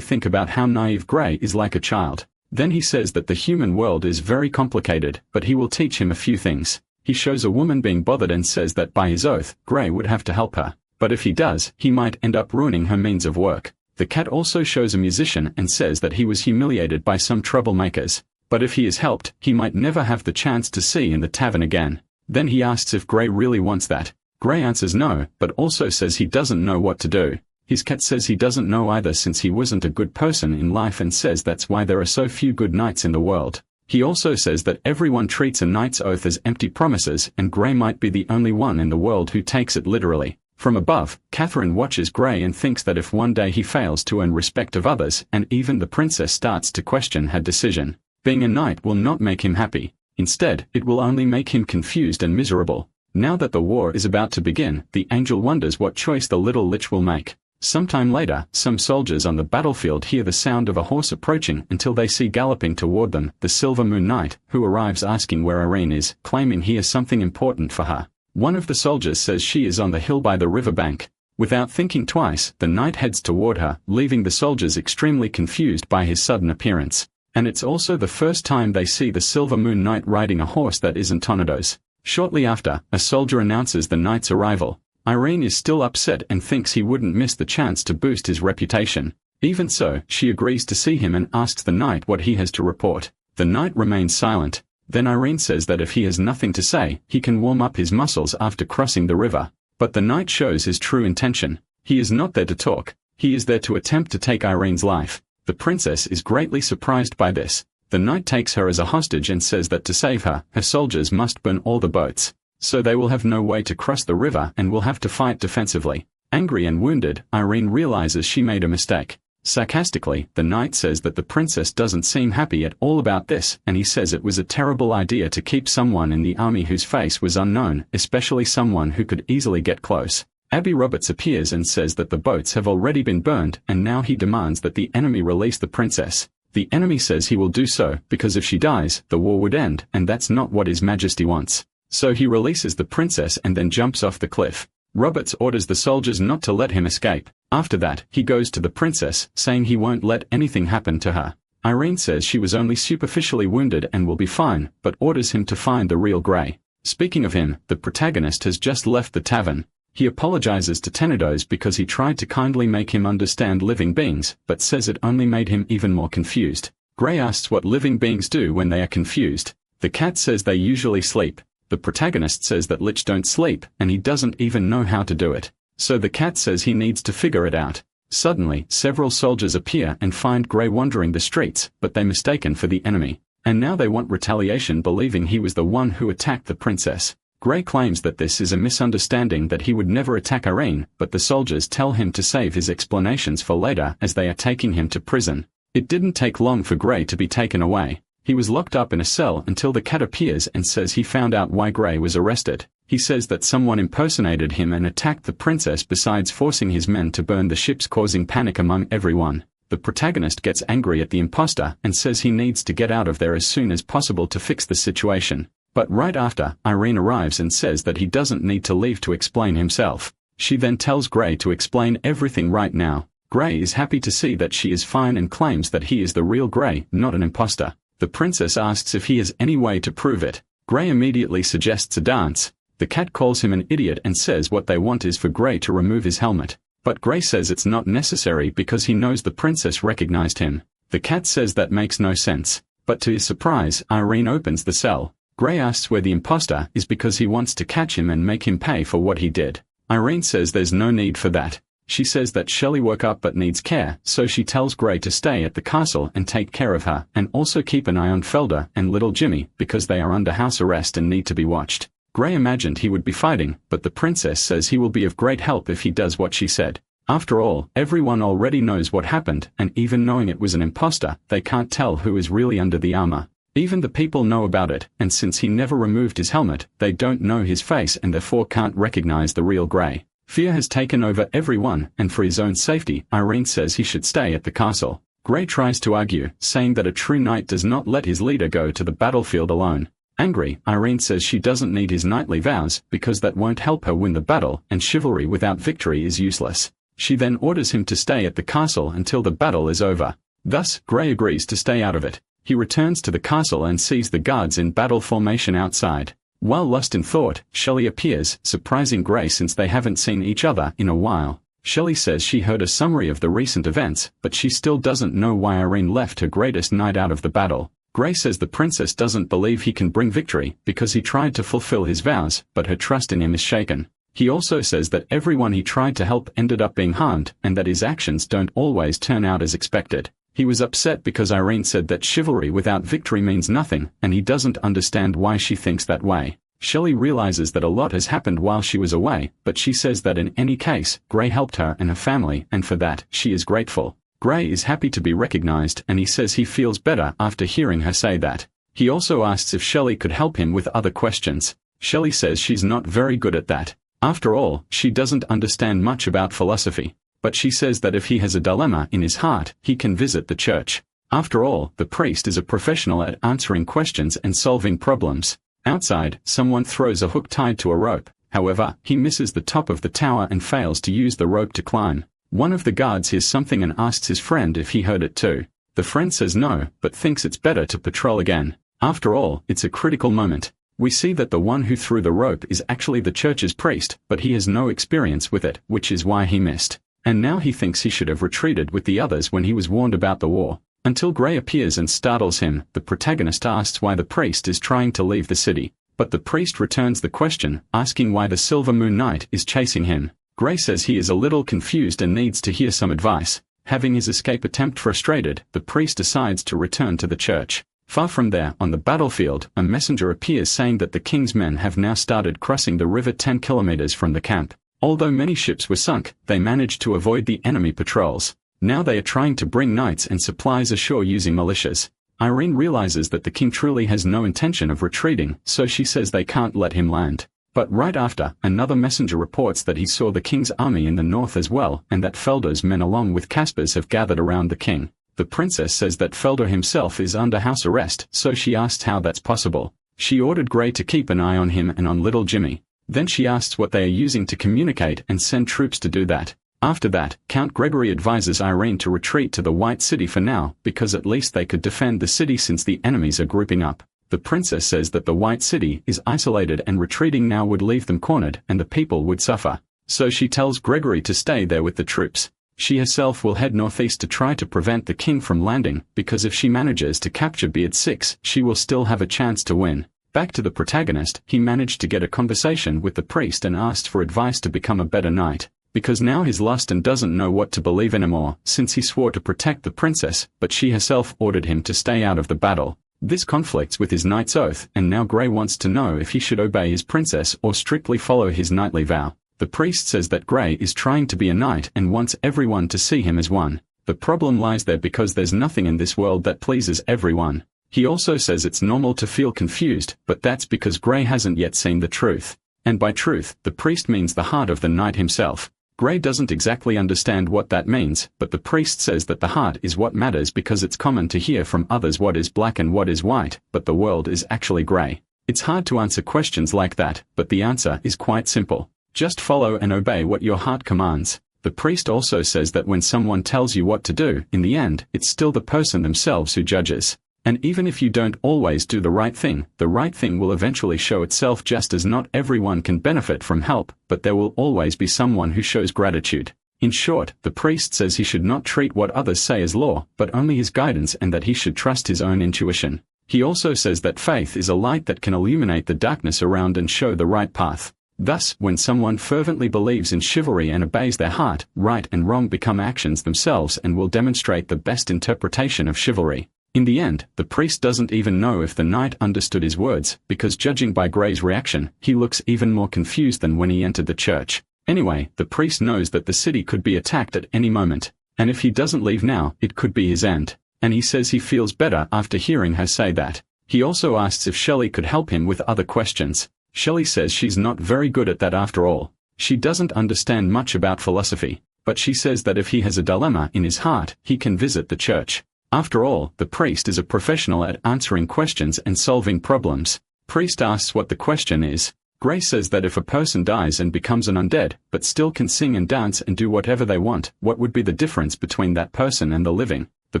think about how naive Gray is like a child. Then he says that the human world is very complicated, but he will teach him a few things. He shows a woman being bothered and says that by his oath, Gray would have to help her. But if he does, he might end up ruining her means of work. The cat also shows a musician and says that he was humiliated by some troublemakers. But if he is helped, he might never have the chance to see in the tavern again. Then he asks if Gray really wants that. Gray answers no, but also says he doesn't know what to do. His cat says he doesn't know either since he wasn't a good person in life and says that's why there are so few good knights in the world. He also says that everyone treats a knight's oath as empty promises and Gray might be the only one in the world who takes it literally. From above, Catherine watches Gray and thinks that if one day he fails to earn respect of others, and even the princess starts to question her decision, being a knight will not make him happy. Instead, it will only make him confused and miserable. Now that the war is about to begin, the angel wonders what choice the little lich will make. Sometime later, some soldiers on the battlefield hear the sound of a horse approaching until they see galloping toward them the Silver Moon Knight, who arrives asking where Irene is, claiming he has something important for her. One of the soldiers says she is on the hill by the river bank. Without thinking twice, the knight heads toward her, leaving the soldiers extremely confused by his sudden appearance. And it's also the first time they see the Silver Moon Knight riding a horse that isn't Tornado's. Shortly after, a soldier announces the knight's arrival. Irene is still upset and thinks he wouldn't miss the chance to boost his reputation. Even so, she agrees to see him and asks the knight what he has to report. The knight remains silent. Then Irene says that if he has nothing to say, he can warm up his muscles after crossing the river. But the knight shows his true intention. He is not there to talk. He is there to attempt to take Irene's life. The princess is greatly surprised by this. The knight takes her as a hostage and says that to save her, her soldiers must burn all the boats. So they will have no way to cross the river and will have to fight defensively. Angry and wounded, Irene realizes she made a mistake. Sarcastically, the knight says that the princess doesn't seem happy at all about this, and he says it was a terrible idea to keep someone in the army whose face was unknown, especially someone who could easily get close. Abby Roberts appears and says that the boats have already been burned, and now he demands that the enemy release the princess. The enemy says he will do so, because if she dies, the war would end, and that's not what His Majesty wants. So he releases the princess and then jumps off the cliff. Roberts orders the soldiers not to let him escape. After that, he goes to the princess, saying he won't let anything happen to her. Irene says she was only superficially wounded and will be fine, but orders him to find the real Grey. Speaking of him, the protagonist has just left the tavern. He apologizes to Tenedos because he tried to kindly make him understand living beings, but says it only made him even more confused. Grey asks what living beings do when they are confused. The cat says they usually sleep. The protagonist says that Lich don't sleep, and he doesn't even know how to do it. So the cat says he needs to figure it out. Suddenly, several soldiers appear and find Grey wandering the streets, but they're mistaken for the enemy. And now they want retaliation, believing he was the one who attacked the princess. Grey claims that this is a misunderstanding, that he would never attack Irene, but the soldiers tell him to save his explanations for later as they are taking him to prison. It didn't take long for Grey to be taken away. He was locked up in a cell until the cat appears and says he found out why Grey was arrested. He says that someone impersonated him and attacked the princess, besides forcing his men to burn the ships, causing panic among everyone. The protagonist gets angry at the imposter and says he needs to get out of there as soon as possible to fix the situation. But right after, Irene arrives and says that he doesn't need to leave to explain himself. She then tells Grey to explain everything right now. Grey is happy to see that she is fine and claims that he is the real Grey, not an imposter. The princess asks if he has any way to prove it. Grey immediately suggests a dance. The cat calls him an idiot and says what they want is for Grey to remove his helmet. But Grey says it's not necessary because he knows the princess recognized him. The cat says that makes no sense. But to his surprise, Irene opens the cell. Grey asks where the imposter is because he wants to catch him and make him pay for what he did. Irene says there's no need for that. She says that Shelley woke up but needs care, so she tells Grey to stay at the castle and take care of her, and also keep an eye on Felder and little Jimmy because they are under house arrest and need to be watched. Grey imagined he would be fighting, but the princess says he will be of great help if he does what she said. After all, everyone already knows what happened, and even knowing it was an imposter, they can't tell who is really under the armor. Even the people know about it, and since he never removed his helmet, they don't know his face and therefore can't recognize the real Grey. Fear has taken over everyone, and for his own safety, Irene says he should stay at the castle. Grey tries to argue, saying that a true knight does not let his leader go to the battlefield alone. Angry, Irene says she doesn't need his knightly vows because that won't help her win the battle, and chivalry without victory is useless. She then orders him to stay at the castle until the battle is over. Thus, Grey agrees to stay out of it. He returns to the castle and sees the guards in battle formation outside. While lost in thought, Shelley appears, surprising Grey since they haven't seen each other in a while. Shelley says she heard a summary of the recent events, but she still doesn't know why Irene left her greatest knight out of the battle. Grey says the princess doesn't believe he can bring victory because he tried to fulfill his vows, but her trust in him is shaken. He also says that everyone he tried to help ended up being harmed, and that his actions don't always turn out as expected. He was upset because Irene said that chivalry without victory means nothing, and he doesn't understand why she thinks that way. Shelley realizes that a lot has happened while she was away, but she says that in any case, Grey helped her and her family, and for that, she is grateful. Grey is happy to be recognized, and he says he feels better after hearing her say that. He also asks if Shelley could help him with other questions. Shelley says she's not very good at that. After all, she doesn't understand much about philosophy. But she says that if he has a dilemma in his heart, he can visit the church. After all, the priest is a professional at answering questions and solving problems. Outside, someone throws a hook tied to a rope. However, he misses the top of the tower and fails to use the rope to climb. One of the guards hears something and asks his friend if he heard it too. The friend says no, but thinks it's better to patrol again. After all, it's a critical moment. We see that the one who threw the rope is actually the church's priest, but he has no experience with it, which is why he missed. And now he thinks he should have retreated with the others when he was warned about the war. Until Grey appears and startles him, the protagonist asks why the priest is trying to leave the city. But the priest returns the question, asking why the Silver Moon Knight is chasing him. Grey says he is a little confused and needs to hear some advice. Having his escape attempt frustrated, the priest decides to return to the church. Far from there, on the battlefield, a messenger appears saying that the king's men have now started crossing the river 10 kilometers from the camp. Although many ships were sunk, they managed to avoid the enemy patrols. Now they are trying to bring knights and supplies ashore using militias. Irene realizes that the king truly has no intention of retreating, so she says they can't let him land. But right after, another messenger reports that he saw the king's army in the north as well, and that Felder's men along with Casper's have gathered around the king. The princess says that Felder himself is under house arrest, so she asks how that's possible. She ordered Gray to keep an eye on him and on little Jimmy. Then she asks what they are using to communicate and send troops to do that. After that, Count Gregory advises Irene to retreat to the White City for now, because at least they could defend the city since the enemies are grouping up. The princess says that the White City is isolated and retreating now would leave them cornered and the people would suffer. So she tells Gregory to stay there with the troops. She herself will head northeast to try to prevent the king from landing, because if she manages to capture Beard 6, she will still have a chance to win. Back to the protagonist, he managed to get a conversation with the priest and asked for advice to become a better knight. Because now he's lost and doesn't know what to believe anymore, since he swore to protect the princess, but she herself ordered him to stay out of the battle. This conflicts with his knight's oath, and now Gray wants to know if he should obey his princess or strictly follow his knightly vow. The priest says that Gray is trying to be a knight and wants everyone to see him as one. The problem lies there because there's nothing in this world that pleases everyone. He also says it's normal to feel confused, but that's because Gray hasn't yet seen the truth. And by truth, the priest means the heart of the knight himself. Gray doesn't exactly understand what that means, but the priest says that the heart is what matters because it's common to hear from others what is black and what is white, but the world is actually gray. It's hard to answer questions like that, but the answer is quite simple. Just follow and obey what your heart commands. The priest also says that when someone tells you what to do, in the end, it's still the person themselves who judges. And even if you don't always do the right thing will eventually show itself, just as not everyone can benefit from help, but there will always be someone who shows gratitude. In short, the priest says he should not treat what others say as law, but only his guidance, and that he should trust his own intuition. He also says that faith is a light that can illuminate the darkness around and show the right path. Thus, when someone fervently believes in chivalry and obeys their heart, right and wrong become actions themselves and will demonstrate the best interpretation of chivalry. In the end, the priest doesn't even know if the knight understood his words, because judging by Gray's reaction, he looks even more confused than when he entered the church. Anyway, the priest knows that the city could be attacked at any moment, and if he doesn't leave now, it could be his end. And he says he feels better after hearing her say that. He also asks if Shelley could help him with other questions. Shelley says she's not very good at that after all. She doesn't understand much about philosophy, but she says that if he has a dilemma in his heart, he can visit the church. After all, the priest is a professional at answering questions and solving problems. Priest asks what the question is. Gray says that if a person dies and becomes an undead, but still can sing and dance and do whatever they want, what would be the difference between that person and the living? The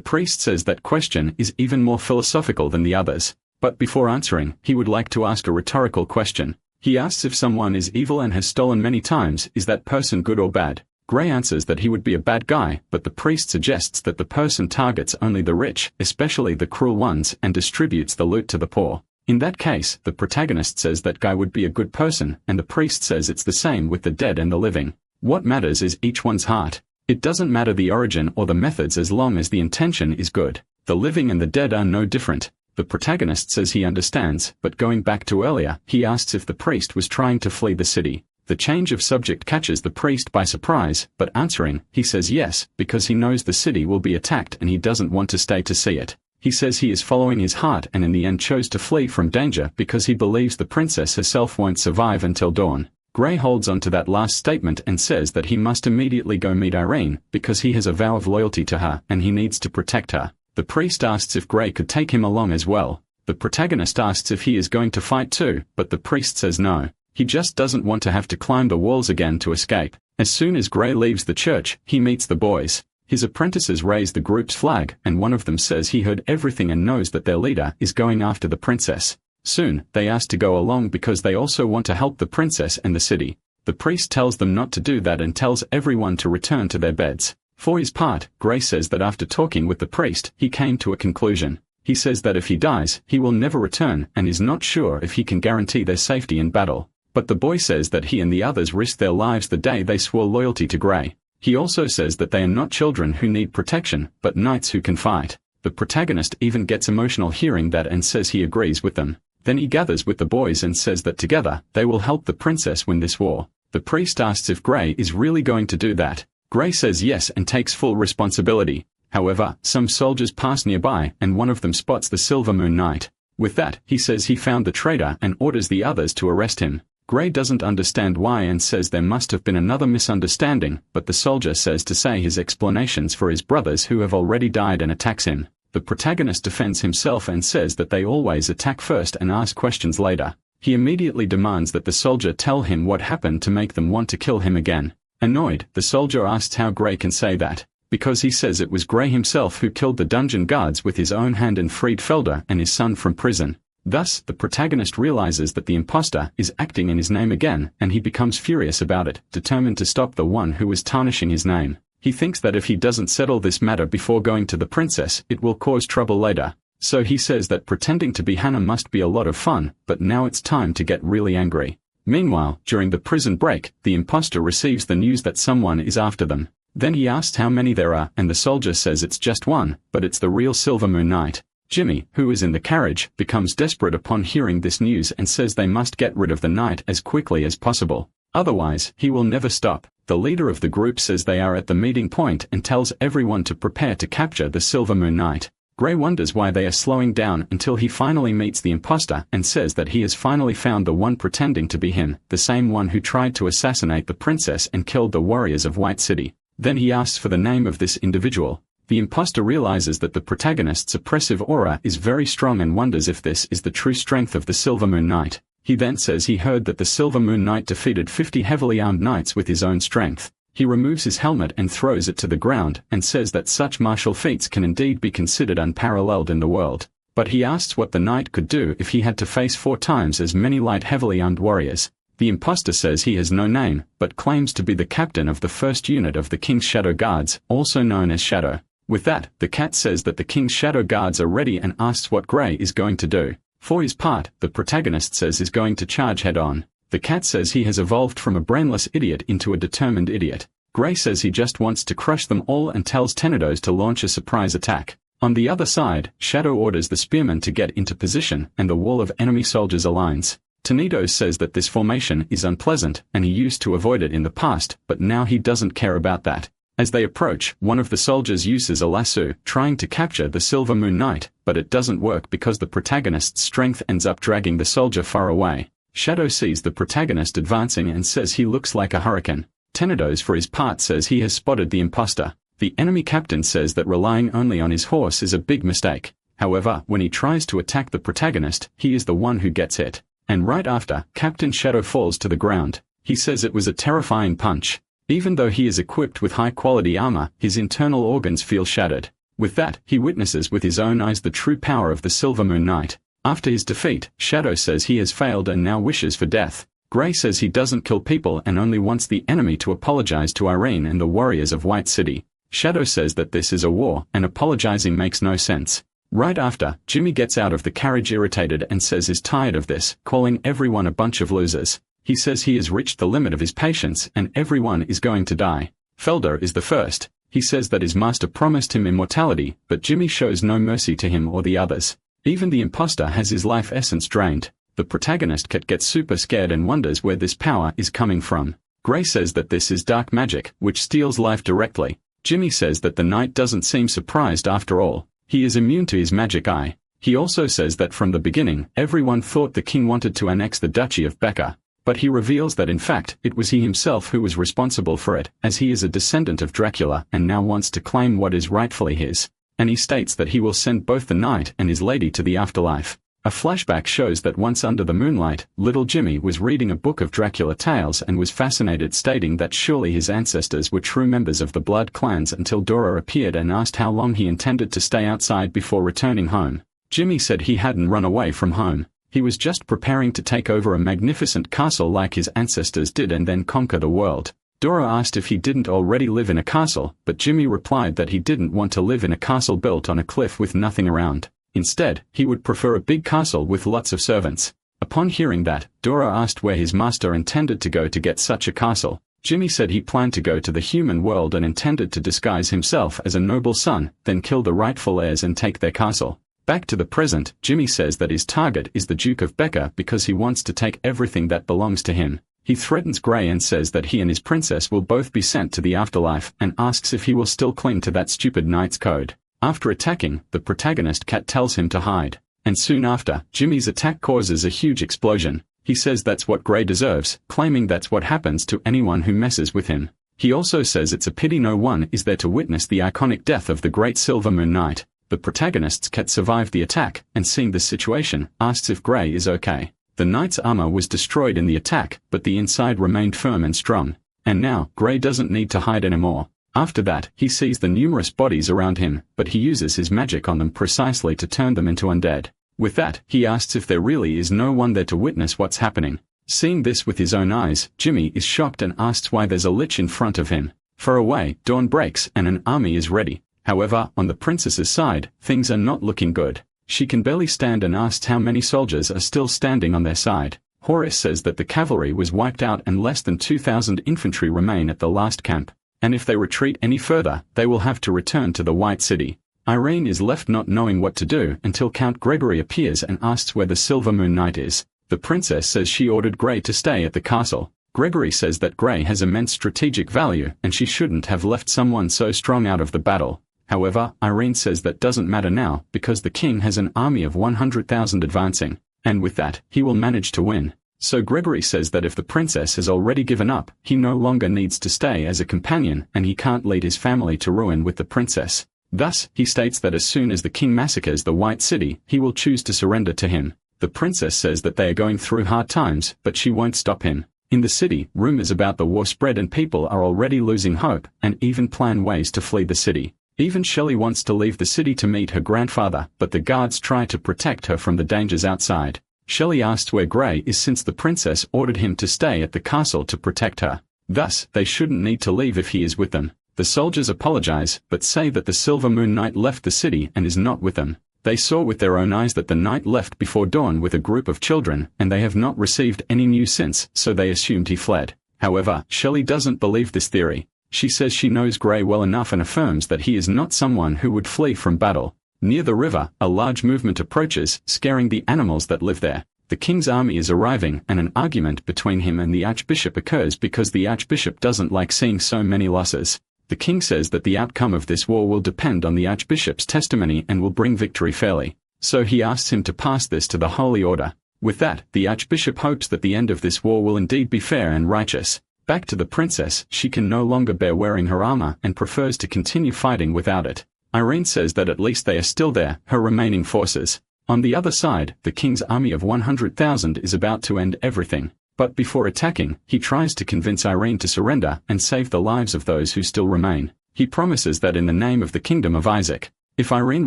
priest says that question is even more philosophical than the others. But before answering, he would like to ask a rhetorical question. He asks if someone is evil and has stolen many times, is that person good or bad? Gray answers that he would be a bad guy, but the priest suggests that the person targets only the rich, especially the cruel ones, and distributes the loot to the poor. In that case, the protagonist says that guy would be a good person, and the priest says it's the same with the dead and the living. What matters is each one's heart. It doesn't matter the origin or the methods as long as the intention is good. The living and the dead are no different. The protagonist says he understands, but going back to earlier, he asks if the priest was trying to flee the city. The change of subject catches the priest by surprise, but answering, he says yes, because he knows the city will be attacked and he doesn't want to stay to see it. He says he is following his heart and in the end chose to flee from danger because he believes the princess herself won't survive until dawn. Gray holds on to that last statement and says that he must immediately go meet Irene, because he has a vow of loyalty to her and he needs to protect her. The priest asks if Gray could take him along as well. The protagonist asks if he is going to fight too, but the priest says no. He just doesn't want to have to climb the walls again to escape. As soon as Gray leaves the church, he meets the boys. His apprentices raise the group's flag, and one of them says he heard everything and knows that their leader is going after the princess. Soon, they ask to go along because they also want to help the princess and the city. The priest tells them not to do that and tells everyone to return to their beds. For his part, Gray says that after talking with the priest, he came to a conclusion. He says that if he dies, he will never return and is not sure if he can guarantee their safety in battle. But the boy says that he and the others risked their lives the day they swore loyalty to Gray. He also says that they are not children who need protection, but knights who can fight. The protagonist even gets emotional hearing that and says he agrees with them. Then he gathers with the boys and says that together, they will help the princess win this war. The priest asks if Gray is really going to do that. Gray says yes and takes full responsibility. However, some soldiers pass nearby and one of them spots the Silver Moon Knight. With that, he says he found the traitor and orders the others to arrest him. Gray doesn't understand why and says there must have been another misunderstanding, but the soldier says to say his explanations for his brothers who have already died and attacks him. the protagonist defends himself and says that they always attack first and ask questions later. He immediately demands that the soldier tell him what happened to make them want to kill him again. Annoyed, the soldier asks how Gray can say that, because he says it was Gray himself who killed the dungeon guards with his own hand and freed Felder and his son from prison. Thus, the protagonist realizes that the imposter is acting in his name again, and he becomes furious about it, determined to stop the one who was tarnishing his name. He thinks that if he doesn't settle this matter before going to the princess, it will cause trouble later. So he says that pretending to be Hannah must be a lot of fun, but now it's time to get really angry. Meanwhile, during the prison break, the imposter receives the news that someone is after them. Then he asks how many there are, and the soldier says it's just one, but it's the real Silver Moon Knight. Jimmy, who is in the carriage, becomes desperate upon hearing this news and says they must get rid of the knight as quickly as possible. Otherwise, he will never stop. The leader of the group says they are at the meeting point and tells everyone to prepare to capture the Silver Moon Knight. Gray wonders why they are slowing down until he finally meets the imposter and says that he has finally found the one pretending to be him, the same one who tried to assassinate the princess and killed the warriors of White City. Then he asks for the name of this individual. The imposter realizes that the protagonist's oppressive aura is very strong and wonders if this is the true strength of the Silver Moon Knight. He then says he heard that the Silver Moon Knight defeated 50 heavily armed knights with his own strength. He removes his helmet and throws it to the ground and says that such martial feats can indeed be considered unparalleled in the world. But he asks what the knight could do if he had to face 4 times as many light heavily armed warriors. The imposter says he has no name, but claims to be the captain of the first unit of the King's Shadow Guards, also known as Shadow. With that, the cat says that the King's Shadow Guards are ready and asks what Gray is going to do. For his part, the protagonist says he's going to charge head-on. The cat says he has evolved from a brainless idiot into a determined idiot. Gray says he just wants to crush them all and tells Tenedos to launch a surprise attack. On the other side, Shadow orders the spearmen to get into position and the wall of enemy soldiers aligns. Tenedos says that this formation is unpleasant and he used to avoid it in the past, but now he doesn't care about that. As they approach, one of the soldiers uses a lasso, trying to capture the Silver Moon Knight, but it doesn't work because the protagonist's strength ends up dragging the soldier far away. Shadow sees the protagonist advancing and says he looks like a hurricane. Tenedos for his part says he has spotted the imposter. The enemy captain says that relying only on his horse is a big mistake. However, when he tries to attack the protagonist, he is the one who gets hit. And right after, Captain Shadow falls to the ground. He says it was a terrifying punch. Even though he is equipped with high-quality armor, his internal organs feel shattered. With that, he witnesses with his own eyes the true power of the Silver Moon Knight. After his defeat, Shadow says he has failed and now wishes for death. Gray says he doesn't kill people and only wants the enemy to apologize to Irene and the warriors of White City. Shadow says that this is a war, and apologizing makes no sense. Right after, Jimmy gets out of the carriage irritated and says he's tired of this, calling everyone a bunch of losers. He says he has reached the limit of his patience and everyone is going to die. Felder is the first. He says that his master promised him immortality, but Jimmy shows no mercy to him or the others. Even the imposter has his life essence drained. The protagonist Cat gets super scared and wonders where this power is coming from. Gray says that this is dark magic, which steals life directly. Jimmy says that the knight doesn't seem surprised after all. He is immune to his magic eye. He also says that from the beginning, everyone thought the king wanted to annex the Duchy of Becker. But he reveals that in fact, it was he himself who was responsible for it, as he is a descendant of Dracula and now wants to claim what is rightfully his. And he states that he will send both the knight and his lady to the afterlife. A flashback shows that once under the moonlight, little Jimmy was reading a book of Dracula tales and was fascinated, stating that surely his ancestors were true members of the blood clans until Dora appeared and asked how long he intended to stay outside before returning home. Jimmy said he hadn't run away from home. He was just preparing to take over a magnificent castle like his ancestors did and then conquer the world. Dora asked if he didn't already live in a castle, but Jimmy replied that he didn't want to live in a castle built on a cliff with nothing around. Instead, he would prefer a big castle with lots of servants. Upon hearing that, Dora asked where his master intended to go to get such a castle. Jimmy said he planned to go to the human world and intended to disguise himself as a noble son, then kill the rightful heirs and take their castle. Back to the present, Jimmy says that his target is the Duke of Becker because he wants to take everything that belongs to him. He threatens Gray and says that he and his princess will both be sent to the afterlife and asks if he will still cling to that stupid knight's code. After attacking, the protagonist Cat tells him to hide. And soon after, Jimmy's attack causes a huge explosion. He says that's what Gray deserves, claiming that's what happens to anyone who messes with him. He also says it's a pity no one is there to witness the iconic death of the great Silver Moon Knight. The protagonist's cat survived the attack, and seeing the situation, asks if Grey is okay. The knight's armor was destroyed in the attack, but the inside remained firm and strong. And now, Grey doesn't need to hide anymore. After that, he sees the numerous bodies around him, but he uses his magic on them precisely to turn them into undead. With that, he asks if there really is no one there to witness what's happening. Seeing this with his own eyes, Jimmy is shocked and asks why there's a lich in front of him. Far away, dawn breaks and an army is ready. However, on the princess's side, things are not looking good. She can barely stand and asks how many soldiers are still standing on their side. Horace says that the cavalry was wiped out and less than 2,000 infantry remain at the last camp. And if they retreat any further, they will have to return to the White City. Irene is left not knowing what to do until Count Gregory appears and asks where the Silver Moon Knight is. The princess says she ordered Grey to stay at the castle. Gregory says that Grey has immense strategic value and she shouldn't have left someone so strong out of the battle. However, Irene says that doesn't matter now because the king has an army of 100,000 advancing, and with that, he will manage to win. So Gregory says that if the princess has already given up, he no longer needs to stay as a companion and he can't lead his family to ruin with the princess. Thus, he states that as soon as the king massacres the White City, he will choose to surrender to him. The princess says that they are going through hard times, but she won't stop him. In the city, rumors about the war spread and people are already losing hope and even plan ways to flee the city. Even Shelley wants to leave the city to meet her grandfather, but the guards try to protect her from the dangers outside. Shelley asks where Grey is since the princess ordered him to stay at the castle to protect her. Thus, they shouldn't need to leave if he is with them. The soldiers apologize, but say that the Silver Moon Knight left the city and is not with them. They saw with their own eyes that the knight left before dawn with a group of children, and they have not received any news since, so they assumed he fled. However, Shelley doesn't believe this theory. She says she knows Grey well enough and affirms that he is not someone who would flee from battle. Near the river, a large movement approaches, scaring the animals that live there. The king's army is arriving and an argument between him and the archbishop occurs because the archbishop doesn't like seeing so many losses. The king says that the outcome of this war will depend on the archbishop's testimony and will bring victory fairly. So he asks him to pass this to the Holy Order. With that, the archbishop hopes that the end of this war will indeed be fair and righteous. Back to the princess, she can no longer bear wearing her armor and prefers to continue fighting without it. Irene says that at least they are still there, her remaining forces. On the other side, the king's army of 100,000 is about to end everything. But before attacking, he tries to convince Irene to surrender and save the lives of those who still remain. He promises that in the name of the kingdom of Isaac, if Irene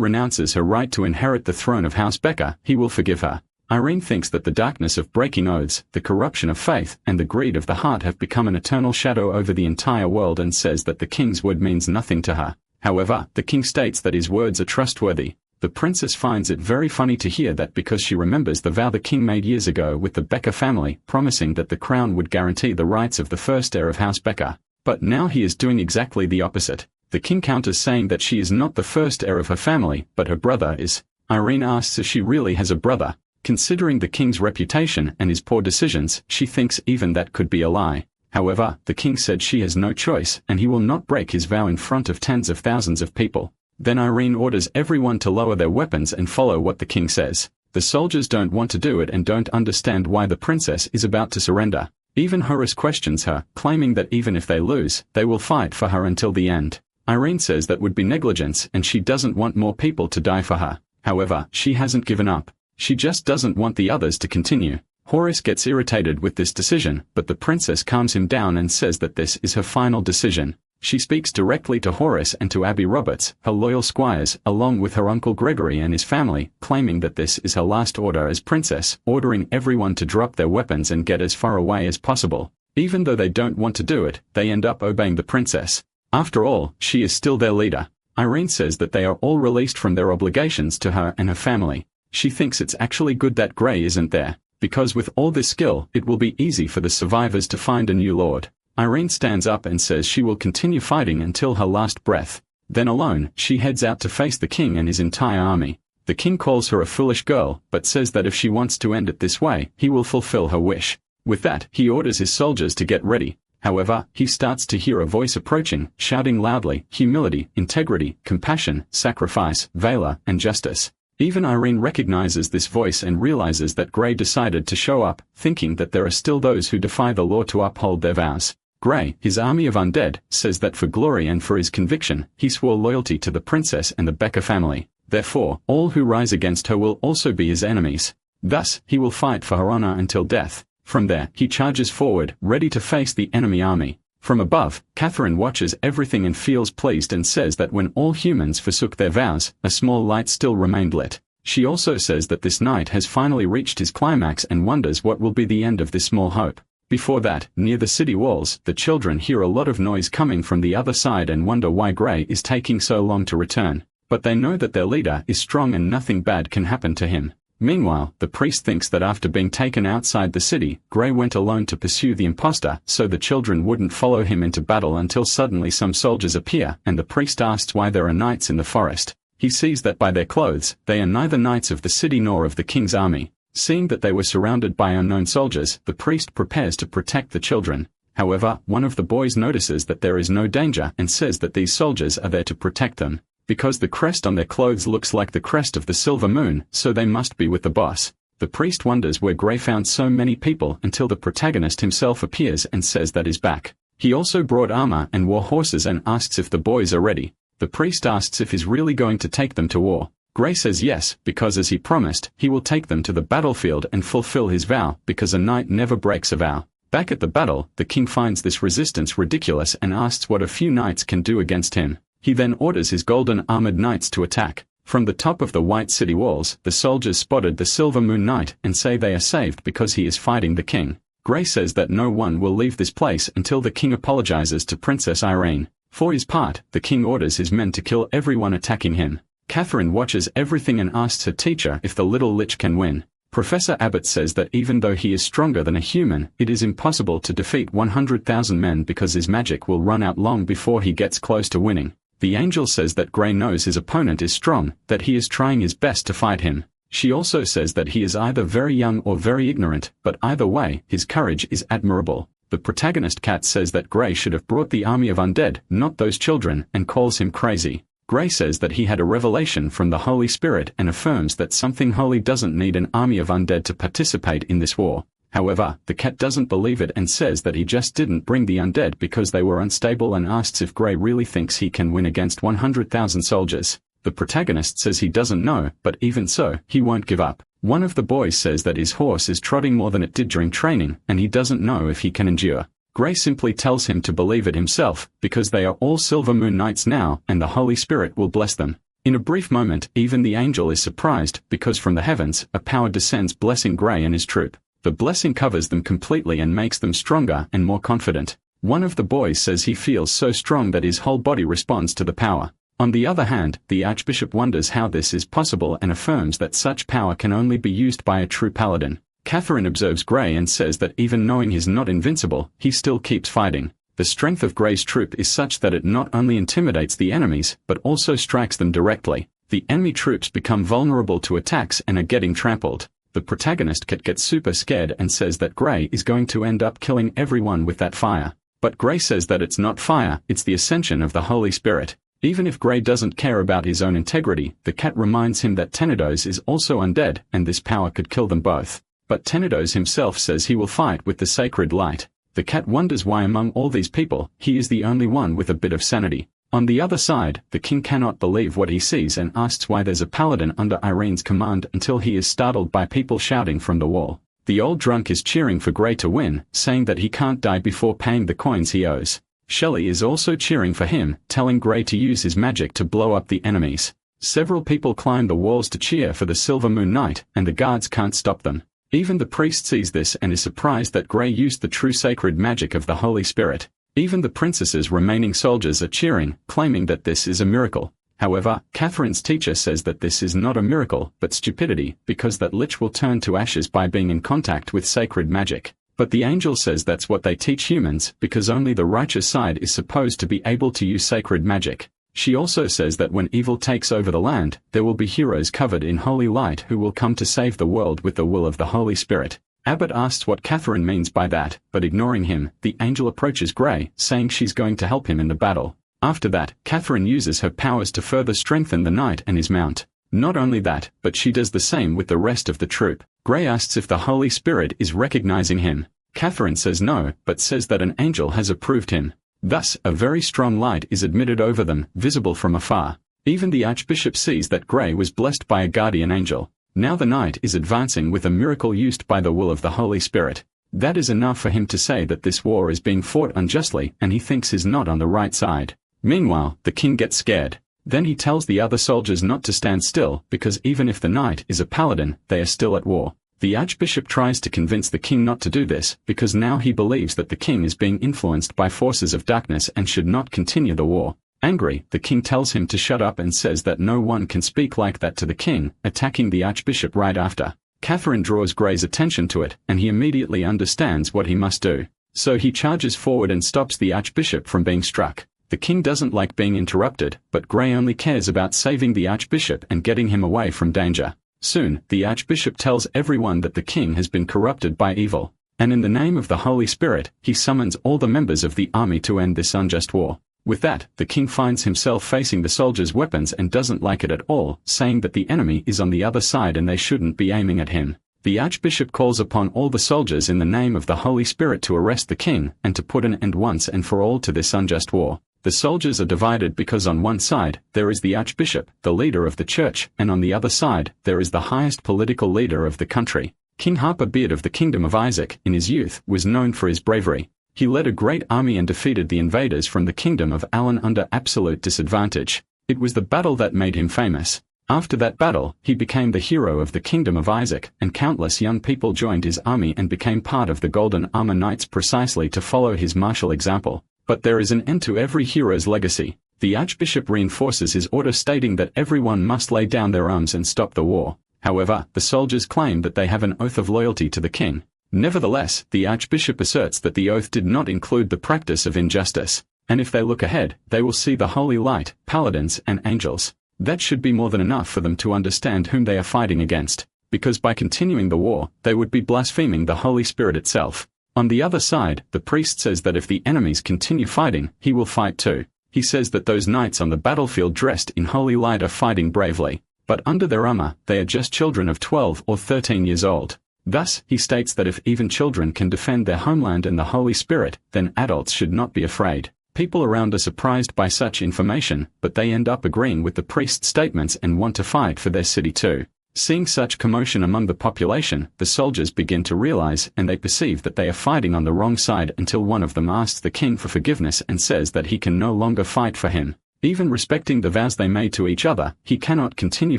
renounces her right to inherit the throne of House Becker, he will forgive her. Irene thinks that the darkness of breaking oaths, the corruption of faith, and the greed of the heart have become an eternal shadow over the entire world and says that the king's word means nothing to her. However, the king states that his words are trustworthy. The princess finds it very funny to hear that because she remembers the vow the king made years ago with the Becker family, promising that the crown would guarantee the rights of the first heir of House Becker. But now he is doing exactly the opposite. The king counters saying that she is not the first heir of her family, but her brother is. Irene asks if she really has a brother. Considering the king's reputation and his poor decisions, she thinks even that could be a lie. However, the king said she has no choice and he will not break his vow in front of tens of thousands of people. Then Irene orders everyone to lower their weapons and follow what the king says. The soldiers don't want to do it and don't understand why the princess is about to surrender. Even Horace questions her, claiming that even if they lose, they will fight for her until the end. Irene says that would be negligence and she doesn't want more people to die for her. However, she hasn't given up. She just doesn't want the others to continue. Horace gets irritated with this decision, but the princess calms him down and says that this is her final decision. She speaks directly to Horace and to Abby Roberts, her loyal squires, along with her uncle Gregory and his family, claiming that this is her last order as princess, ordering everyone to drop their weapons and get as far away as possible. Even though they don't want to do it, they end up obeying the princess. After all, she is still their leader. Irene says that they are all released from their obligations to her and her family. She thinks it's actually good that Grey isn't there, because with all this skill, it will be easy for the survivors to find a new lord. Irene stands up and says she will continue fighting until her last breath. Then alone, she heads out to face the king and his entire army. The king calls her a foolish girl, but says that if she wants to end it this way, he will fulfill her wish. With that, he orders his soldiers to get ready. However, he starts to hear a voice approaching, shouting loudly, humility, integrity, compassion, sacrifice, valor, and justice. Even Irene recognizes this voice and realizes that Grey decided to show up, thinking that there are still those who defy the law to uphold their vows. Grey, his army of undead, says that for glory and for his conviction, he swore loyalty to the princess and the Becker family. Therefore, all who rise against her will also be his enemies. Thus, he will fight for her honor until death. From there, he charges forward, ready to face the enemy army. From above, Catherine watches everything and feels pleased and says that when all humans forsook their vows, a small light still remained lit. She also says that this night has finally reached his climax and wonders what will be the end of this small hope. Before that, near the city walls, the children hear a lot of noise coming from the other side and wonder why Gray is taking so long to return. But they know that their leader is strong and nothing bad can happen to him. Meanwhile, the priest thinks that after being taken outside the city, Gray went alone to pursue the imposter so the children wouldn't follow him into battle until suddenly some soldiers appear and the priest asks why there are knights in the forest. He sees that by their clothes, they are neither knights of the city nor of the king's army. Seeing that they were surrounded by unknown soldiers, the priest prepares to protect the children. However, one of the boys notices that there is no danger and says that these soldiers are there to protect them. Because the crest on their clothes looks like the crest of the silver moon, so they must be with the boss. The priest wonders where Gray found so many people until the protagonist himself appears and says that he's back. He also brought armor and war horses and asks if the boys are ready. The priest asks if he's really going to take them to war. Gray says yes, because as he promised, he will take them to the battlefield and fulfill his vow, because a knight never breaks a vow. Back at the battle, the king finds this resistance ridiculous and asks what a few knights can do against him. He then orders his golden armored knights to attack. From the top of the white city walls, the soldiers spotted the Silver Moon Knight and say they are saved because he is fighting the king. Gray says that no one will leave this place until the king apologizes to Princess Irene. For his part, the king orders his men to kill everyone attacking him. Catherine watches everything and asks her teacher if the little lich can win. Professor Abbott says that even though he is stronger than a human, it is impossible to defeat 100,000 men because his magic will run out long before he gets close to winning. The angel says that Gray knows his opponent is strong, that he is trying his best to fight him. She also says that he is either very young or very ignorant, but either way, his courage is admirable. The protagonist Cat says that Gray should have brought the army of undead, not those children, and calls him crazy. Gray says that he had a revelation from the Holy Spirit and affirms that something holy doesn't need an army of undead to participate in this war. However, the cat doesn't believe it and says that he just didn't bring the undead because they were unstable and asks if Gray really thinks he can win against 100,000 soldiers. The protagonist says he doesn't know, but even so, he won't give up. One of the boys says that his horse is trotting more than it did during training, and he doesn't know if he can endure. Gray simply tells him to believe it himself, because they are all Silver Moon Knights now, and the Holy Spirit will bless them. In a brief moment, even the angel is surprised, because from the heavens, a power descends blessing Gray and his troop. The blessing covers them completely and makes them stronger and more confident. One of the boys says he feels so strong that his whole body responds to the power. On the other hand, the Archbishop wonders how this is possible and affirms that such power can only be used by a true paladin. Catherine observes Gray and says that even knowing he's not invincible, he still keeps fighting. The strength of Gray's troop is such that it not only intimidates the enemies, but also strikes them directly. The enemy troops become vulnerable to attacks and are getting trampled. The protagonist Cat gets super scared and says that Gray is going to end up killing everyone with that fire. But Gray says that it's not fire, it's the ascension of the Holy Spirit. Even if Gray doesn't care about his own integrity, the cat reminds him that Tenedos is also undead, and this power could kill them both. But Tenedos himself says he will fight with the sacred light. The cat wonders why among all these people, he is the only one with a bit of sanity. On the other side, the king cannot believe what he sees and asks why there's a paladin under Irene's command until he is startled by people shouting from the wall. The old drunk is cheering for Gray to win, saying that he can't die before paying the coins he owes. Shelley is also cheering for him, telling Gray to use his magic to blow up the enemies. Several people climb the walls to cheer for the Silver Moon Knight, and the guards can't stop them. Even the priest sees this and is surprised that Gray used the true sacred magic of the Holy Spirit. Even the princess's remaining soldiers are cheering, claiming that this is a miracle. However, Catherine's teacher says that this is not a miracle, but stupidity, because that lich will turn to ashes by being in contact with sacred magic. But the angel says that's what they teach humans, because only the righteous side is supposed to be able to use sacred magic. She also says that when evil takes over the land, there will be heroes covered in holy light who will come to save the world with the will of the Holy Spirit. Abbott asks what Catherine means by that, but ignoring him, the angel approaches Gray, saying she's going to help him in the battle. After that, Catherine uses her powers to further strengthen the knight and his mount. Not only that, but she does the same with the rest of the troop. Gray asks if the Holy Spirit is recognizing him. Catherine says no, but says that an angel has approved him. Thus, a very strong light is admitted over them, visible from afar. Even the Archbishop sees that Grey was blessed by a guardian angel. Now the knight is advancing with a miracle used by the will of the Holy Spirit. That is enough for him to say that this war is being fought unjustly and he thinks he's not on the right side. Meanwhile, the king gets scared. Then he tells the other soldiers not to stand still because even if the knight is a paladin, they are still at war. The Archbishop tries to convince the king not to do this because now he believes that the king is being influenced by forces of darkness and should not continue the war. Angry, the king tells him to shut up and says that no one can speak like that to the king, attacking the Archbishop right after. Catherine draws Grey's attention to it, and he immediately understands what he must do. So he charges forward and stops the Archbishop from being struck. The king doesn't like being interrupted, but Grey only cares about saving the Archbishop and getting him away from danger. Soon, the Archbishop tells everyone that the king has been corrupted by evil, and in the name of the Holy Spirit, he summons all the members of the army to end this unjust war. With that, the king finds himself facing the soldiers' weapons and doesn't like it at all, saying that the enemy is on the other side and they shouldn't be aiming at him. The Archbishop calls upon all the soldiers in the name of the Holy Spirit to arrest the king and to put an end once and for all to this unjust war. The soldiers are divided because on one side, there is the Archbishop, the leader of the church, and on the other side, there is the highest political leader of the country. King Harper-Beard of the Kingdom of Isaac, in his youth, was known for his bravery. He led a great army and defeated the invaders from the Kingdom of Alan under absolute disadvantage. It was the battle that made him famous. After that battle, he became the hero of the Kingdom of Isaac, and countless young people joined his army and became part of the Golden Armor Knights precisely to follow his martial example. But there is an end to every hero's legacy. The Archbishop reinforces his order stating that everyone must lay down their arms and stop the war. However, the soldiers claim that they have an oath of loyalty to the king. Nevertheless, the Archbishop asserts that the oath did not include the practice of injustice. And if they look ahead, they will see the holy light, paladins, and angels. That should be more than enough for them to understand whom they are fighting against. Because by continuing the war, they would be blaspheming the Holy Spirit itself. On the other side, the priest says that if the enemies continue fighting, he will fight too. He says that those knights on the battlefield dressed in holy light are fighting bravely, but under their armor, they are just children of 12 or 13 years old. Thus, he states that if even children can defend their homeland and the Holy Spirit, then adults should not be afraid. People around are surprised by such information, but they end up agreeing with the priest's statements and want to fight for their city too. Seeing such commotion among the population, the soldiers begin to realize and they perceive that they are fighting on the wrong side until one of them asks the king for forgiveness and says that he can no longer fight for him. Even respecting the vows they made to each other, he cannot continue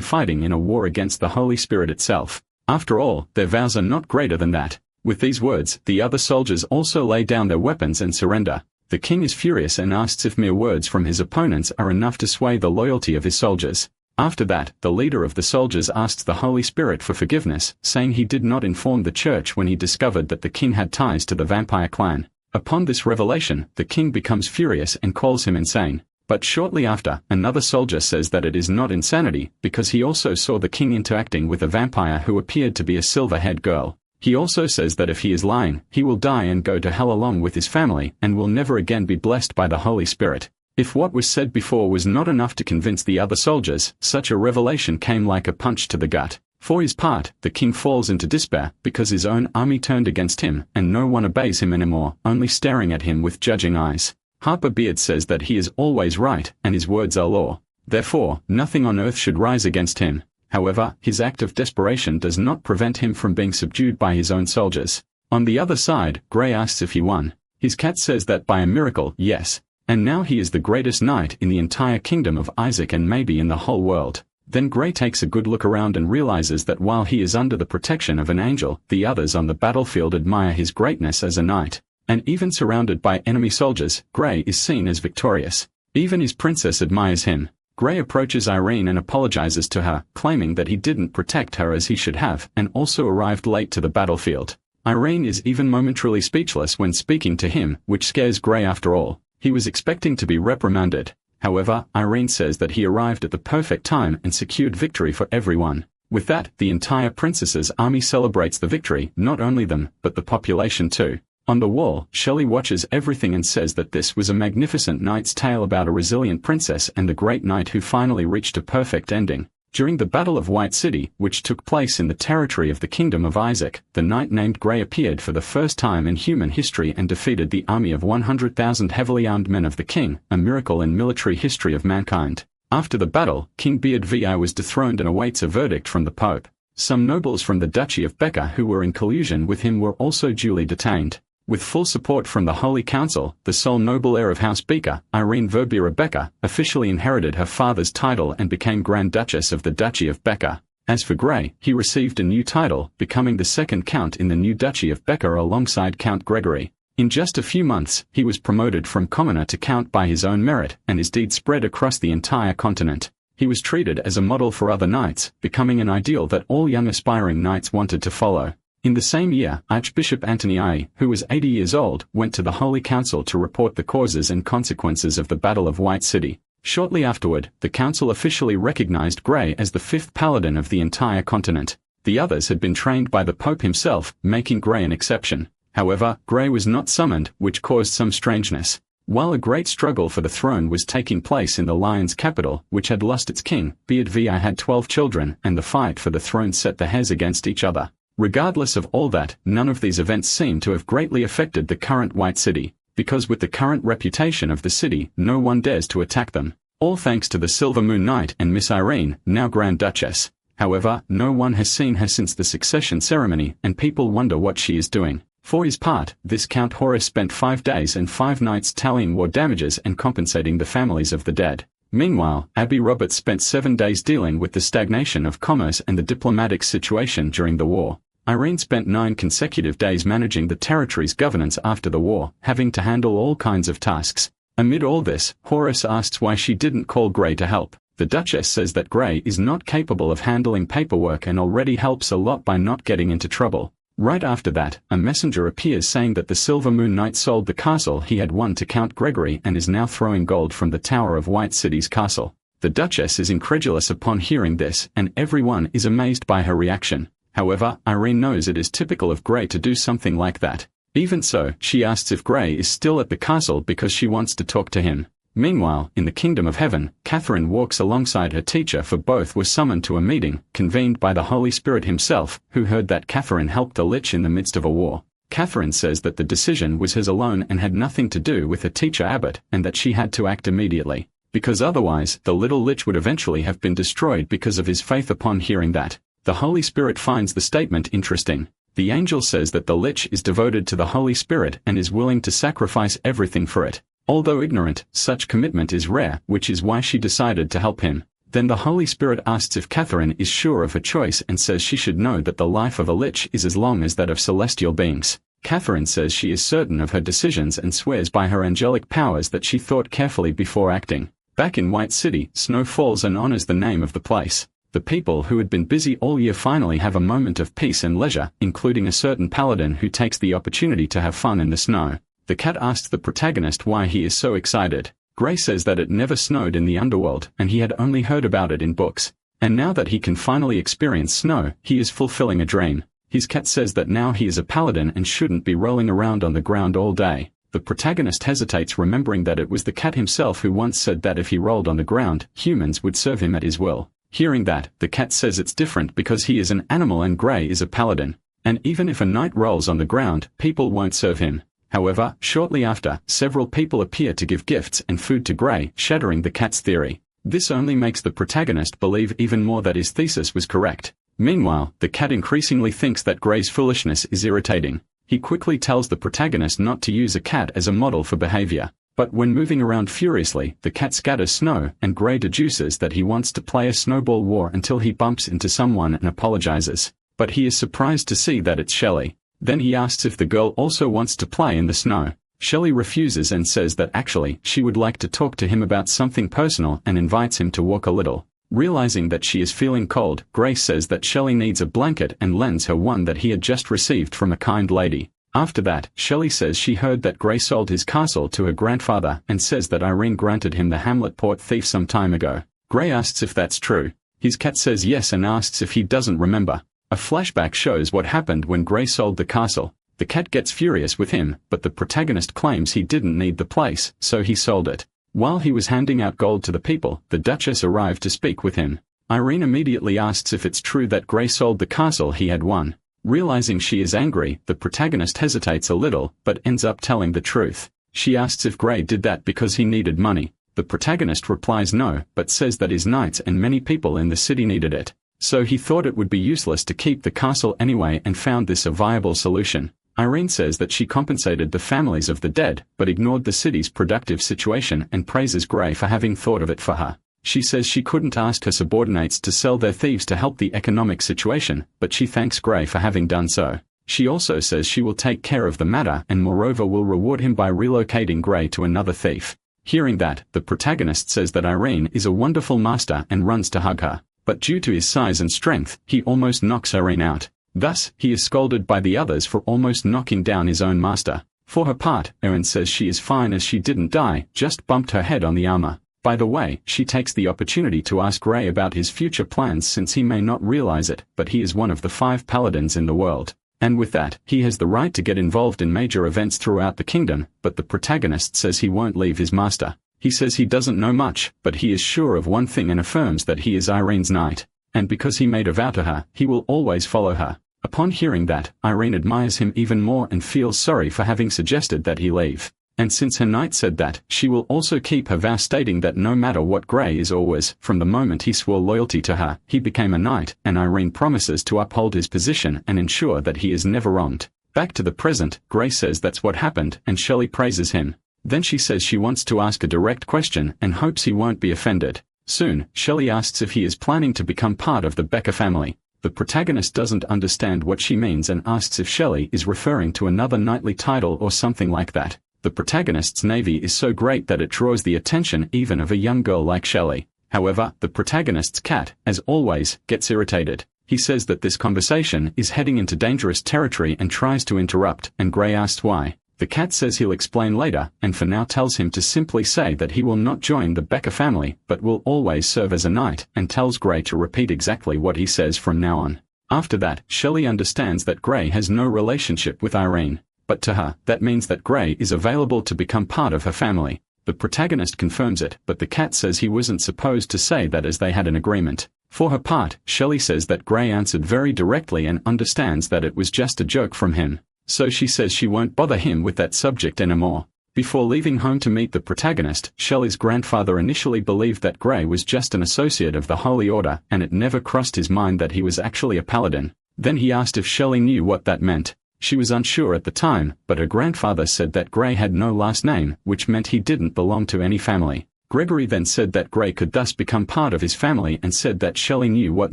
fighting in a war against the Holy Spirit itself. After all, their vows are not greater than that. With these words, the other soldiers also lay down their weapons and surrender. The king is furious and asks if mere words from his opponents are enough to sway the loyalty of his soldiers. After that, the leader of the soldiers asks the Holy Spirit for forgiveness, saying he did not inform the church when he discovered that the king had ties to the vampire clan. Upon this revelation, the king becomes furious and calls him insane. But shortly after, another soldier says that it is not insanity, because he also saw the king interacting with a vampire who appeared to be a silver-haired girl. He also says that if he is lying, he will die and go to hell along with his family and will never again be blessed by the Holy Spirit. If what was said before was not enough to convince the other soldiers, such a revelation came like a punch to the gut. For his part, the king falls into despair because his own army turned against him and no one obeys him anymore, only staring at him with judging eyes. Harper-Beard says that he is always right and his words are law. Therefore, nothing on earth should rise against him. However, his act of desperation does not prevent him from being subdued by his own soldiers. On the other side, Grey asks if he won. His cat says that by a miracle, yes. And now he is the greatest knight in the entire Kingdom of Isaac and maybe in the whole world. Then Grey takes a good look around and realizes that while he is under the protection of an angel, the others on the battlefield admire his greatness as a knight. And even surrounded by enemy soldiers, Grey is seen as victorious. Even his princess admires him. Grey approaches Irene and apologizes to her, claiming that he didn't protect her as he should have, and also arrived late to the battlefield. Irene is even momentarily speechless when speaking to him, which scares Grey after all. He was expecting to be reprimanded. However, Irene says that he arrived at the perfect time and secured victory for everyone. With that, the entire princess's army celebrates the victory, not only them, but the population too. On the wall, Shelley watches everything and says that this was a magnificent knight's tale about a resilient princess and the great knight who finally reached a perfect ending. During the Battle of White City, which took place in the territory of the Kingdom of Isaac, the knight named Grey appeared for the first time in human history and defeated the army of 100,000 heavily armed men of the king, a miracle in military history of mankind. After the battle, King Beardvi was dethroned and awaits a verdict from the Pope. Some nobles from the Duchy of Becker who were in collusion with him were also duly detained. With full support from the Holy Council, the sole noble heir of House Becker, Irene Verbera Becker, officially inherited her father's title and became Grand Duchess of the Duchy of Becker. As for Grey, he received a new title, becoming the second count in the new Duchy of Becker alongside Count Gregory. In just a few months, he was promoted from commoner to count by his own merit, and his deed spread across the entire continent. He was treated as a model for other knights, becoming an ideal that all young aspiring knights wanted to follow. In the same year, Archbishop Antony I, who was 80 years old, went to the Holy Council to report the causes and consequences of the Battle of White City. Shortly afterward, the council officially recognized Grey as the fifth paladin of the entire continent. The others had been trained by the Pope himself, making Grey an exception. However, Grey was not summoned, which caused some strangeness. While a great struggle for the throne was taking place in the Lion's capital, which had lost its king, Beardvi had 12 children, and the fight for the throne set the heirs against each other. Regardless of all that, none of these events seem to have greatly affected the current White City, because with the current reputation of the city, no one dares to attack them. All thanks to the Silver Moon Knight and Miss Irene, now Grand Duchess. However, no one has seen her since the succession ceremony, and people wonder what she is doing. For his part, this Count Horace spent 5 days and 5 nights tallying war damages and compensating the families of the dead. Meanwhile, Abby Roberts spent 7 days dealing with the stagnation of commerce and the diplomatic situation during the war. Irene spent 9 consecutive days managing the territory's governance after the war, having to handle all kinds of tasks. Amid all this, Horace asks why she didn't call Grey to help. The Duchess says that Grey is not capable of handling paperwork and already helps a lot by not getting into trouble. Right after that, a messenger appears saying that the Silver Moon Knight sold the castle he had won to Count Gregory and is now throwing gold from the tower of White City's castle. The Duchess is incredulous upon hearing this, and everyone is amazed by her reaction. However, Irene knows it is typical of Grey to do something like that. Even so, she asks if Grey is still at the castle because she wants to talk to him. Meanwhile, in the Kingdom of Heaven, Catherine walks alongside her teacher, for both were summoned to a meeting, convened by the Holy Spirit himself, who heard that Catherine helped a lich in the midst of a war. Catherine says that the decision was hers alone and had nothing to do with her teacher Abbot, and that she had to act immediately. Because otherwise, the little lich would eventually have been destroyed because of his faith. Upon hearing that, the Holy Spirit finds the statement interesting. The angel says that the lich is devoted to the Holy Spirit and is willing to sacrifice everything for it. Although ignorant, such commitment is rare, which is why she decided to help him. Then the Holy Spirit asks if Catherine is sure of her choice and says she should know that the life of a lich is as long as that of celestial beings. Catherine says she is certain of her decisions and swears by her angelic powers that she thought carefully before acting. Back in White City, snow falls and honors the name of the place. The people who had been busy all year finally have a moment of peace and leisure, including a certain paladin who takes the opportunity to have fun in the snow. The cat asks the protagonist why he is so excited. Grey says that it never snowed in the underworld, and he had only heard about it in books. And now that he can finally experience snow, he is fulfilling a dream. His cat says that now he is a paladin and shouldn't be rolling around on the ground all day. The protagonist hesitates, remembering that it was the cat himself who once said that if he rolled on the ground, humans would serve him at his will. Hearing that, the cat says it's different because he is an animal and Grey is a paladin. And even if a knight rolls on the ground, people won't serve him. However, shortly after, several people appear to give gifts and food to Grey, shattering the cat's theory. This only makes the protagonist believe even more that his thesis was correct. Meanwhile, the cat increasingly thinks that Grey's foolishness is irritating. He quickly tells the protagonist not to use a cat as a model for behavior. But when moving around furiously, the cat scatters snow, and Grey deduces that he wants to play a snowball war until he bumps into someone and apologizes. But he is surprised to see that it's Shelley. Then he asks if the girl also wants to play in the snow. Shelley refuses and says that actually, she would like to talk to him about something personal and invites him to walk a little. Realizing that she is feeling cold, Grey says that Shelley needs a blanket and lends her one that he had just received from a kind lady. After that, Shelley says she heard that Grey sold his castle to her grandfather and says that Irene granted him the Hamlet Port thief some time ago. Grey asks if that's true. His cat says yes and asks if he doesn't remember. A flashback shows what happened when Grey sold the castle. The cat gets furious with him, but the protagonist claims he didn't need the place, so he sold it. While he was handing out gold to the people, the Duchess arrived to speak with him. Irene immediately asks if it's true that Grey sold the castle he had won. Realizing she is angry, the protagonist hesitates a little, but ends up telling the truth. She asks if Grey did that because he needed money. The protagonist replies no, but says that his knights and many people in the city needed it. So he thought it would be useless to keep the castle anyway and found this a viable solution. Irene says that she compensated the families of the dead, but ignored the city's productive situation and praises Gray for having thought of it for her. She says she couldn't ask her subordinates to sell their thieves to help the economic situation, but she thanks Gray for having done so. She also says she will take care of the matter and moreover will reward him by relocating Gray to another thief. Hearing that, the protagonist says that Irene is a wonderful master and runs to hug her. But due to his size and strength, he almost knocks Irene out. Thus, he is scolded by the others for almost knocking down his own master. For her part, Irene says she is fine as she didn't die, just bumped her head on the armor. By the way, she takes the opportunity to ask Gray about his future plans since he may not realize it, but he is one of the 5 paladins in the world. And with that, he has the right to get involved in major events throughout the kingdom, but the protagonist says he won't leave his master. He says he doesn't know much, but he is sure of one thing and affirms that he is Irene's knight. And because he made a vow to her, he will always follow her. Upon hearing that, Irene admires him even more and feels sorry for having suggested that he leave. And since her knight said that, she will also keep her vow stating that no matter what Gray is always, from the moment he swore loyalty to her, he became a knight, and Irene promises to uphold his position and ensure that he is never wronged. Back to the present, Gray says that's what happened and Shelley praises him. Then she says she wants to ask a direct question and hopes he won't be offended. Soon, Shelley asks if he is planning to become part of the Becker family. The protagonist doesn't understand what she means and asks if Shelley is referring to another knightly title or something like that. The protagonist's navy is so great that it draws the attention even of a young girl like Shelley. However, the protagonist's cat, as always, gets irritated. He says that this conversation is heading into dangerous territory and tries to interrupt, and Gray asks why. The cat says he'll explain later, and for now tells him to simply say that he will not join the Becker family, but will always serve as a knight, and tells Gray to repeat exactly what he says from now on. After that, Shelley understands that Gray has no relationship with Irene. But to her, that means that Gray is available to become part of her family. The protagonist confirms it, but the cat says he wasn't supposed to say that as they had an agreement. For her part, Shelley says that Gray answered very directly and understands that it was just a joke from him. So she says she won't bother him with that subject anymore. Before leaving home to meet the protagonist, Shelley's grandfather initially believed that Gray was just an associate of the Holy Order, and it never crossed his mind that he was actually a paladin. Then he asked if Shelley knew what that meant. She was unsure at the time, but her grandfather said that Gray had no last name, which meant he didn't belong to any family. Gregory then said that Gray could thus become part of his family and said that Shelley knew what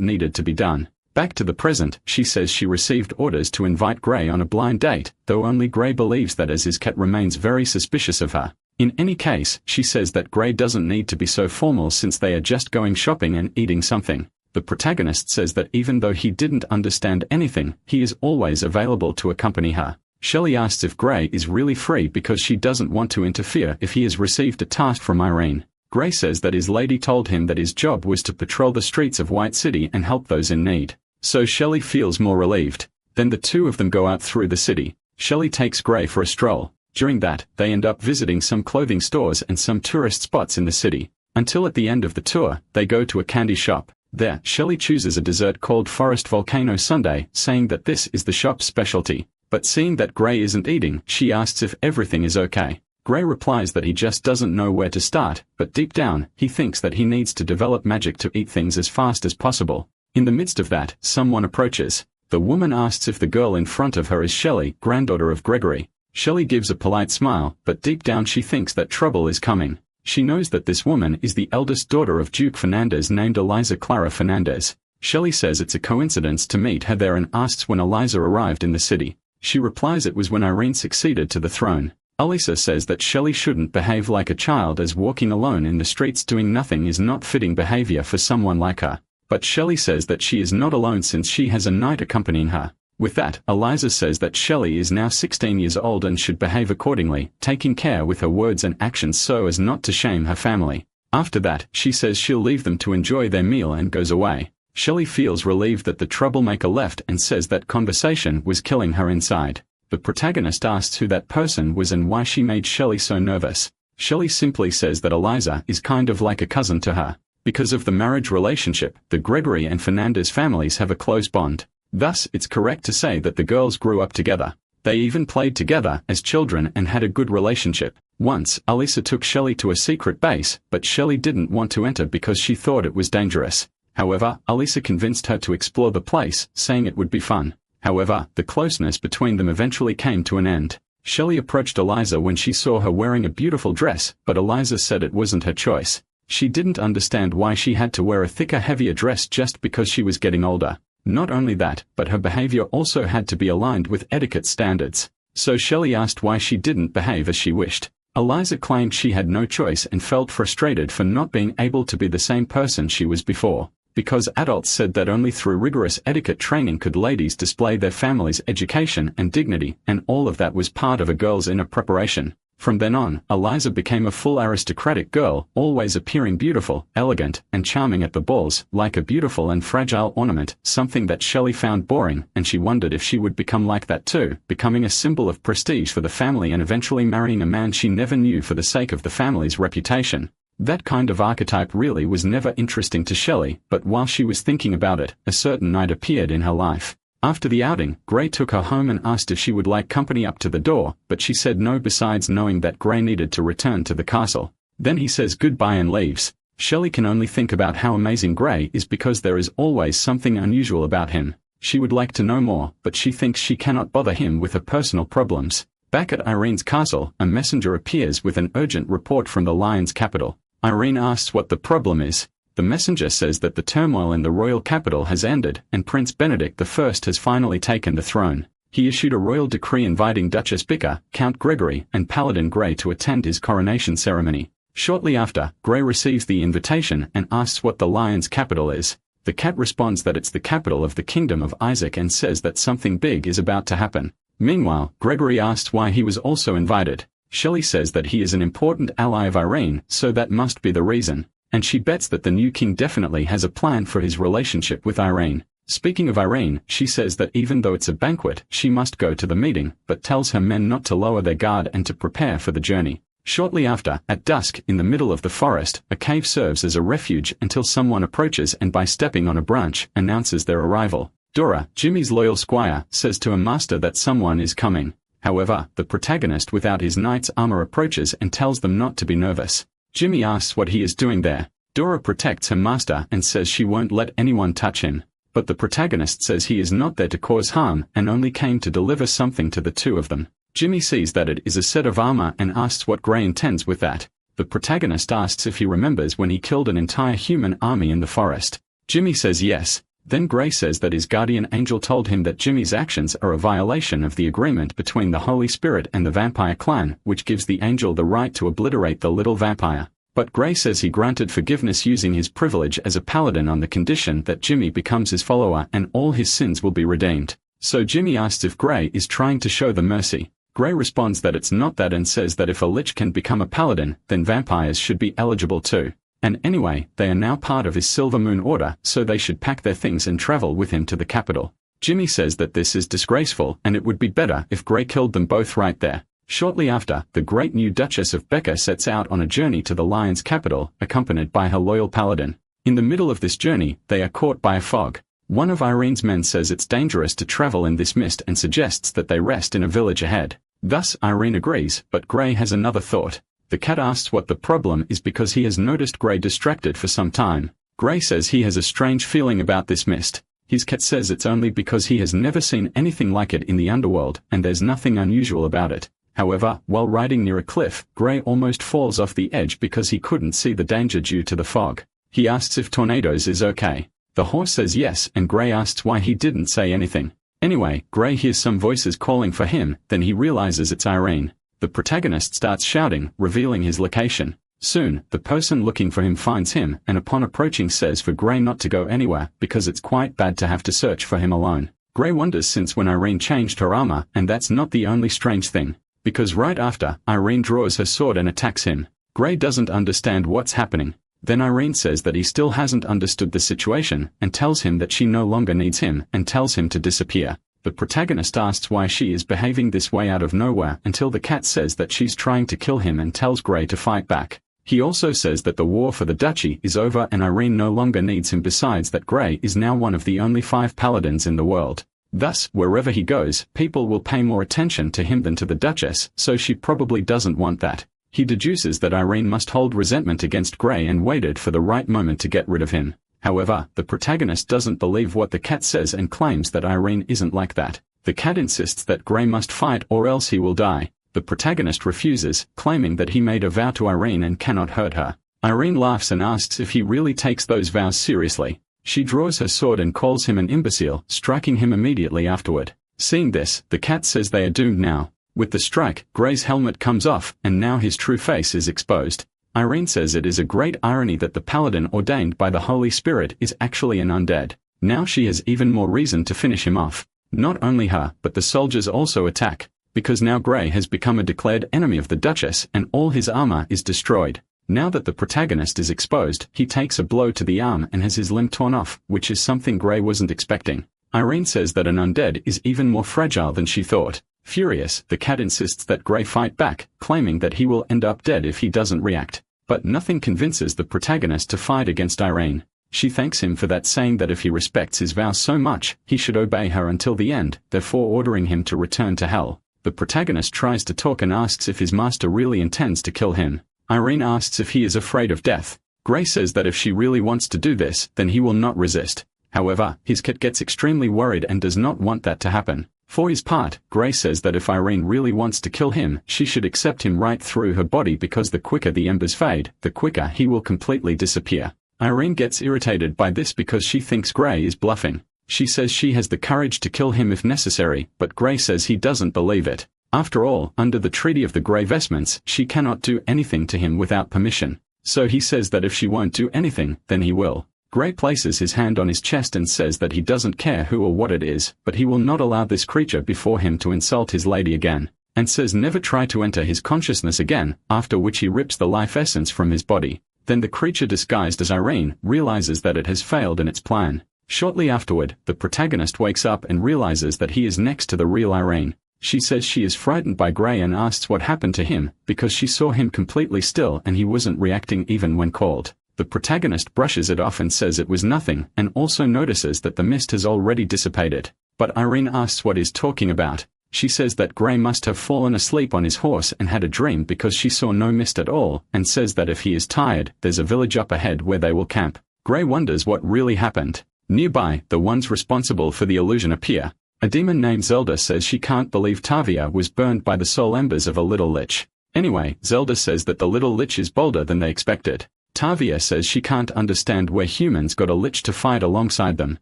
needed to be done. Back to the present, she says she received orders to invite Gray on a blind date, though only Gray believes that as his cat remains very suspicious of her. In any case, she says that Gray doesn't need to be so formal since they are just going shopping and eating something. The protagonist says that even though he didn't understand anything, he is always available to accompany her. Shelley asks if Gray is really free because she doesn't want to interfere if he has received a task from Irene. Gray says that his lady told him that his job was to patrol the streets of White City and help those in need. So Shelley feels more relieved. Then the two of them go out through the city. Shelley takes Gray for a stroll. During that, they end up visiting some clothing stores and some tourist spots in the city. Until at the end of the tour, they go to a candy shop. There, Shelley chooses a dessert called Forest Volcano Sundae, saying that this is the shop's specialty. But seeing that Gray isn't eating, she asks if everything is okay. Gray replies that he just doesn't know where to start, but deep down, he thinks that he needs to develop magic to eat things as fast as possible. In the midst of that, someone approaches. The woman asks if the girl in front of her is Shelley, granddaughter of Gregory. Shelley gives a polite smile, but deep down she thinks that trouble is coming. She knows that this woman is the eldest daughter of Duke Fernandez named Eliza Clara Fernandez. Shelley says it's a coincidence to meet her there and asks when Eliza arrived in the city. She replies it was when Irene succeeded to the throne. Eliza says that Shelley shouldn't behave like a child as walking alone in the streets doing nothing is not fitting behavior for someone like her. But Shelley says that she is not alone since she has a knight accompanying her. With that, Eliza says that Shelley is now 16 years old and should behave accordingly, taking care with her words and actions so as not to shame her family. After that, she says she'll leave them to enjoy their meal and goes away. Shelley feels relieved that the troublemaker left and says that conversation was killing her inside. The protagonist asks who that person was and why she made Shelley so nervous. Shelley simply says that Eliza is kind of like a cousin to her. Because of the marriage relationship, the Gregory and Fernandez families have a close bond. Thus, it's correct to say that the girls grew up together. They even played together as children and had a good relationship. Once, Alisa took Shelley to a secret base, but Shelley didn't want to enter because she thought it was dangerous. However, Alisa convinced her to explore the place, saying it would be fun. However, the closeness between them eventually came to an end. Shelley approached Alisa when she saw her wearing a beautiful dress, but Alisa said it wasn't her choice. She didn't understand why she had to wear a thicker, heavier dress just because she was getting older. Not only that, but her behavior also had to be aligned with etiquette standards. So Shelley asked why she didn't behave as she wished. Alisa claimed she had no choice and felt frustrated for not being able to be the same person she was before. Because adults said that only through rigorous etiquette training could ladies display their family's education and dignity, and all of that was part of a girl's inner preparation. From then on, Alisa became a full aristocratic girl, always appearing beautiful, elegant, and charming at the balls, like a beautiful and fragile ornament, something that Shelley found boring, and she wondered if she would become like that too, becoming a symbol of prestige for the family and eventually marrying a man she never knew for the sake of the family's reputation. That kind of archetype really was never interesting to Shelley, but while she was thinking about it, a certain knight appeared in her life. After the outing, Gray took her home and asked if she would like company up to the door, but she said no, besides knowing that Gray needed to return to the castle. Then he says goodbye and leaves. Shelley can only think about how amazing Gray is because there is always something unusual about him. She would like to know more, but she thinks she cannot bother him with her personal problems. Back at Irene's castle, a messenger appears with an urgent report from the lion's capital. Irene asks what the problem is. The messenger says that the turmoil in the royal capital has ended, and Prince Benedict I has finally taken the throne. He issued a royal decree inviting Duchess Bicker, Count Gregory, and Paladin Grey to attend his coronation ceremony. Shortly after, Grey receives the invitation and asks what the lion's capital is. The cat responds that it's the capital of the kingdom of Isaac and says that something big is about to happen. Meanwhile, Gregory asks why he was also invited. Shelley says that he is an important ally of Irene, so that must be the reason. And she bets that the new king definitely has a plan for his relationship with Irene. Speaking of Irene, she says that even though it's a banquet, she must go to the meeting, but tells her men not to lower their guard and to prepare for the journey. Shortly after, at dusk, in the middle of the forest, a cave serves as a refuge until someone approaches and by stepping on a branch, announces their arrival. Dora, Jimmy's loyal squire, says to her master that someone is coming. However, the protagonist without his knight's armor approaches and tells them not to be nervous. Jimmy asks what he is doing there. Dora protects her master and says she won't let anyone touch him. But the protagonist says he is not there to cause harm and only came to deliver something to the two of them. Jimmy sees that it is a set of armor and asks what Gray intends with that. The protagonist asks if he remembers when he killed an entire human army in the forest. Jimmy says yes. Then Gray says that his guardian angel told him that Jimmy's actions are a violation of the agreement between the Holy Spirit and the vampire clan, which gives the angel the right to obliterate the little vampire. But Gray says he granted forgiveness using his privilege as a paladin on the condition that Jimmy becomes his follower and all his sins will be redeemed. So Jimmy asks if Gray is trying to show them mercy. Gray responds that it's not that and says that if a lich can become a paladin, then vampires should be eligible too. And anyway, they are now part of his Silver Moon Order, so they should pack their things and travel with him to the capital. Jimmy says that this is disgraceful and it would be better if Gray killed them both right there. Shortly after, the great new Duchess of Becker sets out on a journey to the lion's capital, accompanied by her loyal paladin. In the middle of this journey, they are caught by a fog. One of Irene's men says it's dangerous to travel in this mist and suggests that they rest in a village ahead. Thus, Irene agrees, but Gray has another thought. The cat asks what the problem is because he has noticed Gray distracted for some time. Gray says he has a strange feeling about this mist. His cat says it's only because he has never seen anything like it in the underworld, and there's nothing unusual about it. However, while riding near a cliff, Gray almost falls off the edge because he couldn't see the danger due to the fog. He asks if tornadoes is okay. The horse says yes, and Gray asks why he didn't say anything. Anyway, Gray hears some voices calling for him, then he realizes it's Irene. The protagonist starts shouting, revealing his location. Soon, the person looking for him finds him, and upon approaching says for Gray not to go anywhere, because it's quite bad to have to search for him alone. Gray wonders since when Irene changed her armor, and that's not the only strange thing. Because right after, Irene draws her sword and attacks him. Gray doesn't understand what's happening. Then Irene says that he still hasn't understood the situation, and tells him that she no longer needs him, and tells him to disappear. The protagonist asks why she is behaving this way out of nowhere until the cat says that she's trying to kill him and tells Gray to fight back. He also says that the war for the duchy is over and Irene no longer needs him, besides that Gray is now one of the only 5 paladins in the world. Thus, wherever he goes, people will pay more attention to him than to the Duchess, so she probably doesn't want that. He deduces that Irene must hold resentment against Gray and waited for the right moment to get rid of him. However, the protagonist doesn't believe what the cat says and claims that Irene isn't like that. The cat insists that Gray must fight or else he will die. The protagonist refuses, claiming that he made a vow to Irene and cannot hurt her. Irene laughs and asks if he really takes those vows seriously. She draws her sword and calls him an imbecile, striking him immediately afterward. Seeing this, the cat says they are doomed now. With the strike, Gray's helmet comes off, and now his true face is exposed. Irene says it is a great irony that the paladin ordained by the Holy Spirit is actually an undead. Now she has even more reason to finish him off. Not only her, but the soldiers also attack, because now Gray has become a declared enemy of the Duchess and all his armor is destroyed. Now that the protagonist is exposed, he takes a blow to the arm and has his limb torn off, which is something Gray wasn't expecting. Irene says that an undead is even more fragile than she thought. Furious, the cat insists that Gray fight back, claiming that he will end up dead if he doesn't react. But nothing convinces the protagonist to fight against Irene. She thanks him for that, saying that if he respects his vow so much, he should obey her until the end, therefore ordering him to return to hell. The protagonist tries to talk and asks if his master really intends to kill him. Irene asks if he is afraid of death. Gray says that if she really wants to do this, then he will not resist. However, his cat gets extremely worried and does not want that to happen. For his part, Gray says that if Irene really wants to kill him, she should accept him right through her body because the quicker the embers fade, the quicker he will completely disappear. Irene gets irritated by this because she thinks Gray is bluffing. She says she has the courage to kill him if necessary, but Gray says he doesn't believe it. After all, under the Treaty of the Grey Vestments, she cannot do anything to him without permission. So he says that if she won't do anything, then he will. Gray places his hand on his chest and says that he doesn't care who or what it is, but he will not allow this creature before him to insult his lady again, and says never try to enter his consciousness again, after which he rips the life essence from his body. Then the creature disguised as Irene realizes that it has failed in its plan. Shortly afterward, the protagonist wakes up and realizes that he is next to the real Irene. She says she is frightened by Gray and asks what happened to him, because she saw him completely still and he wasn't reacting even when called. The protagonist brushes it off and says it was nothing, and also notices that the mist has already dissipated. But Irene asks what he's talking about. She says that Gray must have fallen asleep on his horse and had a dream because she saw no mist at all, and says that if he is tired, there's a village up ahead where they will camp. Gray wonders what really happened. Nearby, the ones responsible for the illusion appear. A demon named Zelda says she can't believe Tavia was burned by the soul embers of a little lich. Anyway, Zelda says that the little lich is bolder than they expected. Tavia says she can't understand where humans got a lich to fight alongside them.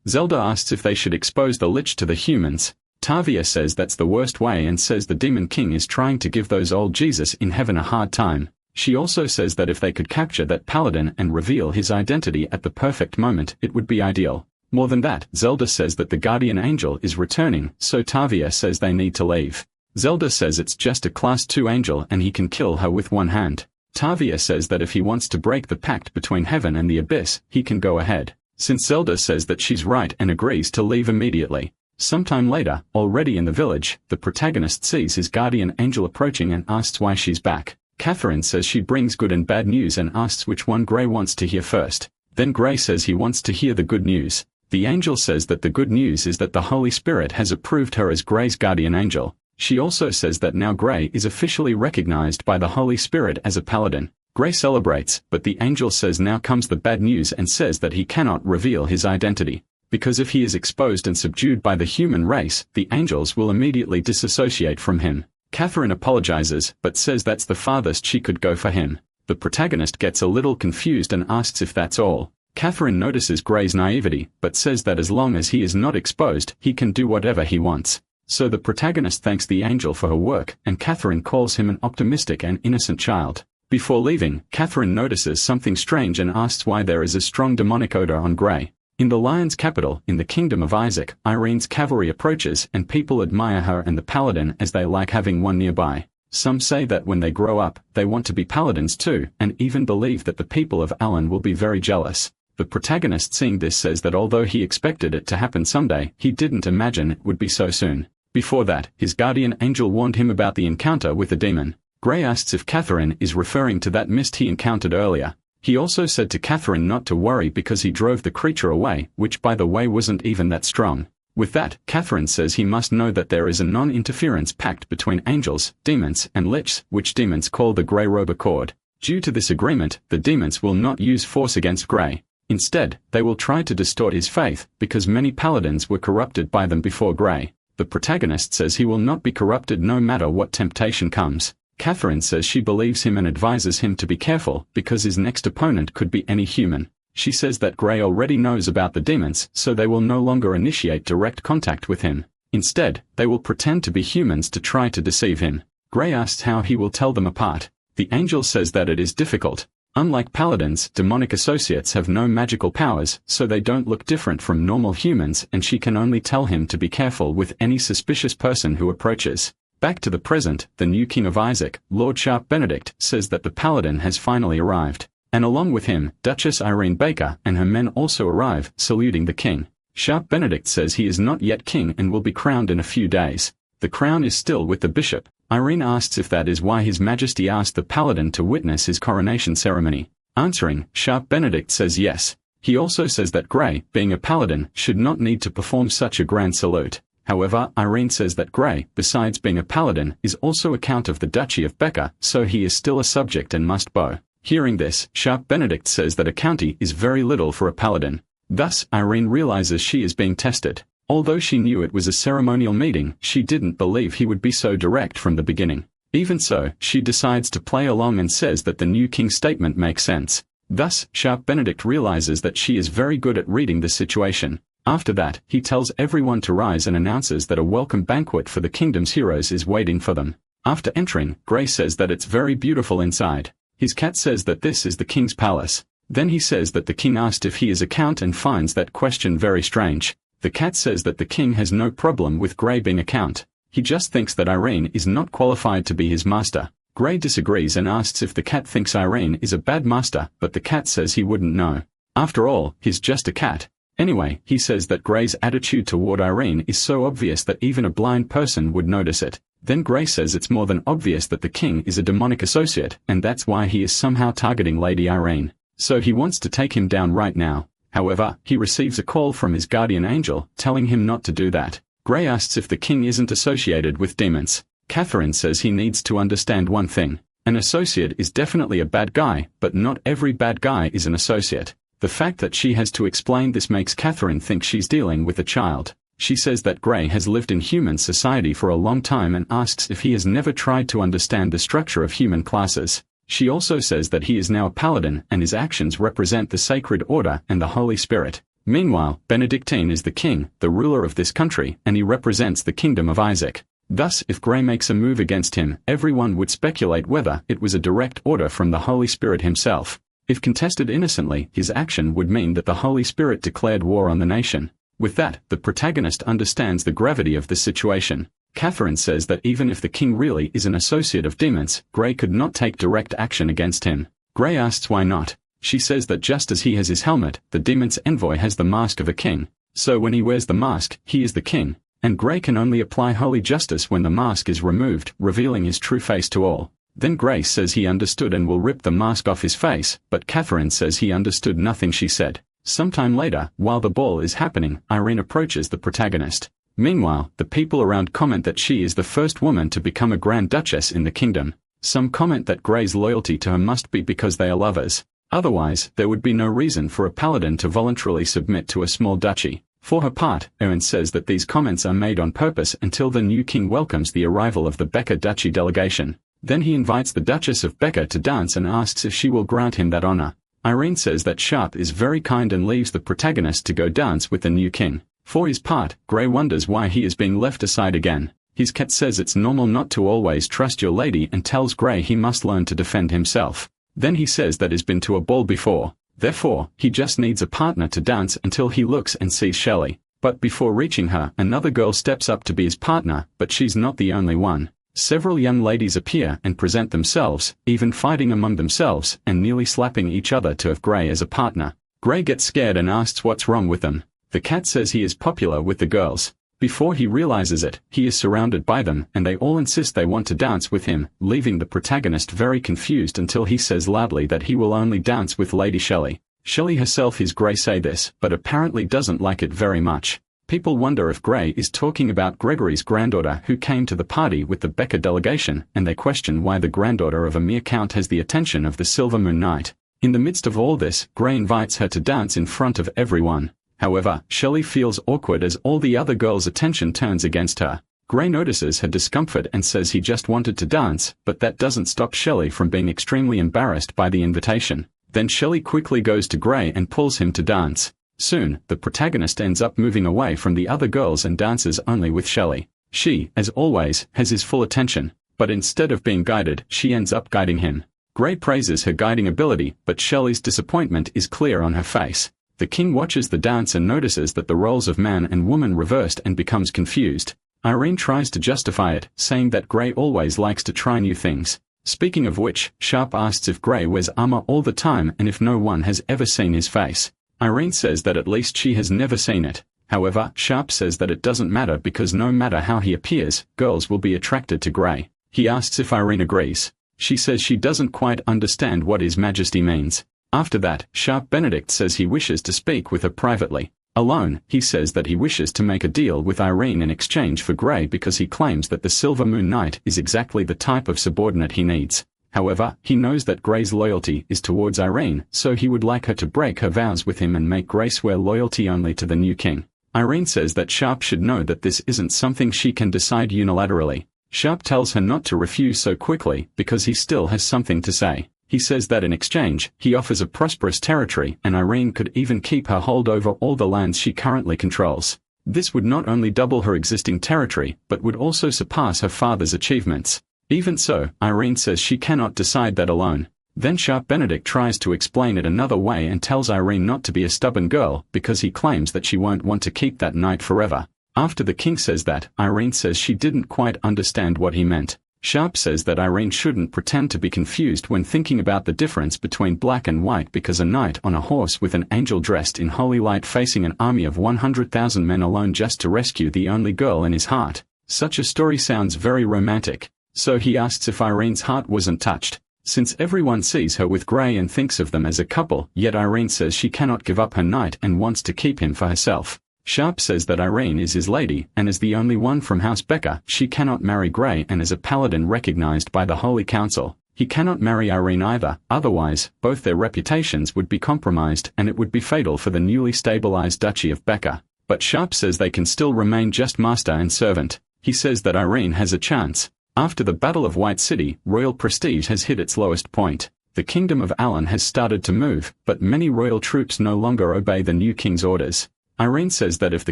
Zelda asks if they should expose the lich to the humans. Tavia says that's the worst way and says the Demon King is trying to give those old Jesus in heaven a hard time. She also says that if they could capture that paladin and reveal his identity at the perfect moment, it would be ideal. More than that, Zelda says that the guardian angel is returning, so Tavia says they need to leave. Zelda says it's just a class 2 angel and he can kill her with one hand. Tavia says that if he wants to break the pact between heaven and the abyss, he can go ahead. Since Zelda says that she's right and agrees to leave immediately. Sometime later, already in the village, the protagonist sees his guardian angel approaching and asks why she's back. Catherine says she brings good and bad news and asks which one Gray wants to hear first. Then Gray says he wants to hear the good news. The angel says that the good news is that the Holy Spirit has approved her as Gray's guardian angel. She also says that now Gray is officially recognized by the Holy Spirit as a paladin. Gray celebrates, but the angel says now comes the bad news and says that he cannot reveal his identity. Because if he is exposed and subdued by the human race, the angels will immediately disassociate from him. Catherine apologizes, but says that's the farthest she could go for him. The protagonist gets a little confused and asks if that's all. Catherine notices Gray's naivety, but says that as long as he is not exposed, he can do whatever he wants. So the protagonist thanks the angel for her work, and Catherine calls him an optimistic and innocent child. Before leaving, Catherine notices something strange and asks why there is a strong demonic odor on Gray. In the Lion's capital, in the Kingdom of Isaac, Irene's cavalry approaches and people admire her and the paladin as they like having one nearby. Some say that when they grow up, they want to be paladins too, and even believe that the people of Alan will be very jealous. The protagonist seeing this says that although he expected it to happen someday, he didn't imagine it would be so soon. Before that, his guardian angel warned him about the encounter with the demon. Gray asks if Catherine is referring to that mist he encountered earlier. He also said to Catherine not to worry because he drove the creature away, which by the way wasn't even that strong. With that, Catherine says he must know that there is a non-interference pact between angels, demons, and lichs, which demons call the Grey Robe Accord. Due to this agreement, the demons will not use force against Grey. Instead, they will try to distort his faith, because many paladins were corrupted by them before Grey. The protagonist says he will not be corrupted no matter what temptation comes. Catherine says she believes him and advises him to be careful, because his next opponent could be any human. She says that Grey already knows about the demons, so they will no longer initiate direct contact with him. Instead, they will pretend to be humans to try to deceive him. Grey asks how he will tell them apart. The angel says that it is difficult. Unlike paladins, demonic associates have no magical powers, so they don't look different from normal humans, and she can only tell him to be careful with any suspicious person who approaches. Back to the present, the new king of Isaac, Lord Sharp Benedict, says that the paladin has finally arrived. And along with him, Duchess Irene Baker and her men also arrive, saluting the king. Sharp Benedict says he is not yet king and will be crowned in a few days. The crown is still with the bishop. Irene asks if that is why His Majesty asked the paladin to witness his coronation ceremony. Answering, Sharp Benedict says yes. He also says that Grey, being a paladin, should not need to perform such a grand salute. However, Irene says that Grey, besides being a paladin, is also a count of the Duchy of Becker, so he is still a subject and must bow. Hearing this, Sharp Benedict says that a county is very little for a paladin. Thus, Irene realizes she is being tested. Although she knew it was a ceremonial meeting, she didn't believe he would be so direct from the beginning. Even so, she decides to play along and says that the new king's statement makes sense. Thus, Sharp Benedict realizes that she is very good at reading the situation. After that, he tells everyone to rise and announces that a welcome banquet for the kingdom's heroes is waiting for them. After entering, Grey says that it's very beautiful inside. His cat says that this is the king's palace. Then he says that the king asked if he is a count and finds that question very strange. The cat says that the king has no problem with Grey being a count. He just thinks that Irene is not qualified to be his master. Grey disagrees and asks if the cat thinks Irene is a bad master, but the cat says he wouldn't know. After all, he's just a cat. Anyway, he says that Grey's attitude toward Irene is so obvious that even a blind person would notice it. Then Grey says it's more than obvious that the king is a demonic associate, and that's why he is somehow targeting Lady Irene. So he wants to take him down right now. However, he receives a call from his guardian angel, telling him not to do that. Grey asks if the king isn't associated with demons. Catherine says he needs to understand one thing. An associate is definitely a bad guy, but not every bad guy is an associate. The fact that she has to explain this makes Catherine think she's dealing with a child. She says that Grey has lived in human society for a long time and asks if he has never tried to understand the structure of human classes. She also says that he is now a paladin and his actions represent the sacred order and the Holy Spirit. Meanwhile, Benedictine is the king, the ruler of this country, and he represents the kingdom of Isaac. Thus, if Grey makes a move against him, everyone would speculate whether it was a direct order from the Holy Spirit himself. If contested innocently, his action would mean that the Holy Spirit declared war on the nation. With that, the protagonist understands the gravity of the situation. Catherine says that even if the king really is an associate of demons, Grey could not take direct action against him. Grey asks why not. She says that just as he has his helmet, the demon's envoy has the mask of a king. So when he wears the mask, he is the king. And Grey can only apply holy justice when the mask is removed, revealing his true face to all. Then Grey says he understood and will rip the mask off his face, but Catherine says he understood nothing she said. Sometime later, while the ball is happening, Irene approaches the protagonist. Meanwhile, the people around comment that she is the first woman to become a Grand Duchess in the kingdom. Some comment that Grey's loyalty to her must be because they are lovers. Otherwise, there would be no reason for a paladin to voluntarily submit to a small duchy. For her part, Erin says that these comments are made on purpose until the new king welcomes the arrival of the Becker Duchy delegation. Then he invites the Duchess of Becker to dance and asks if she will grant him that honor. Irene says that Sharp is very kind and leaves the protagonist to go dance with the new king. For his part, Grey wonders why he is being left aside again. His cat says it's normal not to always trust your lady and tells Grey he must learn to defend himself. Then he says that he's been to a ball before. Therefore, he just needs a partner to dance until he looks and sees Shelley. But before reaching her, another girl steps up to be his partner, but she's not the only one. Several young ladies appear and present themselves, even fighting among themselves and nearly slapping each other to have Grey as a partner. Grey gets scared and asks what's wrong with them. The cat says he is popular with the girls. Before he realizes it, he is surrounded by them and they all insist they want to dance with him, leaving the protagonist very confused until he says loudly that he will only dance with Lady Shelley. Shelley herself hears Grey say this, but apparently doesn't like it very much. People wonder if Gray is talking about Gregory's granddaughter who came to the party with the Becca delegation, and they question why the granddaughter of a mere count has the attention of the Silver Moon Knight. In the midst of all this, Gray invites her to dance in front of everyone. However, Shelley feels awkward as all the other girls' attention turns against her. Gray notices her discomfort and says he just wanted to dance, but that doesn't stop Shelley from being extremely embarrassed by the invitation. Then Shelley quickly goes to Gray and pulls him to dance. Soon, the protagonist ends up moving away from the other girls and dances only with Shelley. She, as always, has his full attention, but instead of being guided, she ends up guiding him. Gray praises her guiding ability, but Shelley's disappointment is clear on her face. The king watches the dance and notices that the roles of man and woman reversed and becomes confused. Irene tries to justify it, saying that Gray always likes to try new things. Speaking of which, Sharp asks if Gray wears armor all the time and if no one has ever seen his face. Irene says that at least she has never seen it. However, Sharp says that it doesn't matter because no matter how he appears, girls will be attracted to Gray. He asks if Irene agrees. She says she doesn't quite understand what His Majesty means. After that, Sharp Benedict says he wishes to speak with her privately. Alone, he says that he wishes to make a deal with Irene in exchange for Gray because he claims that the Silver Moon Knight is exactly the type of subordinate he needs. However, he knows that Gray's loyalty is towards Irene, so he would like her to break her vows with him and make Gray swear loyalty only to the new king. Irene says that Sharp should know that this isn't something she can decide unilaterally. Sharp tells her not to refuse so quickly because he still has something to say. He says that in exchange, he offers a prosperous territory and Irene could even keep her hold over all the lands she currently controls. This would not only double her existing territory, but would also surpass her father's achievements. Even so, Irene says she cannot decide that alone. Then Sharp Benedict tries to explain it another way and tells Irene not to be a stubborn girl because he claims that she won't want to keep that knight forever. After the king says that, Irene says she didn't quite understand what he meant. Sharp says that Irene shouldn't pretend to be confused when thinking about the difference between black and white because a knight on a horse with an angel dressed in holy light facing an army of 100,000 men alone just to rescue the only girl in his heart. Such a story sounds very romantic. So he asks if Irene's heart wasn't touched. Since everyone sees her with Gray and thinks of them as a couple, yet Irene says she cannot give up her knight and wants to keep him for herself. Sharp says that Irene is his lady, and as the only one from House Becca, she cannot marry Gray, and as a paladin recognized by the Holy Council, he cannot marry Irene either, otherwise, both their reputations would be compromised and it would be fatal for the newly stabilized Duchy of Becca. But Sharp says they can still remain just master and servant. He says that Irene has a chance. After the Battle of White City, royal prestige has hit its lowest point. The kingdom of Alan has started to move, but many royal troops no longer obey the new king's orders. Irene says that if the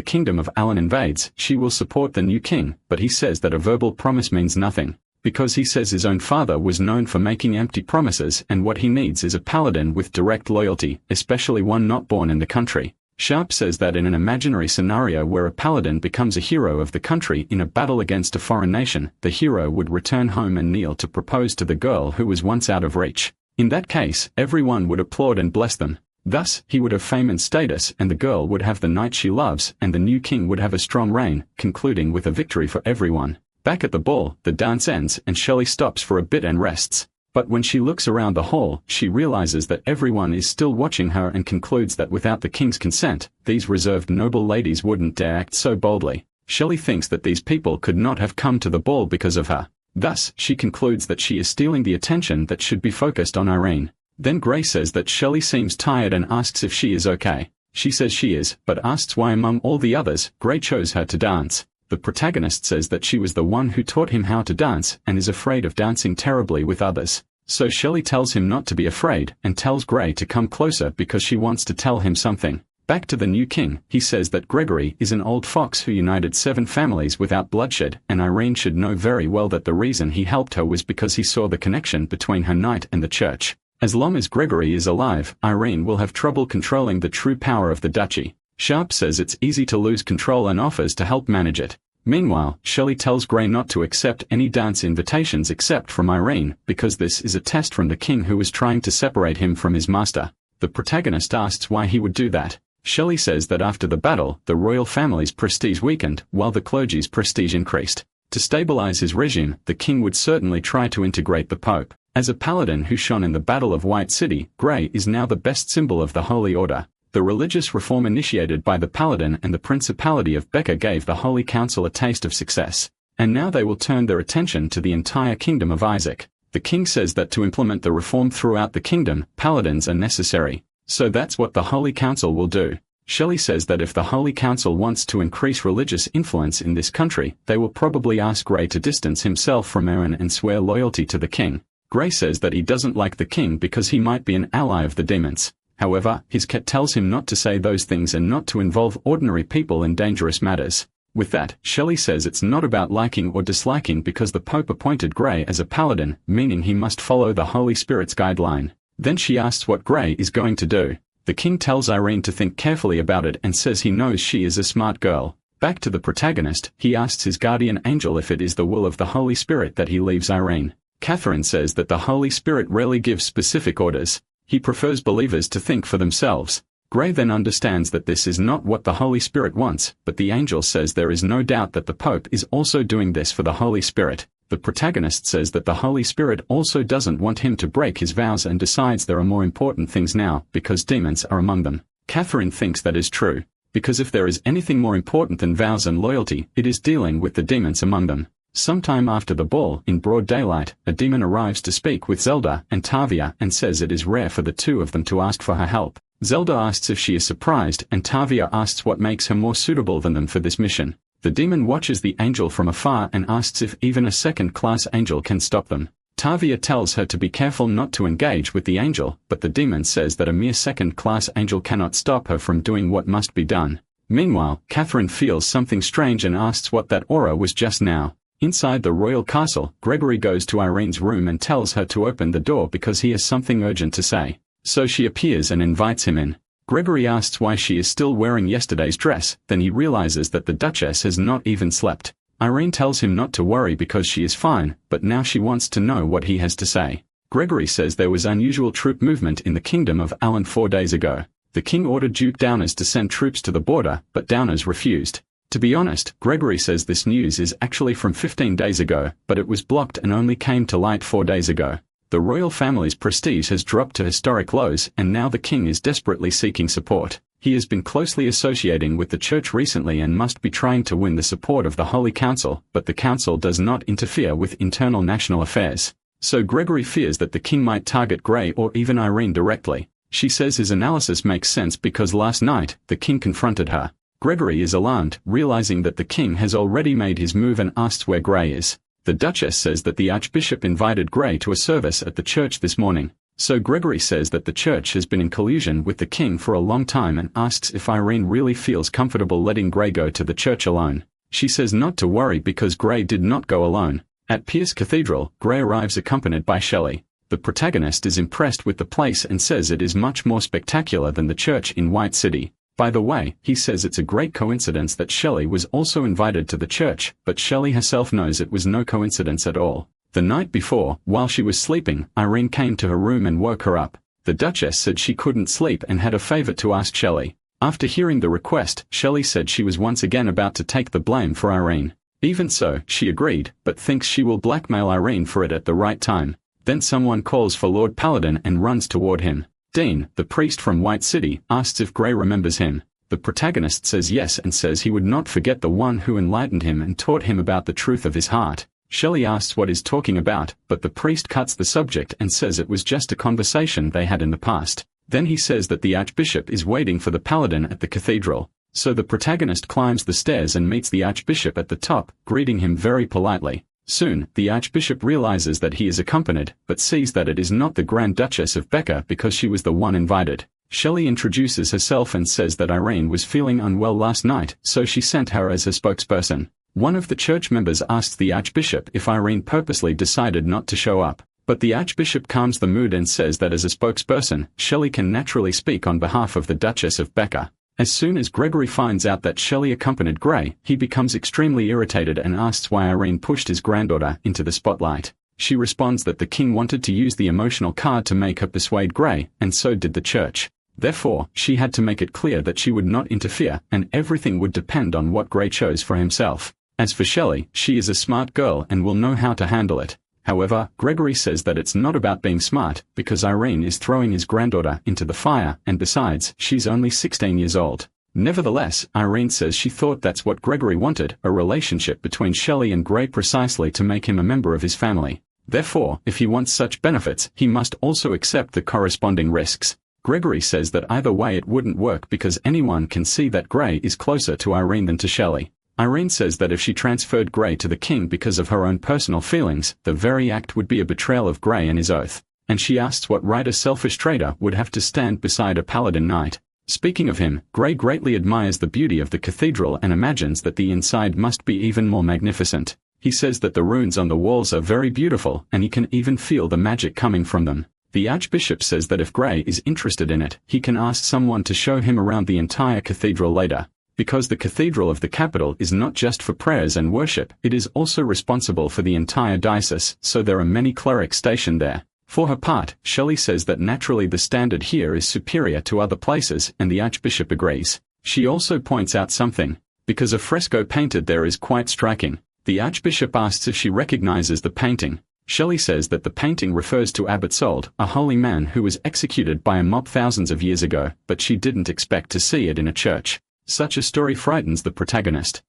kingdom of Alan invades, she will support the new king, but he says that a verbal promise means nothing, because he says his own father was known for making empty promises and what he needs is a paladin with direct loyalty, especially one not born in the country. Sharp says that in an imaginary scenario where a paladin becomes a hero of the country in a battle against a foreign nation, the hero would return home and kneel to propose to the girl who was once out of reach. In that case, everyone would applaud and bless them. Thus, he would have fame and status, and the girl would have the knight she loves, and the new king would have a strong reign, concluding with a victory for everyone. Back at the ball, the dance ends and Shelley stops for a bit and rests. But when she looks around the hall, she realizes that everyone is still watching her and concludes that without the king's consent, these reserved noble ladies wouldn't dare act so boldly. Shelley thinks that these people could not have come to the ball because of her. Thus, she concludes that she is stealing the attention that should be focused on Irene. Then Gray says that Shelley seems tired and asks if she is okay. She says she is, but asks why among all the others, Gray chose her to dance. The protagonist says that she was the one who taught him how to dance and is afraid of dancing terribly with others. So Shelley tells him not to be afraid and tells Gray to come closer because she wants to tell him something. Back to the new king, he says that Gregory is an old fox who united 7 families without bloodshed, and Irene should know very well that the reason he helped her was because he saw the connection between her knight and the church. As long as Gregory is alive, Irene will have trouble controlling the true power of the duchy. Sharp says it's easy to lose control and offers to help manage it. Meanwhile, Shelley tells Gray not to accept any dance invitations except from Irene, because this is a test from the king who is trying to separate him from his master. The protagonist asks why he would do that. Shelley says that after the battle, the royal family's prestige weakened, while the clergy's prestige increased. To stabilize his regime, the king would certainly try to integrate the Pope. As a paladin who shone in the Battle of White City, Gray is now the best symbol of the Holy Order. The religious reform initiated by the Paladin and the Principality of Becca gave the Holy Council a taste of success, and now they will turn their attention to the entire kingdom of Isaac. The king says that to implement the reform throughout the kingdom, paladins are necessary. So that's what the Holy Council will do. Shelley says that if the Holy Council wants to increase religious influence in this country, they will probably ask Gray to distance himself from Aaron and swear loyalty to the king. Gray says that he doesn't like the king because he might be an ally of the demons. However, his cat tells him not to say those things and not to involve ordinary people in dangerous matters. With that, Shelley says it's not about liking or disliking because the Pope appointed Gray as a paladin, meaning he must follow the Holy Spirit's guideline. Then she asks what Gray is going to do. The king tells Irene to think carefully about it and says he knows she is a smart girl. Back to the protagonist, he asks his guardian angel if it is the will of the Holy Spirit that he leaves Irene. Catherine says that the Holy Spirit rarely gives specific orders. He prefers believers to think for themselves. Gray then understands that this is not what the Holy Spirit wants, but the angel says there is no doubt that the Pope is also doing this for the Holy Spirit. The protagonist says that the Holy Spirit also doesn't want him to break his vows and decides there are more important things now, because demons are among them. Catherine thinks that is true, because if there is anything more important than vows and loyalty, it is dealing with the demons among them. Sometime after the ball, in broad daylight, a demon arrives to speak with Zelda and Tavia and says it is rare for the two of them to ask for her help. Zelda asks if she is surprised and Tavia asks what makes her more suitable than them for this mission. The demon watches the angel from afar and asks if even a second-class angel can stop them. Tavia tells her to be careful not to engage with the angel, but the demon says that a mere second-class angel cannot stop her from doing what must be done. Meanwhile, Catherine feels something strange and asks what that aura was just now. Inside the royal castle, Gregory goes to Irene's room and tells her to open the door because he has something urgent to say. So she appears and invites him in. Gregory asks why she is still wearing yesterday's dress, then he realizes that the Duchess has not even slept. Irene tells him not to worry because she is fine, but now she wants to know what he has to say. Gregory says there was unusual troop movement in the kingdom of Alan 4 days ago. The king ordered Duke Downers to send troops to the border, but Downers refused. To be honest, Gregory says this news is actually from 15 days ago, but it was blocked and only came to light 4 days ago. The royal family's prestige has dropped to historic lows and now the king is desperately seeking support. He has been closely associating with the church recently and must be trying to win the support of the Holy Council, but the council does not interfere with internal national affairs. So Gregory fears that the king might target Gray or even Irene directly. She says his analysis makes sense because last night, the king confronted her. Gregory is alarmed, realizing that the king has already made his move and asks where Gray is. The Duchess says that the Archbishop invited Gray to a service at the church this morning. So Gregory says that the church has been in collusion with the king for a long time and asks if Irene really feels comfortable letting Gray go to the church alone. She says not to worry because Gray did not go alone. At Pierce Cathedral, Gray arrives accompanied by Shelley. The protagonist is impressed with the place and says it is much more spectacular than the church in White City. By the way, he says it's a great coincidence that Shelley was also invited to the church, but Shelley herself knows it was no coincidence at all. The night before, while she was sleeping, Irene came to her room and woke her up. The Duchess said she couldn't sleep and had a favor to ask Shelley. After hearing the request, Shelley said she was once again about to take the blame for Irene. Even so, she agreed, but thinks she will blackmail Irene for it at the right time. Then someone calls for Lord Paladin and runs toward him. Dean, the priest from White City, asks if Gray remembers him. The protagonist says yes and says he would not forget the one who enlightened him and taught him about the truth of his heart. Shelley asks what he's talking about, but the priest cuts the subject and says it was just a conversation they had in the past. Then he says that the Archbishop is waiting for the Paladin at the cathedral. So the protagonist climbs the stairs and meets the Archbishop at the top, greeting him very politely. Soon, the Archbishop realizes that he is accompanied, but sees that it is not the Grand Duchess of Becca because she was the one invited. Shelley introduces herself and says that Irene was feeling unwell last night, so she sent her as her spokesperson. One of the church members asks the Archbishop if Irene purposely decided not to show up, but the Archbishop calms the mood and says that as a spokesperson, Shelley can naturally speak on behalf of the Duchess of Becca. As soon as Gregory finds out that Shelley accompanied Gray, he becomes extremely irritated and asks why Irene pushed his granddaughter into the spotlight. She responds that the king wanted to use the emotional card to make her persuade Gray, and so did the church. Therefore, she had to make it clear that she would not interfere, and everything would depend on what Gray chose for himself. As for Shelley, she is a smart girl and will know how to handle it. However, Gregory says that it's not about being smart, because Irene is throwing his granddaughter into the fire, and besides, she's only 16 years old. Nevertheless, Irene says she thought that's what Gregory wanted, a relationship between Shelley and Gray precisely to make him a member of his family. Therefore, if he wants such benefits, he must also accept the corresponding risks. Gregory says that either way it wouldn't work because anyone can see that Gray is closer to Irene than to Shelley. Irene says that if she transferred Gray to the king because of her own personal feelings, the very act would be a betrayal of Gray and his oath. And she asks what right a selfish traitor would have to stand beside a paladin knight. Speaking of him, Gray greatly admires the beauty of the cathedral and imagines that the inside must be even more magnificent. He says that the runes on the walls are very beautiful and he can even feel the magic coming from them. The Archbishop says that if Gray is interested in it, he can ask someone to show him around the entire cathedral later. Because the cathedral of the capital is not just for prayers and worship, it is also responsible for the entire diocese, so there are many clerics stationed there. For her part, Shelley says that naturally the standard here is superior to other places, and the Archbishop agrees. She also points out something, because a fresco painted there is quite striking. The Archbishop asks if she recognizes the painting. Shelley says that the painting refers to Abbot Sold, a holy man who was executed by a mob thousands of years ago, but she didn't expect to see it in a church. Such a story frightens the protagonist.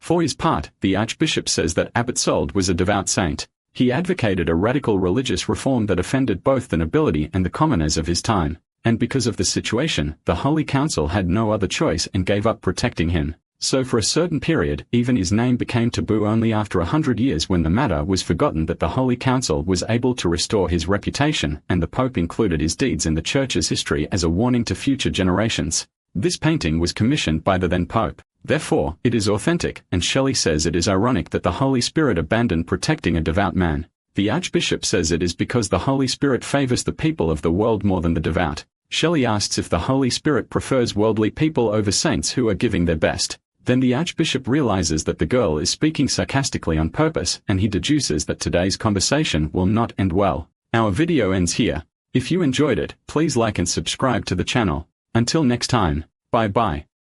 For his part, the Archbishop says that Abbot Sold was a devout saint. He advocated a radical religious reform that offended both the nobility and the commoners of his time. And because of the situation, the Holy Council had no other choice and gave up protecting him. So for a certain period, even his name became taboo only after 100 years when the matter was forgotten that the Holy Council was able to restore his reputation, and the Pope included his deeds in the Church's history as a warning to future generations. This painting was commissioned by the then Pope. Therefore, it is authentic, and Shelley says it is ironic that the Holy Spirit abandoned protecting a devout man. The Archbishop says it is because the Holy Spirit favors the people of the world more than the devout. Shelley asks if the Holy Spirit prefers worldly people over saints who are giving their best. Then the Archbishop realizes that the girl is speaking sarcastically on purpose, and he deduces that today's conversation will not end well. Our video ends here. If you enjoyed it, please like and subscribe to the channel. Until next time, bye-bye.